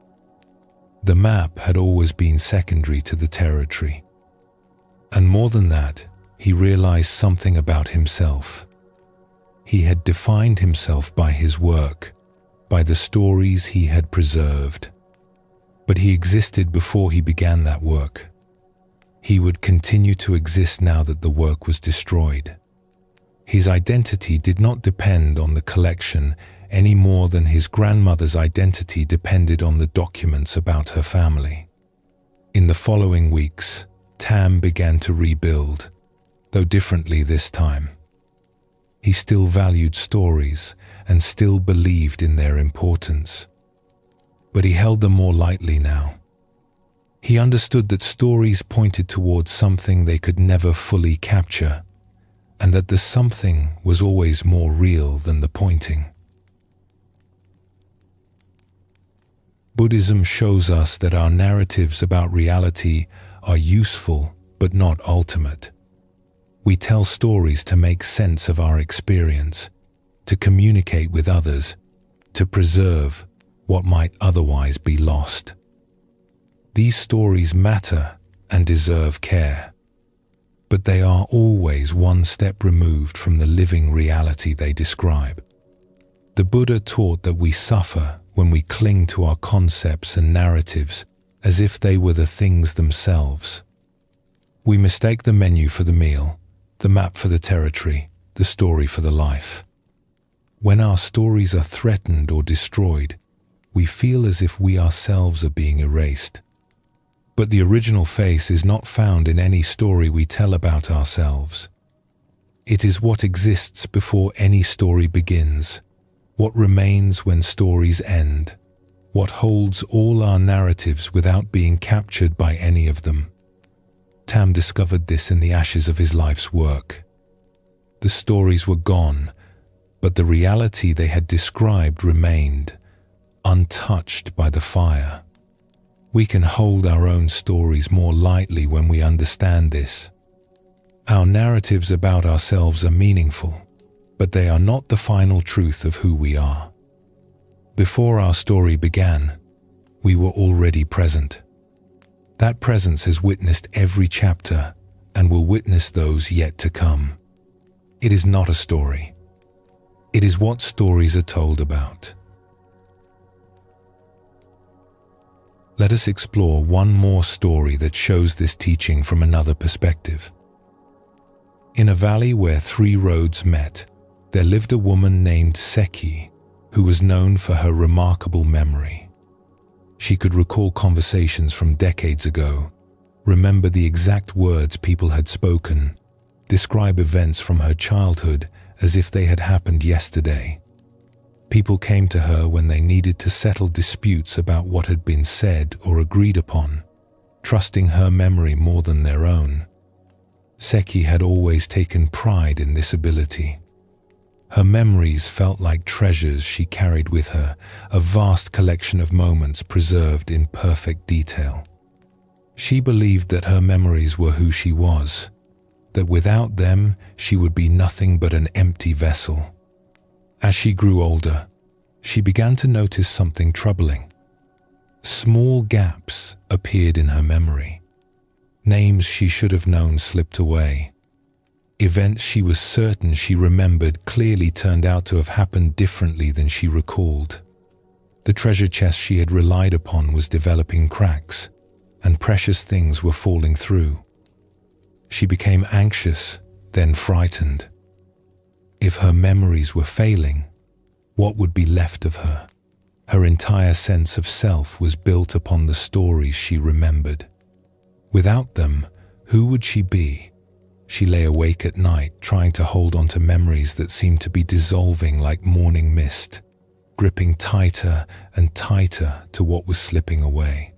The map had always been secondary to the territory. And more than that, he realized something about himself. He had defined himself by his work, by the stories he had preserved. But he existed before he began that work. He would continue to exist now that the work was destroyed. His identity did not depend on the collection any more than his grandmother's identity depended on the documents about her family. In the following weeks, Tam began to rebuild, though differently this time. He still valued stories and still believed in their importance. But he held them more lightly now. He understood that stories pointed towards something they could never fully capture, and that the something was always more real than the pointing. Buddhism shows us that our narratives about reality are useful but not ultimate. We tell stories to make sense of our experience, to communicate with others, to preserve what might otherwise be lost. These stories matter and deserve care, but they are always one step removed from the living reality they describe. The Buddha taught that we suffer when we cling to our concepts and narratives as if they were the things themselves. We mistake the menu for the meal, the map for the territory, the story for the life. When our stories are threatened or destroyed, we feel as if we ourselves are being erased. But the original face is not found in any story we tell about ourselves. It is what exists before any story begins, what remains when stories end, what holds all our narratives without being captured by any of them. Tam discovered this in the ashes of his life's work. The stories were gone, but the reality they had described remained, untouched by the fire. We can hold our own stories more lightly when we understand this. Our narratives about ourselves are meaningful, but they are not the final truth of who we are. Before our story began, we were already present. That presence has witnessed every chapter and will witness those yet to come. It is not a story. It is what stories are told about. Let us explore one more story that shows this teaching from another perspective. In a valley where 3 roads met, there lived a woman named Seki, who was known for her remarkable memory. She could recall conversations from decades ago, remember the exact words people had spoken, describe events from her childhood as if they had happened yesterday. People came to her when they needed to settle disputes about what had been said or agreed upon, trusting her memory more than their own. Seki had always taken pride in this ability. Her memories felt like treasures she carried with her, a vast collection of moments preserved in perfect detail. She believed that her memories were who she was, that without them she would be nothing but an empty vessel. As she grew older, she began to notice something troubling. Small gaps appeared in her memory. Names she should have known slipped away. Events she was certain she remembered clearly turned out to have happened differently than she recalled. The treasure chest she had relied upon was developing cracks, and precious things were falling through. She became anxious, then frightened. If her memories were failing, what would be left of her? Her entire sense of self was built upon the stories she remembered. Without them, who would she be? She lay awake at night, trying to hold on to memories that seemed to be dissolving like morning mist, gripping tighter and tighter to what was slipping away.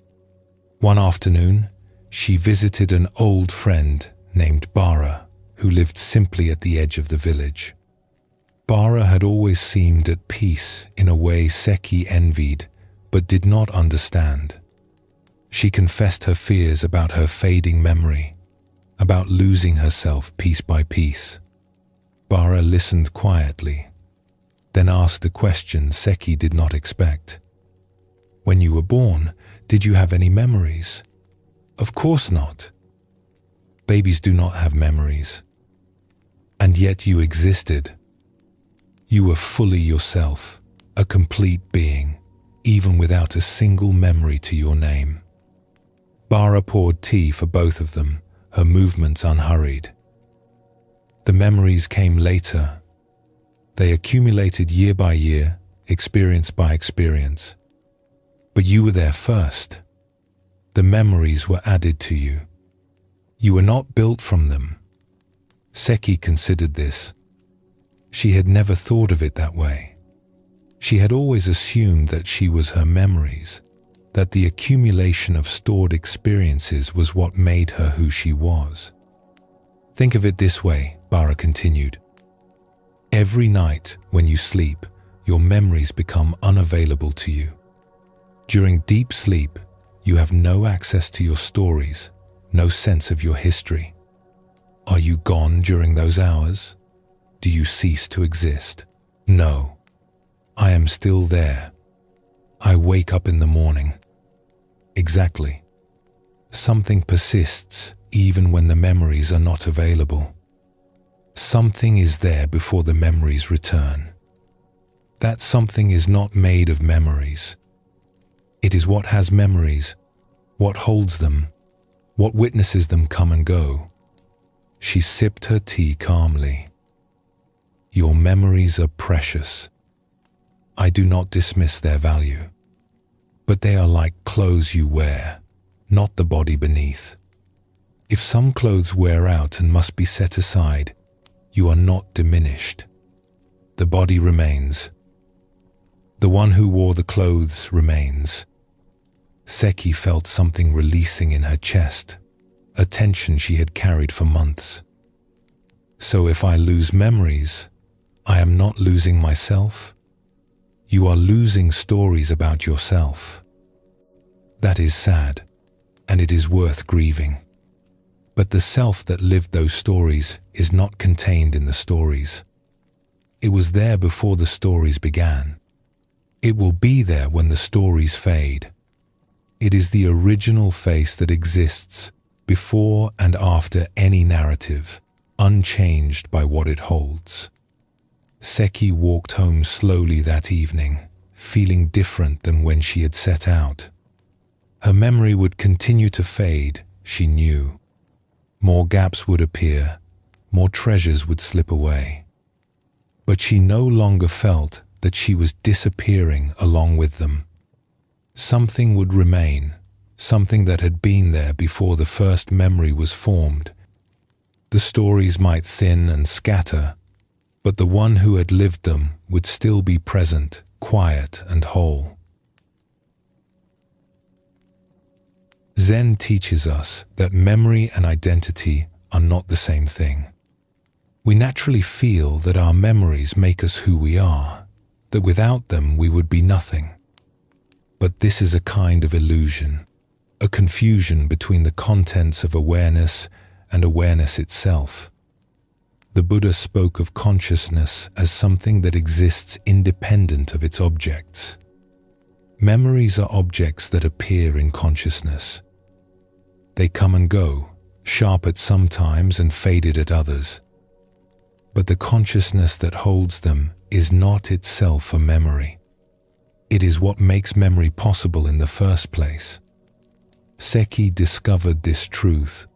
One afternoon, she visited an old friend named Bara, who lived simply at the edge of the village. Bara had always seemed at peace in a way Seki envied, but did not understand. She confessed her fears about her fading memory, about losing herself piece by piece. Bara listened quietly, then asked a question Seki did not expect. "When you were born, did you have any memories?" "Of course not. Babies do not have memories. And yet you existed. You were fully yourself, a complete being, even without a single memory to your name." Bara poured tea for both of them, her movements unhurried. The memories came later. They accumulated year by year, experience by experience. But you were there first. The memories were added to you. You were not built from them. Seki considered this. She had never thought of it that way. She had always assumed that she was her memories, that the accumulation of stored experiences was what made her who she was. "Think of it this way," Bara continued. "Every night when you sleep, your memories become unavailable to you. During deep sleep, you have no access to your stories, no sense of your history. Are you gone during those hours? Do you cease to exist? No. I am still there. I wake up in the morning." Exactly. Something persists even when the memories are not available. Something is there before the memories return. That something is not made of memories. It is what has memories, what holds them, what witnesses them come and go. She sipped her tea calmly. "Your memories are precious. I do not dismiss their value. But they are like clothes you wear, not the body beneath. If some clothes wear out and must be set aside, you are not diminished. The body remains. The one who wore the clothes remains." Seki felt something releasing in her chest, a tension she had carried for months. So if I lose memories, I am not losing myself? You are losing stories about yourself. That is sad, and it is worth grieving. But the self that lived those stories is not contained in the stories. It was there before the stories began. It will be there when the stories fade. It is the original face that exists before and after any narrative, unchanged by what it holds. Seki walked home slowly that evening, feeling different than when she had set out. Her memory would continue to fade, she knew. More gaps would appear, more treasures would slip away. But she no longer felt that she was disappearing along with them. Something would remain, something that had been there before the first memory was formed. The stories might thin and scatter, but the one who had lived them would still be present, quiet and whole. Zen teaches us that memory and identity are not the same thing. We naturally feel that our memories make us who we are, that without them we would be nothing. But this is a kind of illusion, a confusion between the contents of awareness and awareness itself. The Buddha spoke of consciousness as something that exists independent of its objects. Memories are objects that appear in consciousness. They come and go, sharp at some times and faded at others. But the consciousness that holds them is not itself a memory. It is what makes memory possible in the first place. Seki discovered this truth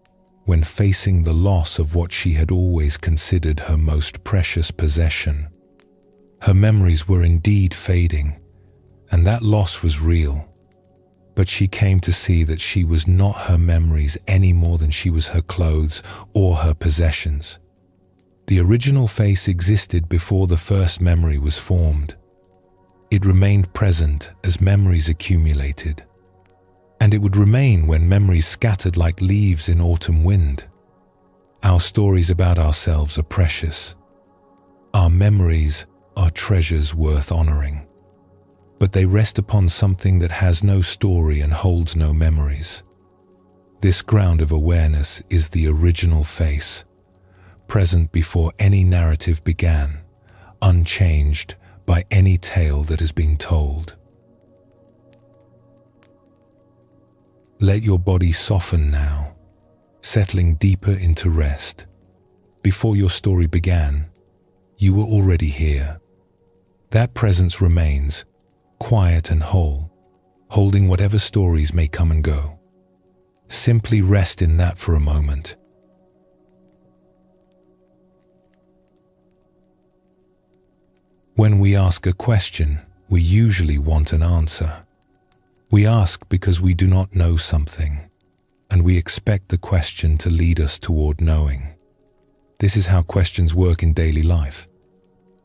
when facing the loss of what she had always considered her most precious possession. Her memories were indeed fading, and that loss was real. But she came to see that she was not her memories any more than she was her clothes or her possessions. The original face existed before the first memory was formed. It remained present as memories accumulated. And it would remain when memories scattered like leaves in autumn wind. Our stories about ourselves are precious. Our memories are treasures worth honoring. But they rest upon something that has no story and holds no memories. This ground of awareness is the original face, present before any narrative began, unchanged by any tale that has been told. Let your body soften now, settling deeper into rest. Before your story began, you were already here. That presence remains, quiet and whole, holding whatever stories may come and go. Simply rest in that for a moment. When we ask a question, we usually want an answer. We ask because we do not know something, and we expect the question to lead us toward knowing. This is how questions work in daily life.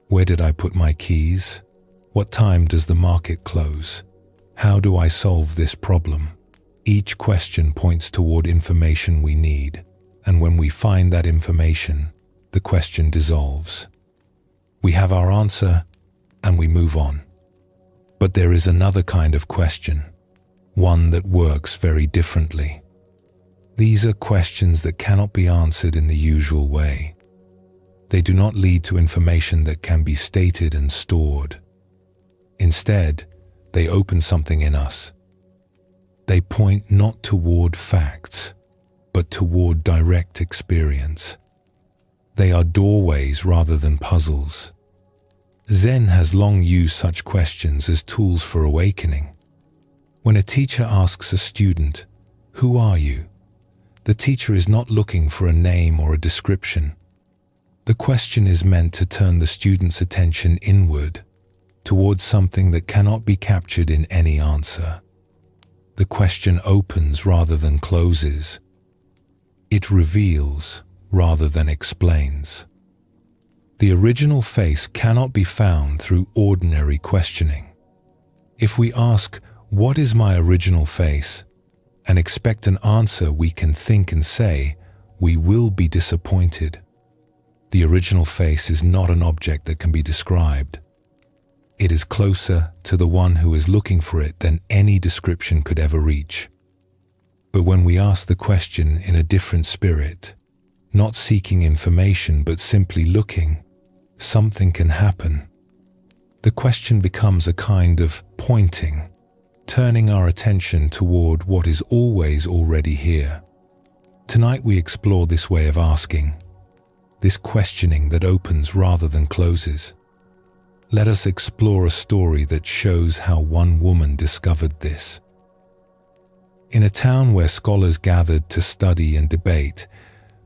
Where did I put my keys? What time does the market close? How do I solve this problem? Each question points toward information we need, and when we find that information, the question dissolves. We have our answer, and we move on. But there is another kind of question, one that works very differently. These are questions that cannot be answered in the usual way. They do not lead to information that can be stated and stored. Instead, they open something in us. They point not toward facts, but toward direct experience. They are doorways rather than puzzles. Zen has long used such questions as tools for awakening. When a teacher asks a student, "Who are you?" the teacher is not looking for a name or a description. The question is meant to turn the student's attention inward, towards something that cannot be captured in any answer. The question opens rather than closes. It reveals rather than explains. The original face cannot be found through ordinary questioning. If we ask, "What is my original face?" and expect an answer we can think and say, we will be disappointed. The original face is not an object that can be described. It is closer to the one who is looking for it than any description could ever reach. But when we ask the question in a different spirit, not seeking information but simply looking, something can happen. The question becomes a kind of pointing, turning our attention toward what is always already here. Tonight we explore this way of asking, this questioning that opens rather than closes. Let us explore a story that shows how one woman discovered this. In a town where scholars gathered to study and debate,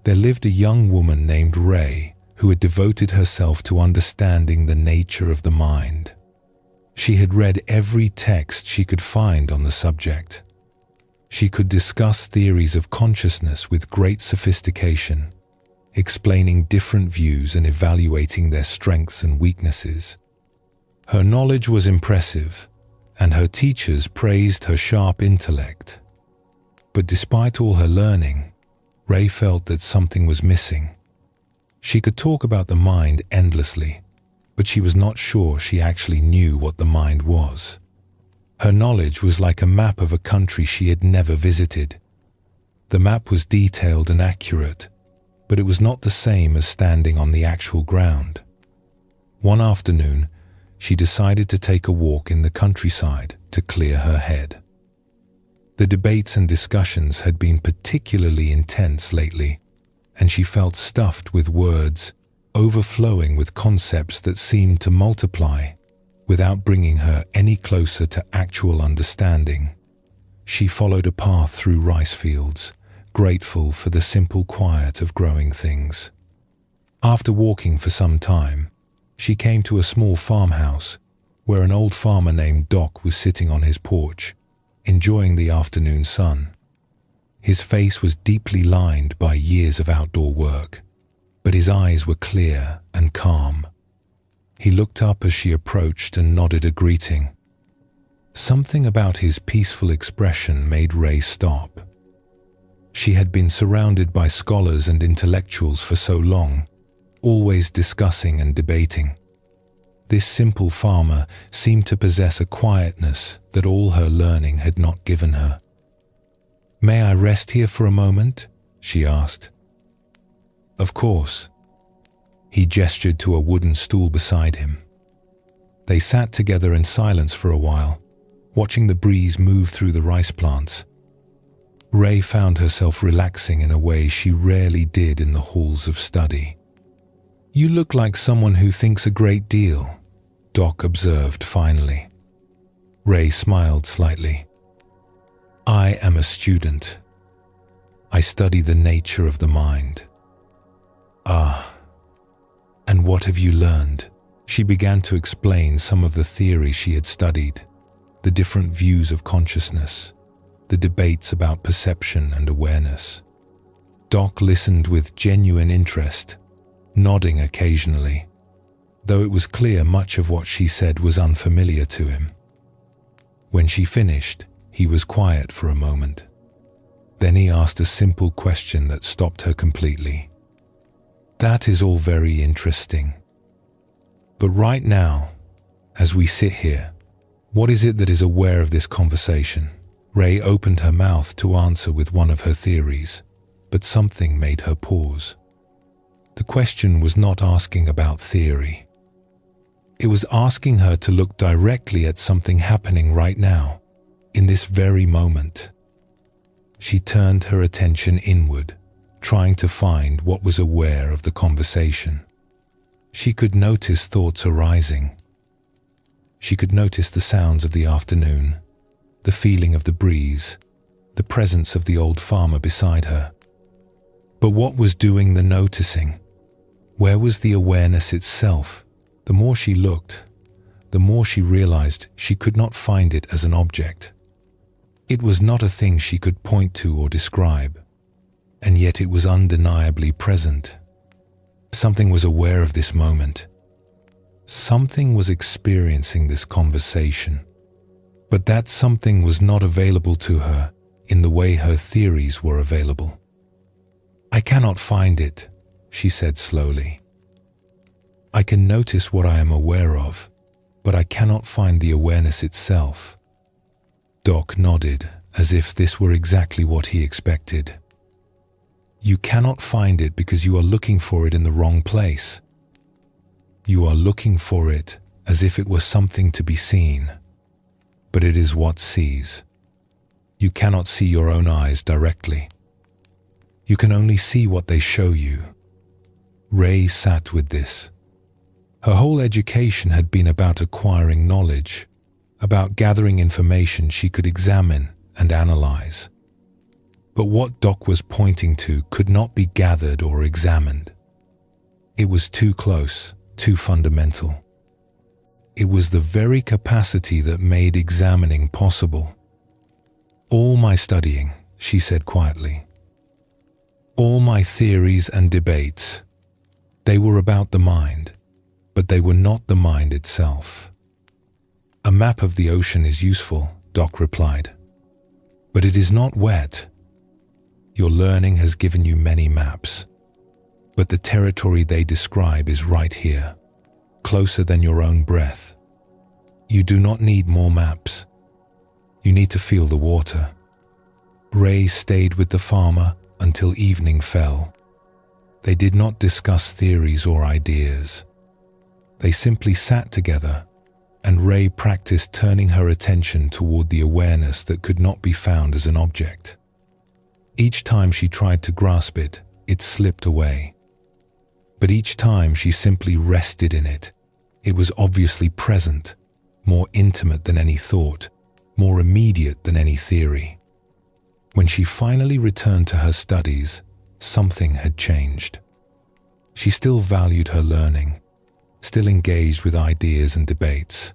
there lived a young woman named Ray who had devoted herself to understanding the nature of the mind. She had read every text she could find on the subject. She could discuss theories of consciousness with great sophistication, explaining different views and evaluating their strengths and weaknesses. Her knowledge was impressive, and her teachers praised her sharp intellect. But despite all her learning, Ray felt that something was missing. She could talk about the mind endlessly, but she was not sure she actually knew what the mind was. Her knowledge was like a map of a country she had never visited. The map was detailed and accurate, but it was not the same as standing on the actual ground. One afternoon, she decided to take a walk in the countryside to clear her head. The debates and discussions had been particularly intense lately, and she felt stuffed with words, overflowing with concepts that seemed to multiply without bringing her any closer to actual understanding. She followed a path through rice fields, grateful for the simple quiet of growing things. After walking for some time, she came to a small farmhouse where an old farmer named Doc was sitting on his porch, enjoying the afternoon sun. His face was deeply lined by years of outdoor work, but his eyes were clear and calm. He looked up as she approached and nodded a greeting. Something about his peaceful expression made Ray stop. She had been surrounded by scholars and intellectuals for so long, always discussing and debating. This simple farmer seemed to possess a quietness that all her learning had not given her. "May I rest here for a moment?" she asked. "Of course." He gestured to a wooden stool beside him. They sat together in silence for a while, watching the breeze move through the rice plants. Ray found herself relaxing in a way she rarely did in the halls of study. "You look like someone who thinks a great deal," Doc observed finally. Ray smiled slightly. "I am a student. I study the nature of the mind." "Ah, and what have you learned?" She began to explain some of the theories she had studied, the different views of consciousness, the debates about perception and awareness. Doc listened with genuine interest, nodding occasionally, though it was clear much of what she said was unfamiliar to him. When she finished, he was quiet for a moment. Then he asked a simple question that stopped her completely. "That is all very interesting. But right now, as we sit here, what is it that is aware of this conversation?" Ray opened her mouth to answer with one of her theories, but something made her pause. The question was not asking about theory. It was asking her to look directly at something happening right now, in this very moment. She turned her attention inward, trying to find what was aware of the conversation. She could notice thoughts arising. She could notice the sounds of the afternoon, the feeling of the breeze, the presence of the old farmer beside her. But what was doing the noticing? Where was the awareness itself? The more she looked, the more she realized she could not find it as an object. It was not a thing she could point to or describe, and yet it was undeniably present. Something was aware of this moment. Something was experiencing this conversation, but that something was not available to her in the way her theories were available. "I cannot find it," she said slowly. "I can notice what I am aware of, but I cannot find the awareness itself." Doc nodded, as if this were exactly what he expected. "You cannot find it because you are looking for it in the wrong place. You are looking for it as if it were something to be seen, but it is what sees. You cannot see your own eyes directly. You can only see what they show you." Ray sat with this. Her whole education had been about acquiring knowledge, about gathering information she could examine and analyze. But what Doc was pointing to could not be gathered or examined. It was too close, too fundamental. It was the very capacity that made examining possible. "All my studying," she said quietly, "all my theories and debates, they were about the mind, but they were not the mind itself." "A map of the ocean is useful," Doc replied, "but it is not wet. Your learning has given you many maps, but the territory they describe is right here, closer than your own breath. You do not need more maps. You need to feel the water." Ray stayed with the farmer until evening fell. They did not discuss theories or ideas. They simply sat together, and Ray practiced turning her attention toward the awareness that could not be found as an object. Each time she tried to grasp it, it slipped away. But each time she simply rested in it, it was obviously present, more intimate than any thought, more immediate than any theory. When she finally returned to her studies, something had changed. She still valued her learning, still engaged with ideas and debates,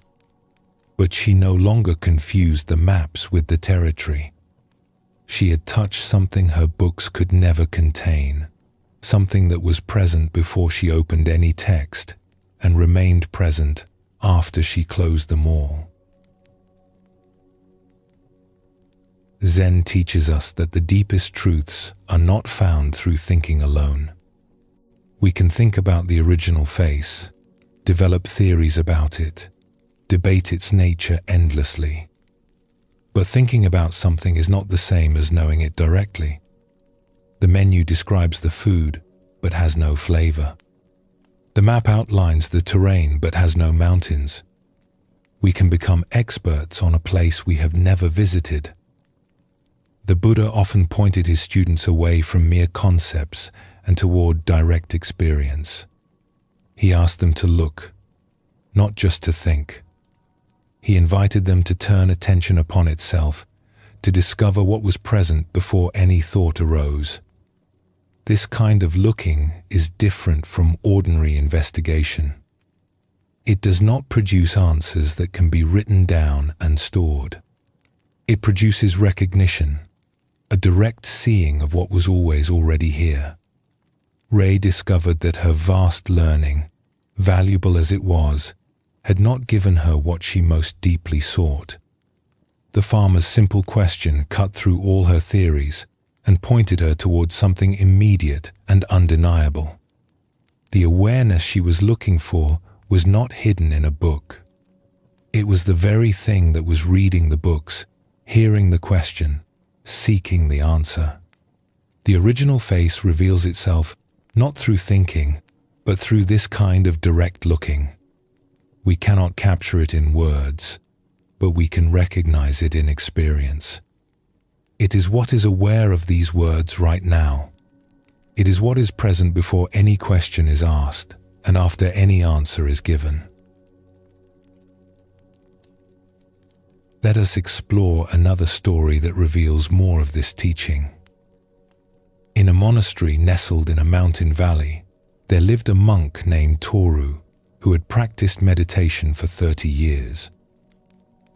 but she no longer confused the maps with the territory. She had touched something her books could never contain, something that was present before she opened any text and remained present after she closed them all. Zen teaches us that the deepest truths are not found through thinking alone. We can think about the original face, develop theories about it, debate its nature endlessly. But thinking about something is not the same as knowing it directly. The menu describes the food, but has no flavor. The map outlines the terrain, but has no mountains. We can become experts on a place we have never visited. The Buddha often pointed his students away from mere concepts and toward direct experience. He asked them to look, not just to think. He invited them to turn attention upon itself, to discover what was present before any thought arose. This kind of looking is different from ordinary investigation. It does not produce answers that can be written down and stored. It produces recognition, a direct seeing of what was always already here. Ray discovered that her vast learning, valuable as it was, had not given her what she most deeply sought. The farmer's simple question cut through all her theories and pointed her towards something immediate and undeniable. The awareness she was looking for was not hidden in a book. It was the very thing that was reading the books, hearing the question, seeking the answer. The original face reveals itself not through thinking, but through this kind of direct looking. We cannot capture it in words, but we can recognize it in experience. It is what is aware of these words right now. It is what is present before any question is asked and after any answer is given. Let us explore another story that reveals more of this teaching. In a monastery nestled in a mountain valley, there lived a monk named Toru who had practiced meditation for 30 years.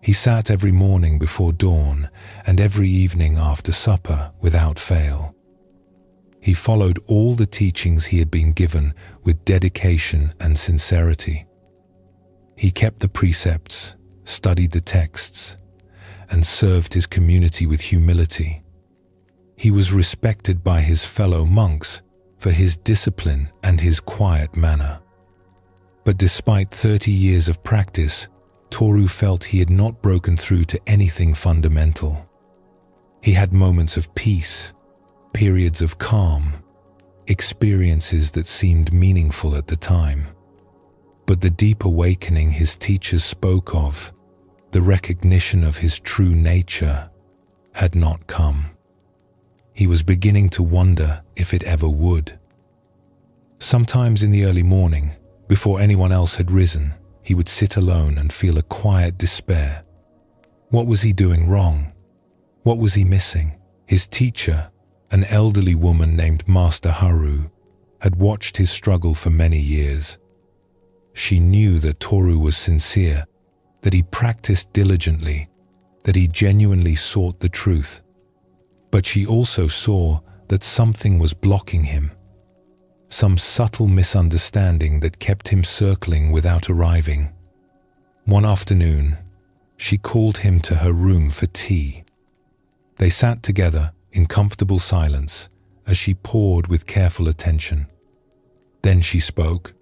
He sat every morning before dawn and every evening after supper without fail. He followed all the teachings he had been given with dedication and sincerity. He kept the precepts, studied the texts, and served his community with humility, He was respected by his fellow monks for his discipline and his quiet manner. But despite 30 years of practice, Toru felt he had not broken through to anything fundamental. He had moments of peace, periods of calm, experiences that seemed meaningful at the time. But the deep awakening his teachers spoke of, the recognition of his true nature, had not come. He was beginning to wonder if it ever would. Sometimes in the early morning, before anyone else had risen, he would sit alone and feel a quiet despair. What was he doing wrong? What was he missing? His teacher, an elderly woman named Master Haru, had watched his struggle for many years. She knew that Toru was sincere, that he practiced diligently, that he genuinely sought the truth. But she also saw that something was blocking him, some subtle misunderstanding that kept him circling without arriving. One afternoon, she called him to her room for tea. They sat together in comfortable silence as she poured with careful attention. Then she spoke.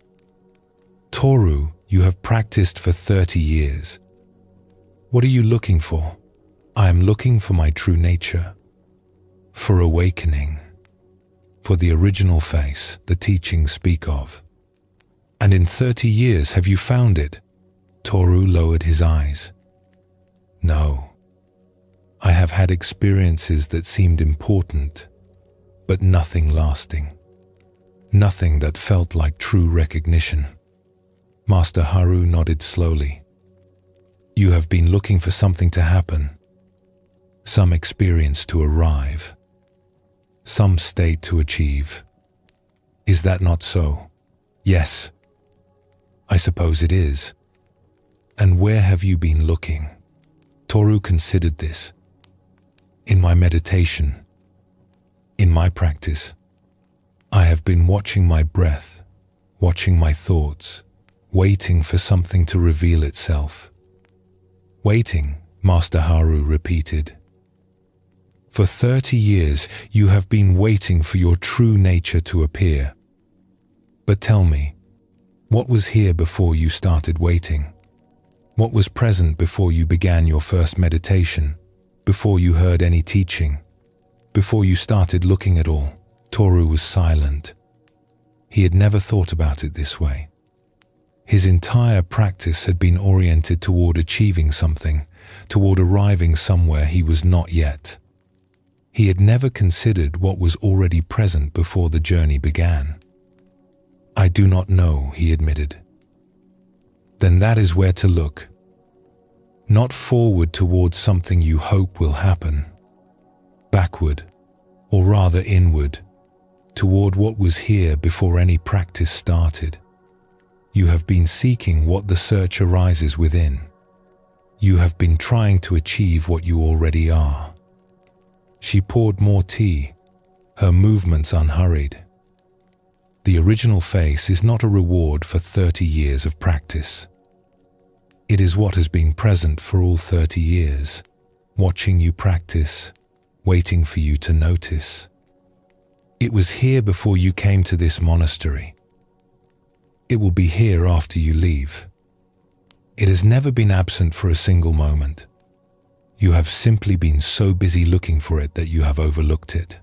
"Toru, you have practiced for 30 years. What are you looking for?" "I am looking for my true nature, for awakening, for the original face the teachings speak of." "And in 30 years have you found it?" Toru lowered his eyes. "No. I have had experiences that seemed important, but nothing lasting. Nothing that felt like true recognition." Master Haru nodded slowly. "You have been looking for something to happen, some experience to arrive, some state to achieve. Is that not so?" "Yes, I suppose it is." "And where have you been looking?" Toru considered this. "In my meditation, in my practice, I have been watching my breath, watching my thoughts, waiting for something to reveal itself." "Waiting," Master Haru repeated. "For 30 years you have been waiting for your true nature to appear. But tell me, what was here before you started waiting? What was present before you began your first meditation, before you heard any teaching, before you started looking at all?" Toru was silent. He had never thought about it this way. His entire practice had been oriented toward achieving something, toward arriving somewhere he was not yet. He had never considered what was already present before the journey began. "I do not know," he admitted. "Then that is where to look. Not forward towards something you hope will happen. Backward, or rather inward, toward what was here before any practice started. You have been seeking what the search arises within. You have been trying to achieve what you already are." She poured more tea, her movements unhurried. The original face is not a reward for 30 years of practice. It is what has been present for all 30 years, watching you practice, waiting for you to notice. It was here before you came to this monastery. It will be here after you leave. It has never been absent for a single moment. You have simply been so busy looking for it that you have overlooked it.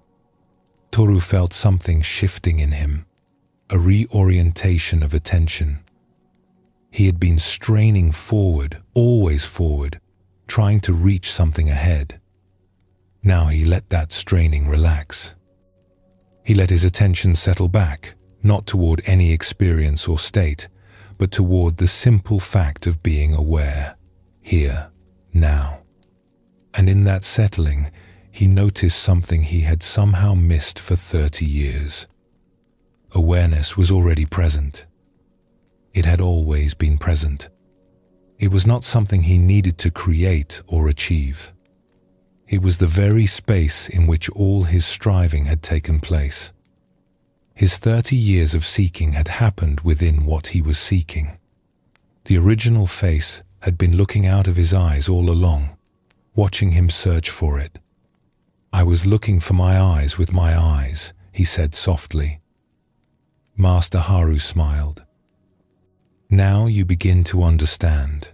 Toru felt something shifting in him, a reorientation of attention. He had been straining forward, always forward, trying to reach something ahead. Now he let that straining relax. He let his attention settle back, not toward any experience or state, but toward the simple fact of being aware, here, now. And in that settling, he noticed something he had somehow missed for 30 years. Awareness was already present. It had always been present. It was not something he needed to create or achieve. It was the very space in which all his striving had taken place. His 30 years of seeking had happened within what he was seeking. The original face had been looking out of his eyes all along, watching him search for it. "I was looking for my eyes with my eyes," he said softly. Master Haru smiled. "Now you begin to understand.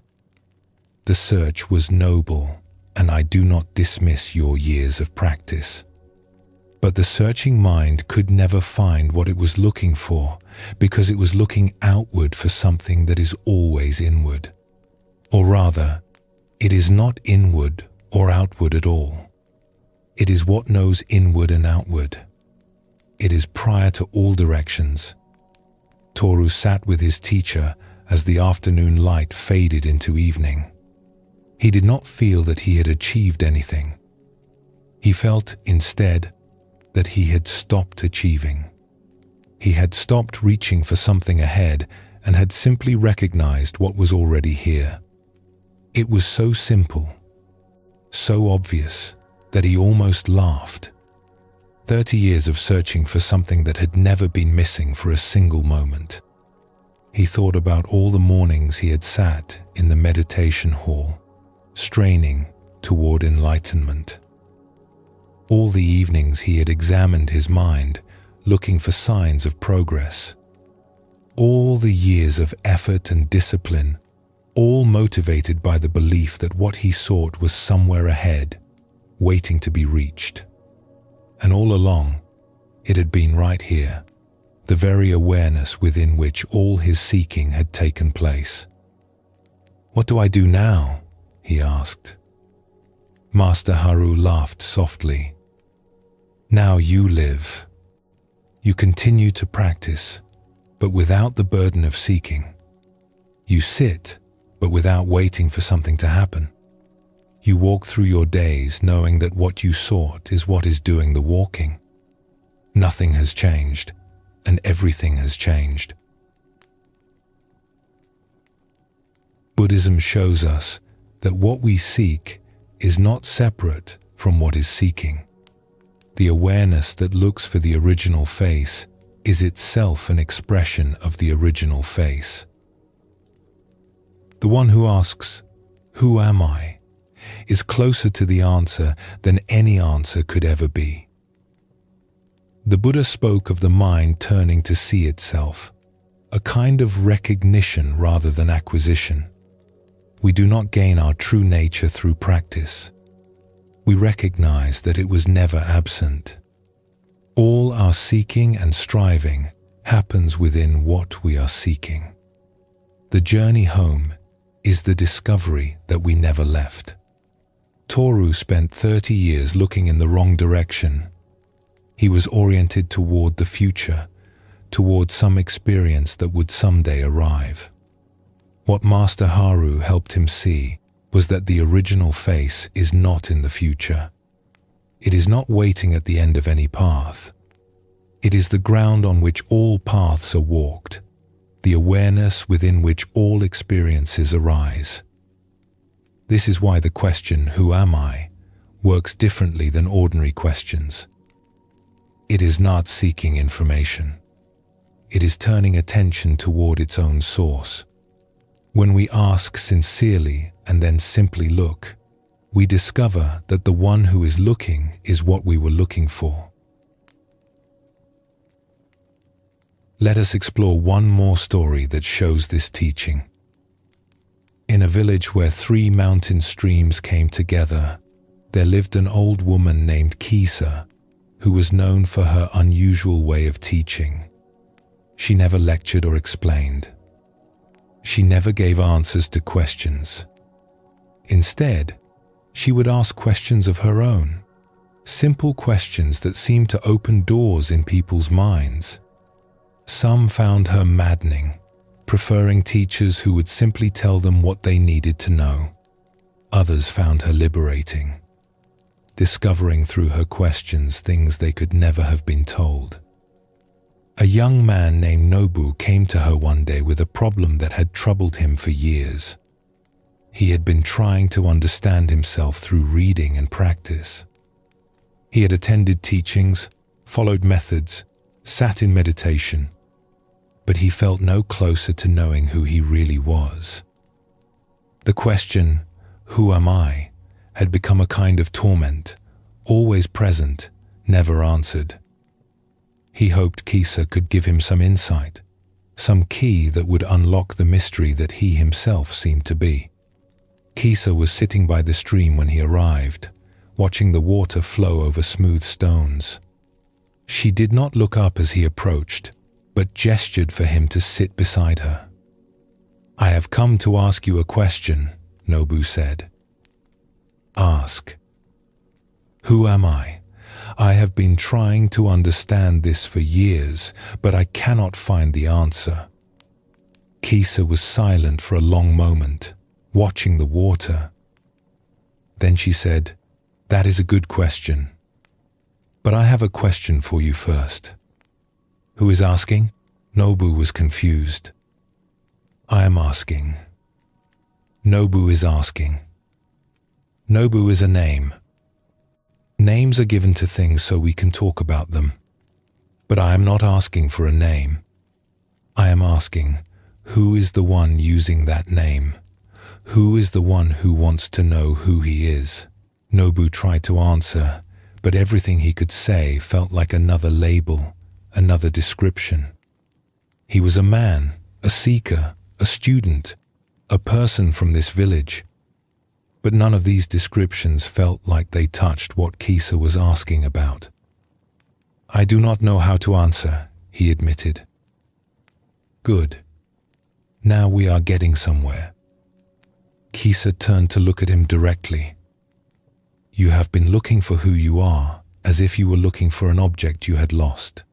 The search was noble, and I do not dismiss your years of practice. But the searching mind could never find what it was looking for because it was looking outward for something that is always inward. Or rather, it is not inward or outward at all. It is what knows inward and outward. It is prior to all directions." Toru sat with his teacher as the afternoon light faded into evening. He did not feel that he had achieved anything. He felt, instead, that he had stopped achieving. He had stopped reaching for something ahead and had simply recognized what was already here. It was so simple, so obvious, that he almost laughed. 30 years of searching for something that had never been missing for a single moment. He thought about all the mornings he had sat in the meditation hall, straining toward enlightenment. All the evenings he had examined his mind, looking for signs of progress. All the years of effort and discipline, all motivated by the belief that what he sought was somewhere ahead, waiting to be reached. And all along, it had been right here, the very awareness within which all his seeking had taken place. "What do I do now?" he asked. Master Haru laughed softly. "Now you live. You continue to practice, but without the burden of seeking. You sit, but without waiting for something to happen. You walk through your days knowing that what you sought is what is doing the walking. Nothing has changed, and everything has changed." Buddhism shows us that what we seek is not separate from what is seeking. The awareness that looks for the original face is itself an expression of the original face. The one who asks, "Who am I?" is closer to the answer than any answer could ever be. The Buddha spoke of the mind turning to see itself, a kind of recognition rather than acquisition. We do not gain our true nature through practice. We recognize that it was never absent. All our seeking and striving happens within what we are seeking. The journey home is the discovery that we never left. Toru spent 30 years looking in the wrong direction. He was oriented toward the future, toward some experience that would someday arrive. What Master Haru helped him see was that the original face is not in the future. It is not waiting at the end of any path. It is the ground on which all paths are walked, the awareness within which all experiences arise. This is why the question, "Who am I?" works differently than ordinary questions. It is not seeking information. It is turning attention toward its own source. When we ask sincerely and then simply look, we discover that the one who is looking is what we were looking for. Let us explore one more story that shows this teaching. In a village where 3 mountain streams came together, there lived an old woman named Kisa, who was known for her unusual way of teaching. She never lectured or explained. She never gave answers to questions. Instead, she would ask questions of her own, simple questions that seemed to open doors in people's minds. Some found her maddening, preferring teachers who would simply tell them what they needed to know. Others found her liberating, discovering through her questions things they could never have been told. A young man named Nobu came to her one day with a problem that had troubled him for years. He had been trying to understand himself through reading and practice. He had attended teachings, followed methods, sat in meditation, but he felt no closer to knowing who he really was. The question, "Who am I?" had become a kind of torment, always present, never answered. He hoped Kisa could give him some insight, some key that would unlock the mystery that he himself seemed to be. Kisa was sitting by the stream when he arrived, watching the water flow over smooth stones. She did not look up as he approached, but gestured for him to sit beside her. "I have come to ask you a question," Nobu said. "Ask." "Who am I? I have been trying to understand this for years, but I cannot find the answer." Kisa was silent for a long moment, watching the water. Then she said, "That is a good question. But I have a question for you first." "Who is asking?" Nobu was confused. "I am asking." Nobu is asking. Nobu is a name. Names are given to things so we can talk about them. But I am not asking for a name. I am asking, who is the one using that name? Who is the one who wants to know who he is? Nobu tried to answer, but everything he could say felt like another label, another description. He was a man, a seeker, a student, a person from this village. But none of these descriptions felt like they touched what Kisa was asking about. "I do not know how to answer," he admitted. "Good. Now we are getting somewhere." Kisa turned to look at him directly. "You have been looking for who you are, as if you were looking for an object you had lost.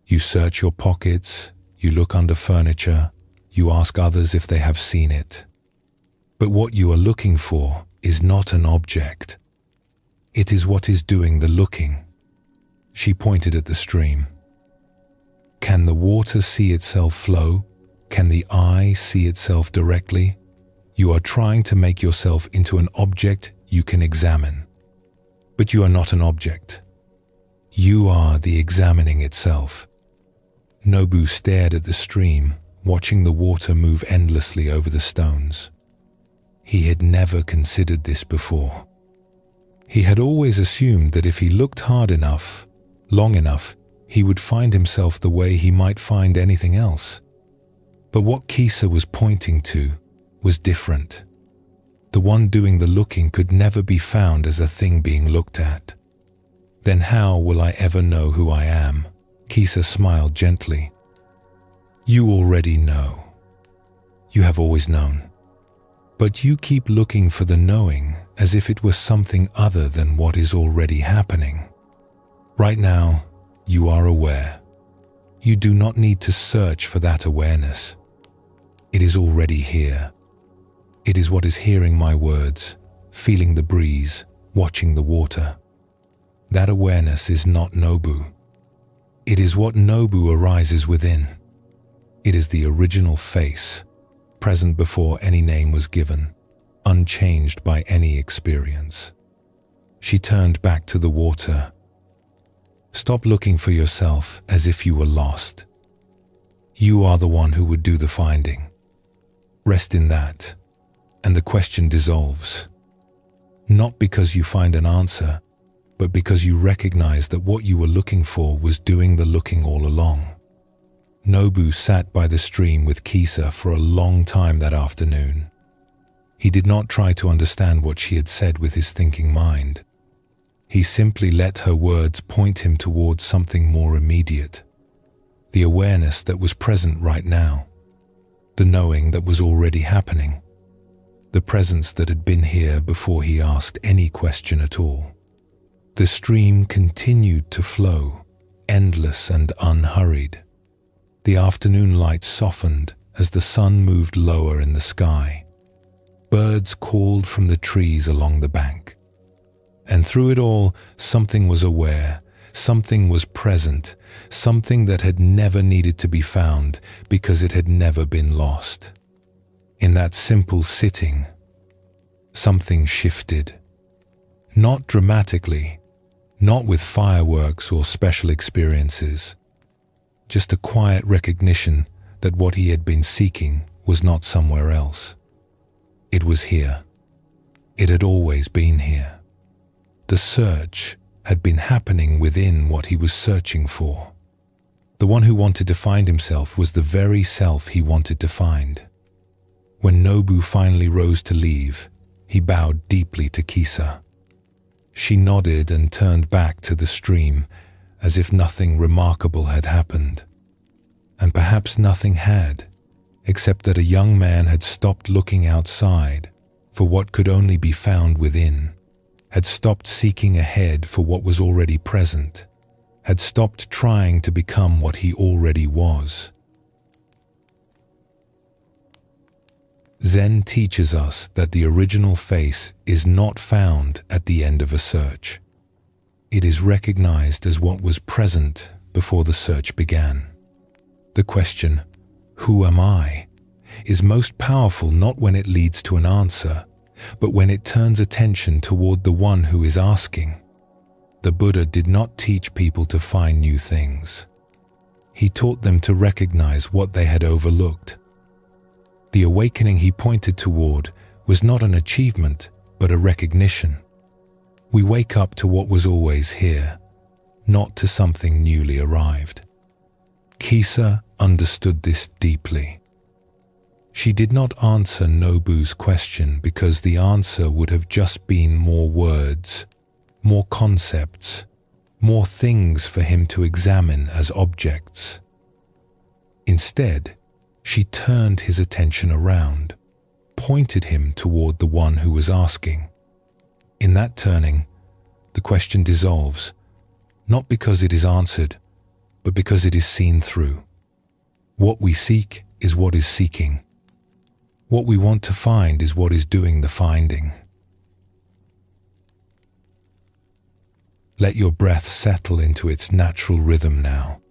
You search your pockets, you look under furniture, you ask others if they have seen it. But what you are looking for is not an object. It is what is doing the looking." She pointed at the stream. "Can the water see itself flow? Can the eye see itself directly? You are trying to make yourself into an object you can examine. But you are not an object. You are the examining itself." Nobu stared at the stream, watching the water move endlessly over the stones. He had never considered this before. He had always assumed that if he looked hard enough, long enough, he would find himself the way he might find anything else. But what Kisa was pointing to was different. The one doing the looking could never be found as a thing being looked at. "Then how will I ever know who I am?" Kisa smiled gently. "You already know. You have always known. But you keep looking for the knowing as if it was something other than what is already happening. Right now, you are aware. You do not need to search for that awareness. It is already here. It is what is hearing my words, feeling the breeze, watching the water. That awareness is not Nobu. It is what Nobu arises within. It is the original face, present before any name was given, unchanged by any experience." She turned back to the water. "Stop looking for yourself as if you were lost. You are the one who would do the finding. Rest in that, and the question dissolves. Not because you find an answer, but because you recognize that what you were looking for was doing the looking all along." Nobu sat by the stream with Kisa for a long time that afternoon. He did not try to understand what she had said with his thinking mind. He simply let her words point him towards something more immediate. The awareness that was present right now. The knowing that was already happening. The presence that had been here before he asked any question at all. The stream continued to flow, endless and unhurried. The afternoon light softened as the sun moved lower in the sky. Birds called from the trees along the bank. And through it all, something was aware, something was present, something that had never needed to be found because it had never been lost. In that simple sitting, something shifted. Not dramatically, not with fireworks or special experiences. Just a quiet recognition that what he had been seeking was not somewhere else. It was here. It had always been here. The search had been happening within what he was searching for. The one who wanted to find himself was the very self he wanted to find. When Nobu finally rose to leave, he bowed deeply to Kisa. She nodded and turned back to the stream as if nothing remarkable had happened. And perhaps nothing had, except that a young man had stopped looking outside for what could only be found within, had stopped seeking ahead for what was already present, had stopped trying to become what he already was. Zen teaches us that the original face is not found at the end of a search. It is recognized as what was present before the search began. The question, "Who am I?" is most powerful not when it leads to an answer, but when it turns attention toward the one who is asking. The Buddha did not teach people to find new things. He taught them to recognize what they had overlooked. The awakening he pointed toward was not an achievement, but a recognition. We wake up to what was always here, not to something newly arrived. Kisa understood this deeply. She did not answer Nobu's question because the answer would have just been more words, more concepts, more things for him to examine as objects. Instead, she turned his attention around, pointed him toward the one who was asking. In that turning, the question dissolves, not because it is answered, but because it is seen through. What we seek is what is seeking. What we want to find is what is doing the finding. Let your breath settle into its natural rhythm now.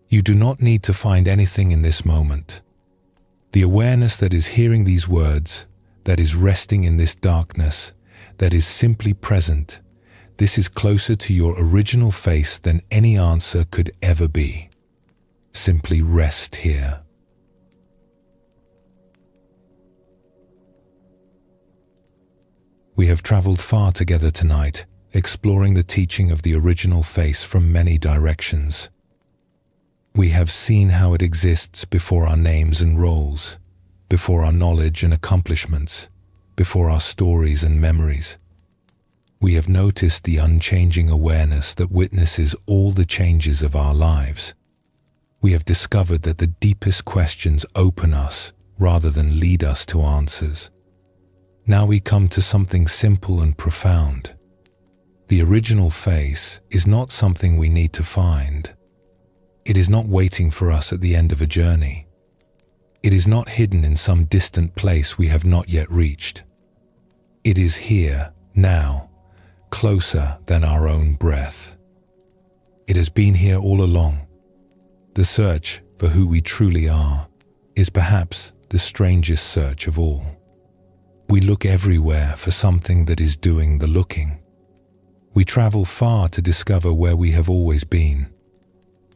You do not need to find anything in this moment. The awareness that is hearing these words, that is resting in this darkness, that is simply present, this is closer to your original face than any answer could ever be. Simply rest here. We have traveled far together tonight, exploring the teaching of the original face from many directions. We have seen how it exists before our names and roles, before our knowledge and accomplishments, before our stories and memories. We have noticed the unchanging awareness that witnesses all the changes of our lives. We have discovered that the deepest questions open us rather than lead us to answers. Now we come to something simple and profound. The original face is not something we need to find. It is not waiting for us at the end of a journey. It is not hidden in some distant place we have not yet reached. It is here, now, closer than our own breath. It has been here all along. The search for who we truly are is perhaps the strangest search of all. We look everywhere for something that is doing the looking. We travel far to discover where we have always been.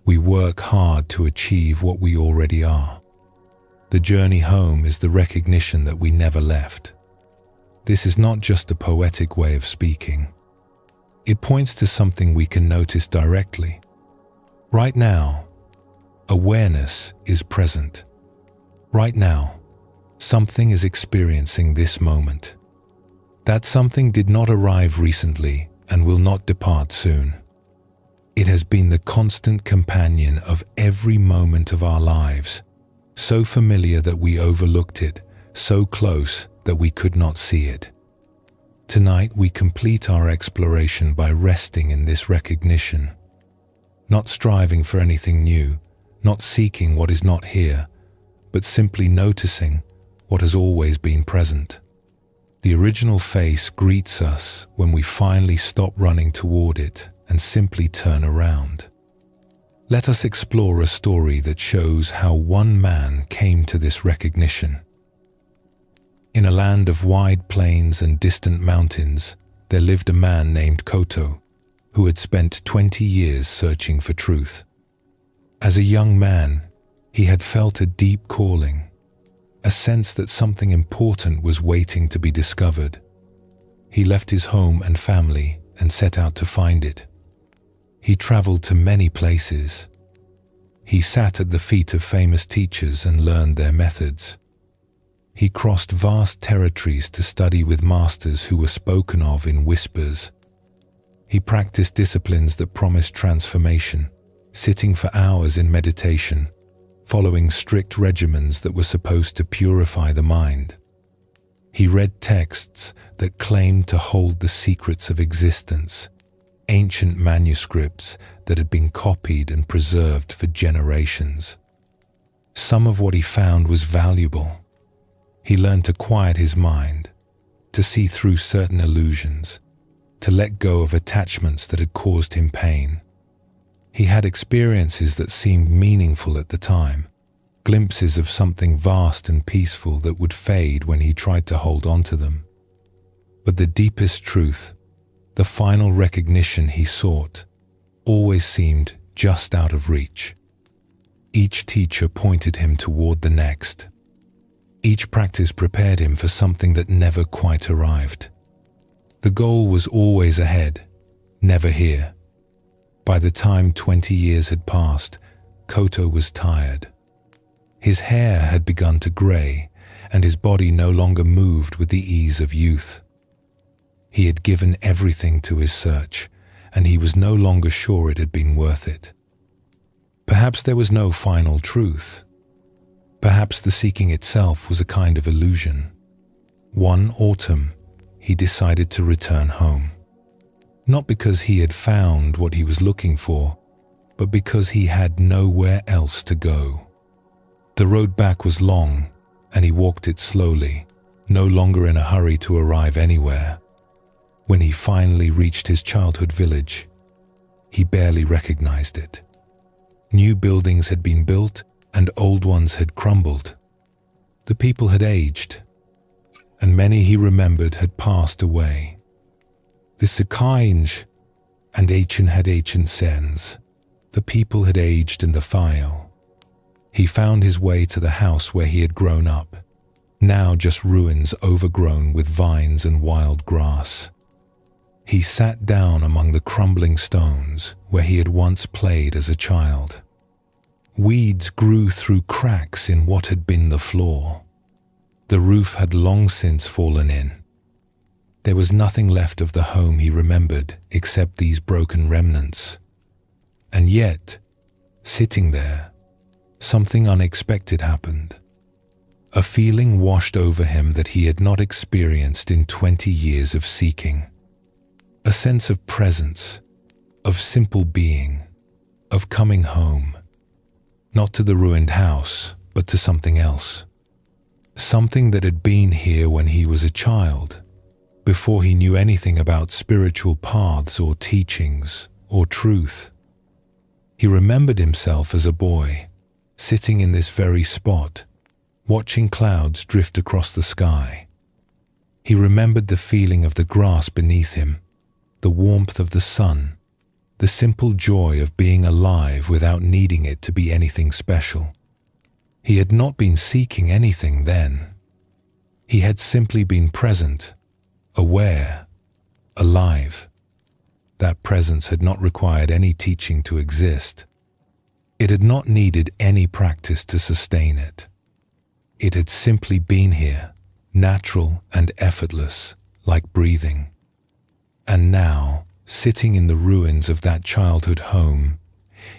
We work hard to achieve what we already are. The journey home is the recognition that we never left. This is not just a poetic way of speaking. It points to something we can notice directly. Right now, awareness is present. Right now, something is experiencing this moment. That something did not arrive recently and will not depart soon. It has been the constant companion of every moment of our lives, so familiar that we overlooked it, so close that we could not see it. Tonight we complete our exploration by resting in this recognition, not striving for anything new, not seeking what is not here, but simply noticing what has always been present. The original face greets us when we finally stop running toward it and simply turn around. Let us explore a story that shows how one man came to this recognition. In a land of wide plains and distant mountains, there lived a man named Koto, who had spent 20 years searching for truth. As a young man, he had felt a deep calling, a sense that something important was waiting to be discovered. He left his home and family and set out to find it. He traveled to many places. He sat at the feet of famous teachers and learned their methods. He crossed vast territories to study with masters who were spoken of in whispers. He practiced disciplines that promised transformation, sitting for hours in meditation, following strict regimens that were supposed to purify the mind. He read texts that claimed to hold the secrets of existence, ancient manuscripts that had been copied and preserved for generations. Some of what he found was valuable. He learned to quiet his mind, to see through certain illusions, to let go of attachments that had caused him pain. He had experiences that seemed meaningful at the time, glimpses of something vast and peaceful that would fade when he tried to hold on to them. But the deepest truth, the final recognition he sought, always seemed just out of reach. Each teacher pointed him toward the next. Each practice prepared him for something that never quite arrived. The goal was always ahead, never here. By the time 20 years had passed, Koto was tired. His hair had begun to gray, and his body no longer moved with the ease of youth. He had given everything to his search, and he was no longer sure it had been worth it. Perhaps there was no final truth. Perhaps the seeking itself was a kind of illusion. One autumn, he decided to return home. Not because he had found what he was looking for, but because he had nowhere else to go. The road back was long, and he walked it slowly, no longer in a hurry to arrive anywhere. When he finally reached his childhood village, he barely recognized it. New buildings had been built, and old ones had crumbled. The people had aged, and many he remembered had passed away. The Sakainj and Achen had ancient sens. The people had aged in the file. He found his way to the house where he had grown up, now just ruins overgrown with vines and wild grass. He sat down among the crumbling stones where he had once played as a child. Weeds grew through cracks in what had been the floor. The roof had long since fallen in. There was nothing left of the home he remembered except these broken remnants. And yet, sitting there, something unexpected happened. A feeling washed over him that he had not experienced in 20 years of seeking. A sense of presence, of simple being, of coming home. Not to the ruined house, but to something else. Something that had been here when he was a child, before he knew anything about spiritual paths or teachings or truth. He remembered himself as a boy, sitting in this very spot, watching clouds drift across the sky. He remembered the feeling of the grass beneath him, the warmth of the sun, the simple joy of being alive without needing it to be anything special. He had not been seeking anything then. He had simply been present, aware, alive. That presence had not required any teaching to exist. It had not needed any practice to sustain it. It had simply been here, natural and effortless, like breathing. And now, sitting in the ruins of that childhood home,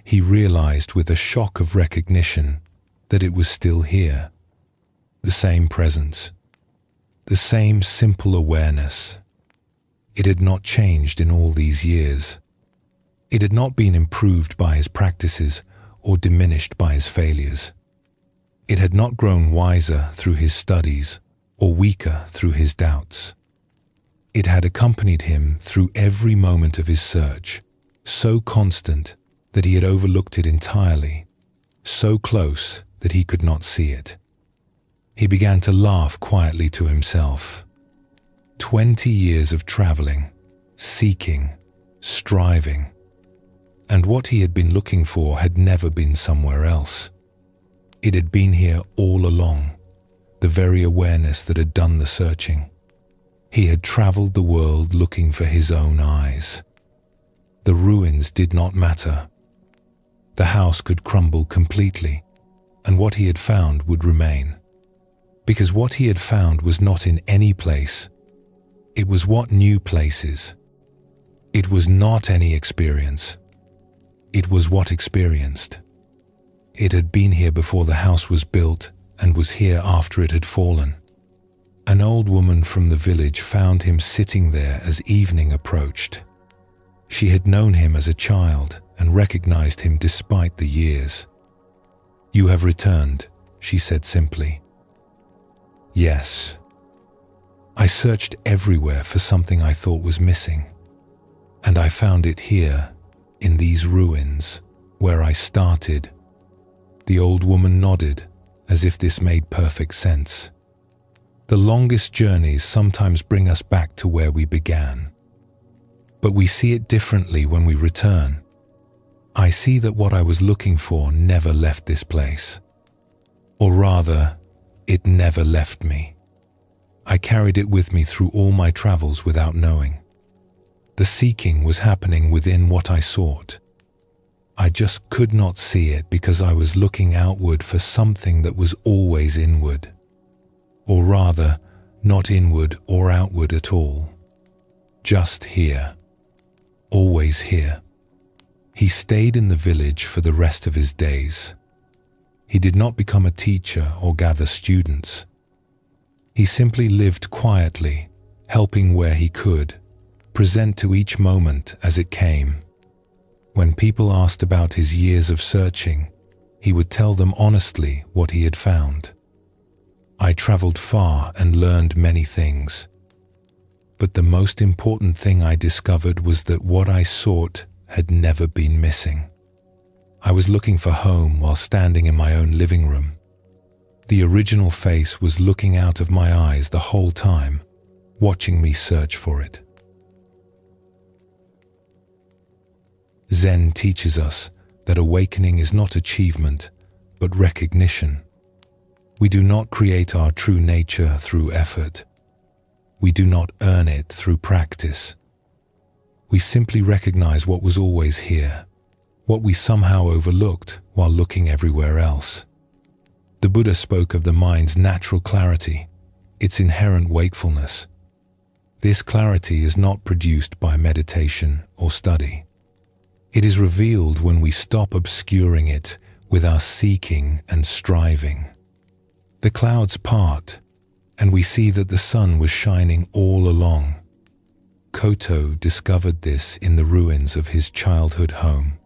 he realized with a shock of recognition that it was still here. The same presence, the same simple awareness. It had not changed in all these years. It had not been improved by his practices or diminished by his failures. It had not grown wiser through his studies or weaker through his doubts. It had accompanied him through every moment of his search, so constant that he had overlooked it entirely, so close that he could not see it. He began to laugh quietly to himself. 20 years of traveling, seeking, striving, and what he had been looking for had never been somewhere else. It had been here all along, the very awareness that had done the searching. He had traveled the world looking for his own eyes. The ruins did not matter. The house could crumble completely, and what he had found would remain. Because what he had found was not in any place. It was what new places. It was not any experience. It was what experienced. It had been here before the house was built and was here after it had fallen. An old woman from the village found him sitting there as evening approached. She had known him as a child and recognized him despite the years. "You have returned," she said simply. "Yes." I searched everywhere for something I thought was missing, and I found it here, in these ruins, where I started. The old woman nodded, as if this made perfect sense. The longest journeys sometimes bring us back to where we began. But we see it differently when we return. I see that what I was looking for never left this place. Or rather, it never left me. I carried it with me through all my travels without knowing. The seeking was happening within what I sought. I just could not see it because I was looking outward for something that was always inward. Or rather, not inward or outward at all. Just here. Always here. He stayed in the village for the rest of his days. He did not become a teacher or gather students. He simply lived quietly, helping where he could, present to each moment as it came. When people asked about his years of searching, he would tell them honestly what he had found. I traveled far and learned many things. But the most important thing I discovered was that what I sought had never been missing. I was looking for home while standing in my own living room. The original face was looking out of my eyes the whole time, watching me search for it. Zen teaches us that awakening is not achievement, but recognition. We do not create our true nature through effort. We do not earn it through practice. We simply recognize what was always here, what we somehow overlooked while looking everywhere else. The Buddha spoke of the mind's natural clarity, its inherent wakefulness. This clarity is not produced by meditation or study. It is revealed when we stop obscuring it with our seeking and striving. The clouds part, and we see that the sun was shining all along. Koto discovered this in the ruins of his childhood home.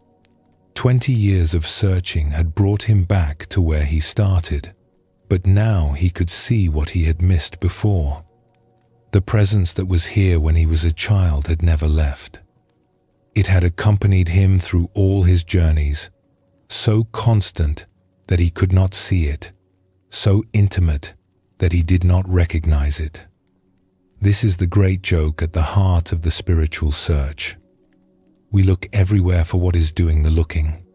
20 years of searching had brought him back to where he started, but now he could see what he had missed before. The presence that was here when he was a child had never left. It had accompanied him through all his journeys, so constant that he could not see it, so intimate that he did not recognize it. This is the great joke at the heart of the spiritual search. We look everywhere for what is doing the looking.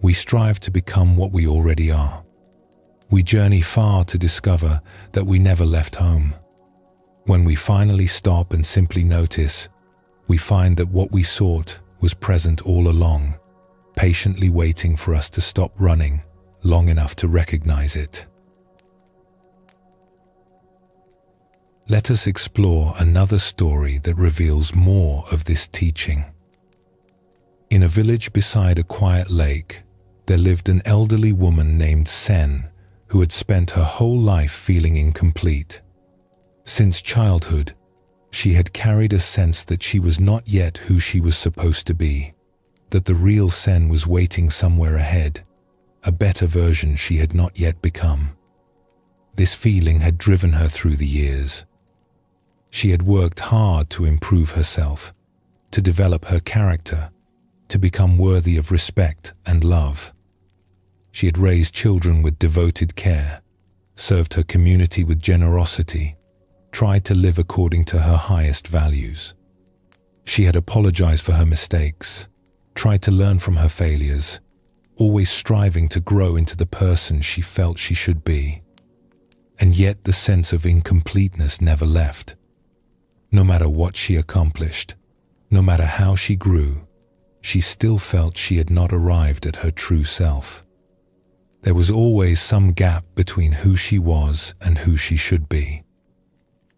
We strive to become what we already are. We journey far to discover that we never left home. When we finally stop and simply notice, we find that what we sought was present all along, patiently waiting for us to stop running long enough to recognize it. Let us explore another story that reveals more of this teaching. In a village beside a quiet lake, there lived an elderly woman named Sen, who had spent her whole life feeling incomplete. Since childhood, she had carried a sense that she was not yet who she was supposed to be, that the real Sen was waiting somewhere ahead, a better version she had not yet become. This feeling had driven her through the years. She had worked hard to improve herself, to develop her character, to become worthy of respect and love. She had raised children with devoted care, served her community with generosity, tried to live according to her highest values. She had apologized for her mistakes, tried to learn from her failures, always striving to grow into the person she felt she should be. And yet the sense of incompleteness never left. No matter what she accomplished, no matter how she grew, she still felt she had not arrived at her true self. There was always some gap between who she was and who she should be.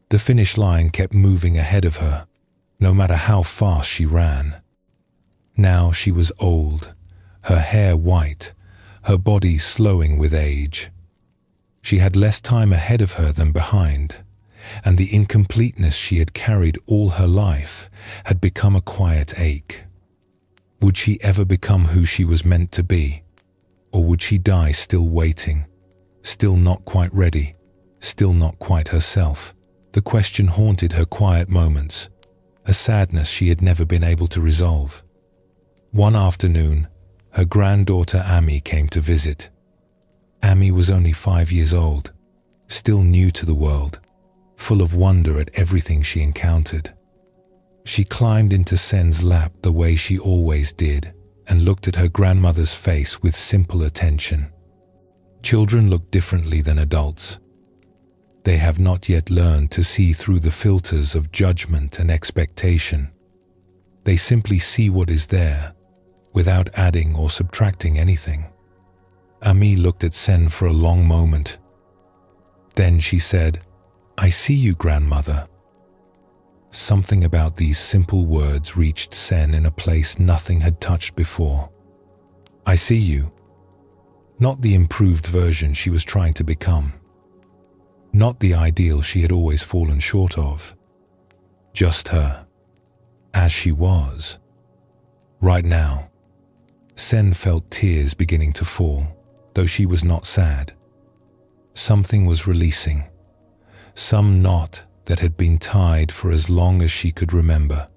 The finish line kept moving ahead of her, no matter how fast she ran. Now she was old, her hair white, her body slowing with age. She had less time ahead of her than behind, and the incompleteness she had carried all her life had become a quiet ache. Would she ever become who she was meant to be? Or would she die still waiting, still not quite ready, still not quite herself? The question haunted her quiet moments, a sadness she had never been able to resolve. One afternoon, her granddaughter Amy came to visit. Amy was only 5 years old, still new to the world, full of wonder at everything she encountered. She climbed into Sen's lap the way she always did and looked at her grandmother's face with simple attention. Children look differently than adults. They have not yet learned to see through the filters of judgment and expectation. They simply see what is there, without adding or subtracting anything. Amy looked at Sen for a long moment. Then she said, "I see you, grandmother." Something about these simple words reached Sen in a place nothing had touched before. I see you. Not the improved version she was trying to become. Not the ideal she had always fallen short of. Just her, as she was. Right now, Sen felt tears beginning to fall, though she was not sad. Something was releasing. Some knot that had been tied for as long as she could remember.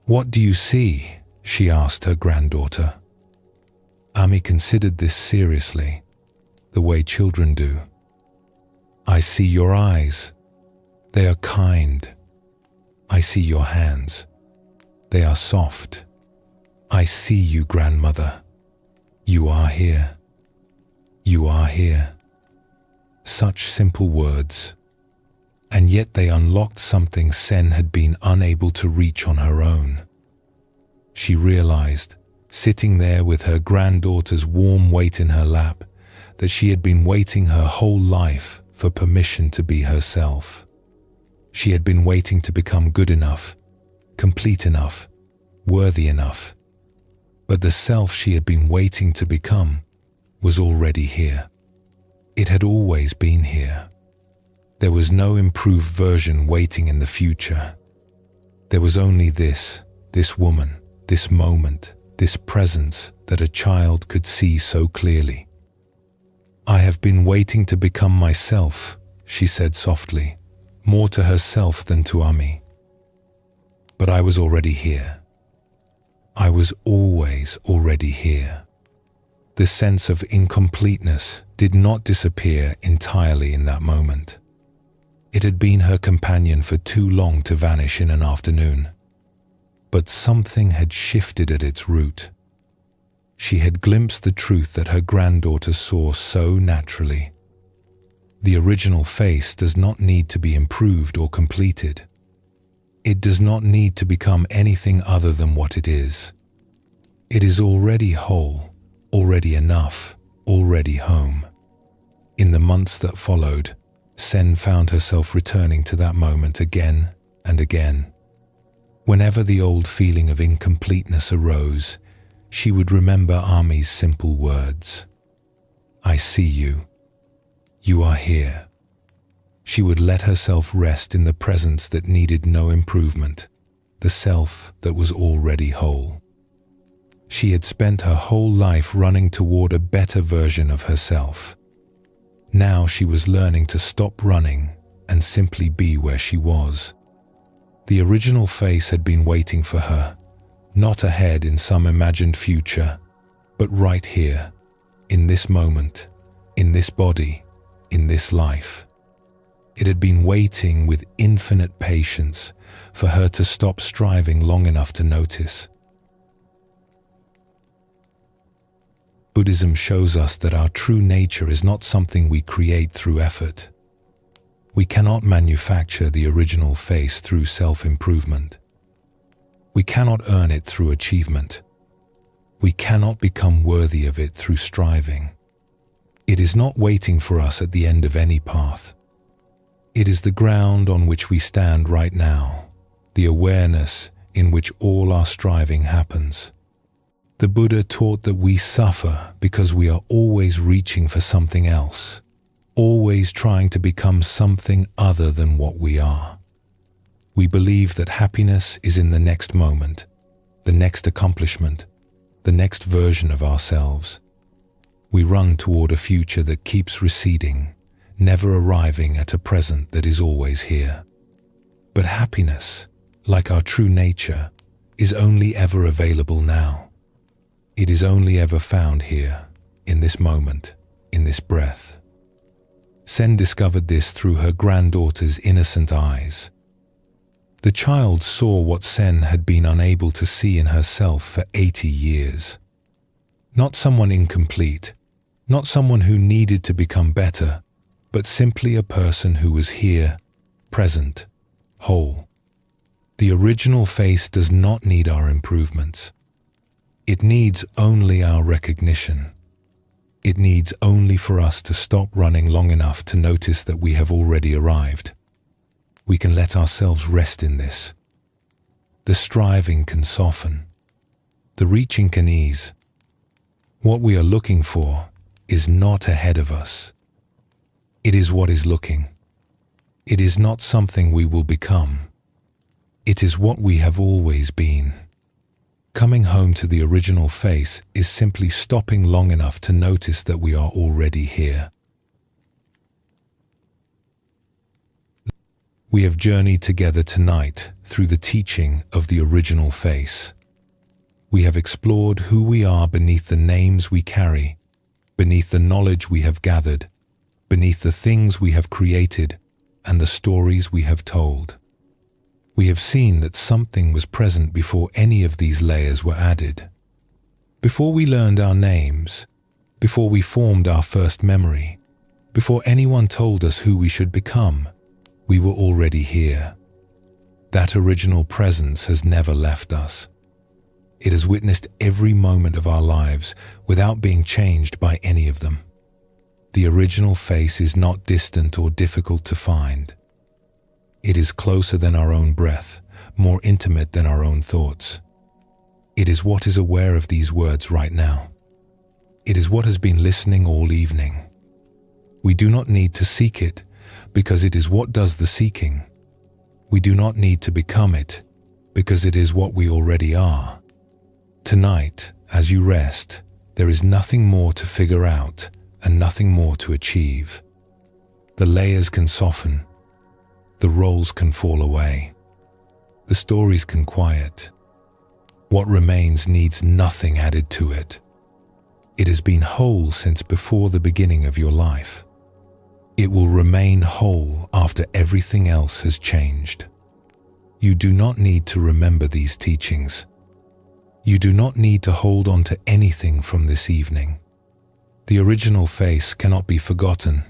"What do you see?" she asked her granddaughter. Amy considered this seriously, the way children do. "I see your eyes. They are kind. I see your hands. They are soft. I see you, grandmother. You are here. You are here." Such simple words, and yet they unlocked something Sen had been unable to reach on her own. She realized, sitting there with her granddaughter's warm weight in her lap, that she had been waiting her whole life for permission to be herself. She had been waiting to become good enough, complete enough, worthy enough. But the self she had been waiting to become was already here. It had always been here. There was no improved version waiting in the future. There was only this woman, this moment, this presence that a child could see so clearly. "I have been waiting to become myself," she said softly, more to herself than to Amy. "But I was already here. I was always already here." The sense of incompleteness did not disappear entirely in that moment. It had been her companion for too long to vanish in an afternoon. But something had shifted at its root. She had glimpsed the truth that her granddaughter saw so naturally. The original face does not need to be improved or completed. It does not need to become anything other than what it is. It is already whole, already enough, already home. In the months that followed, Sen found herself returning to that moment again and again. Whenever the old feeling of incompleteness arose, she would remember Amy's simple words. "I see you. You are here." She would let herself rest in the presence that needed no improvement, the self that was already whole. She had spent her whole life running toward a better version of herself. Now she was learning to stop running and simply be where she was. The original face had been waiting for her, not ahead in some imagined future, but right here, in this moment, in this body, in this life. It had been waiting with infinite patience for her to stop striving long enough to notice. Buddhism shows us that our true nature is not something we create through effort. We cannot manufacture the original face through self-improvement. We cannot earn it through achievement. We cannot become worthy of it through striving. It is not waiting for us at the end of any path. It is the ground on which we stand right now, the awareness in which all our striving happens. The Buddha taught that we suffer because we are always reaching for something else, always trying to become something other than what we are. We believe that happiness is in the next moment, the next accomplishment, the next version of ourselves. We run toward a future that keeps receding, never arriving at a present that is always here. But happiness, like our true nature, is only ever available now. It is only ever found here, in this moment, in this breath. Sen discovered this through her granddaughter's innocent eyes. The child saw what Sen had been unable to see in herself for 80 years. Not someone incomplete, not someone who needed to become better, but simply a person who was here, present, whole. The original face does not need our improvements. It needs only our recognition. It needs only for us to stop running long enough to notice that we have already arrived. We can let ourselves rest in this. The striving can soften. The reaching can ease. What we are looking for is not ahead of us. It is what is looking. It is not something we will become. It is what we have always been. Coming home to the original face is simply stopping long enough to notice that we are already here. We have journeyed together tonight through the teaching of the original face. We have explored who we are beneath the names we carry, beneath the knowledge we have gathered, beneath the things we have created, and the stories we have told. We have seen that something was present before any of these layers were added. Before we learned our names, before we formed our first memory, before anyone told us who we should become, we were already here. That original presence has never left us. It has witnessed every moment of our lives without being changed by any of them. The original face is not distant or difficult to find. It is closer than our own breath, more intimate than our own thoughts. It is what is aware of these words right now. It is what has been listening all evening. We do not need to seek it, because it is what does the seeking. We do not need to become it, because it is what we already are. Tonight, as you rest, there is nothing more to figure out and nothing more to achieve. The layers can soften. The roles can fall away. The stories can quiet. What remains needs nothing added to it. It has been whole since before the beginning of your life. It will remain whole after everything else has changed. You do not need to remember these teachings. You do not need to hold on to anything from this evening. The original face cannot be forgotten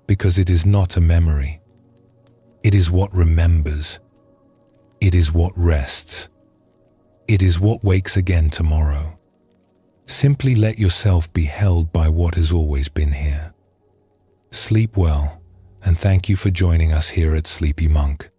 because it is not a memory. It is what remembers. It is what rests. It is what wakes again tomorrow. Simply let yourself be held by what has always been here. Sleep well, and thank you for joining us here at Sleepy Monk.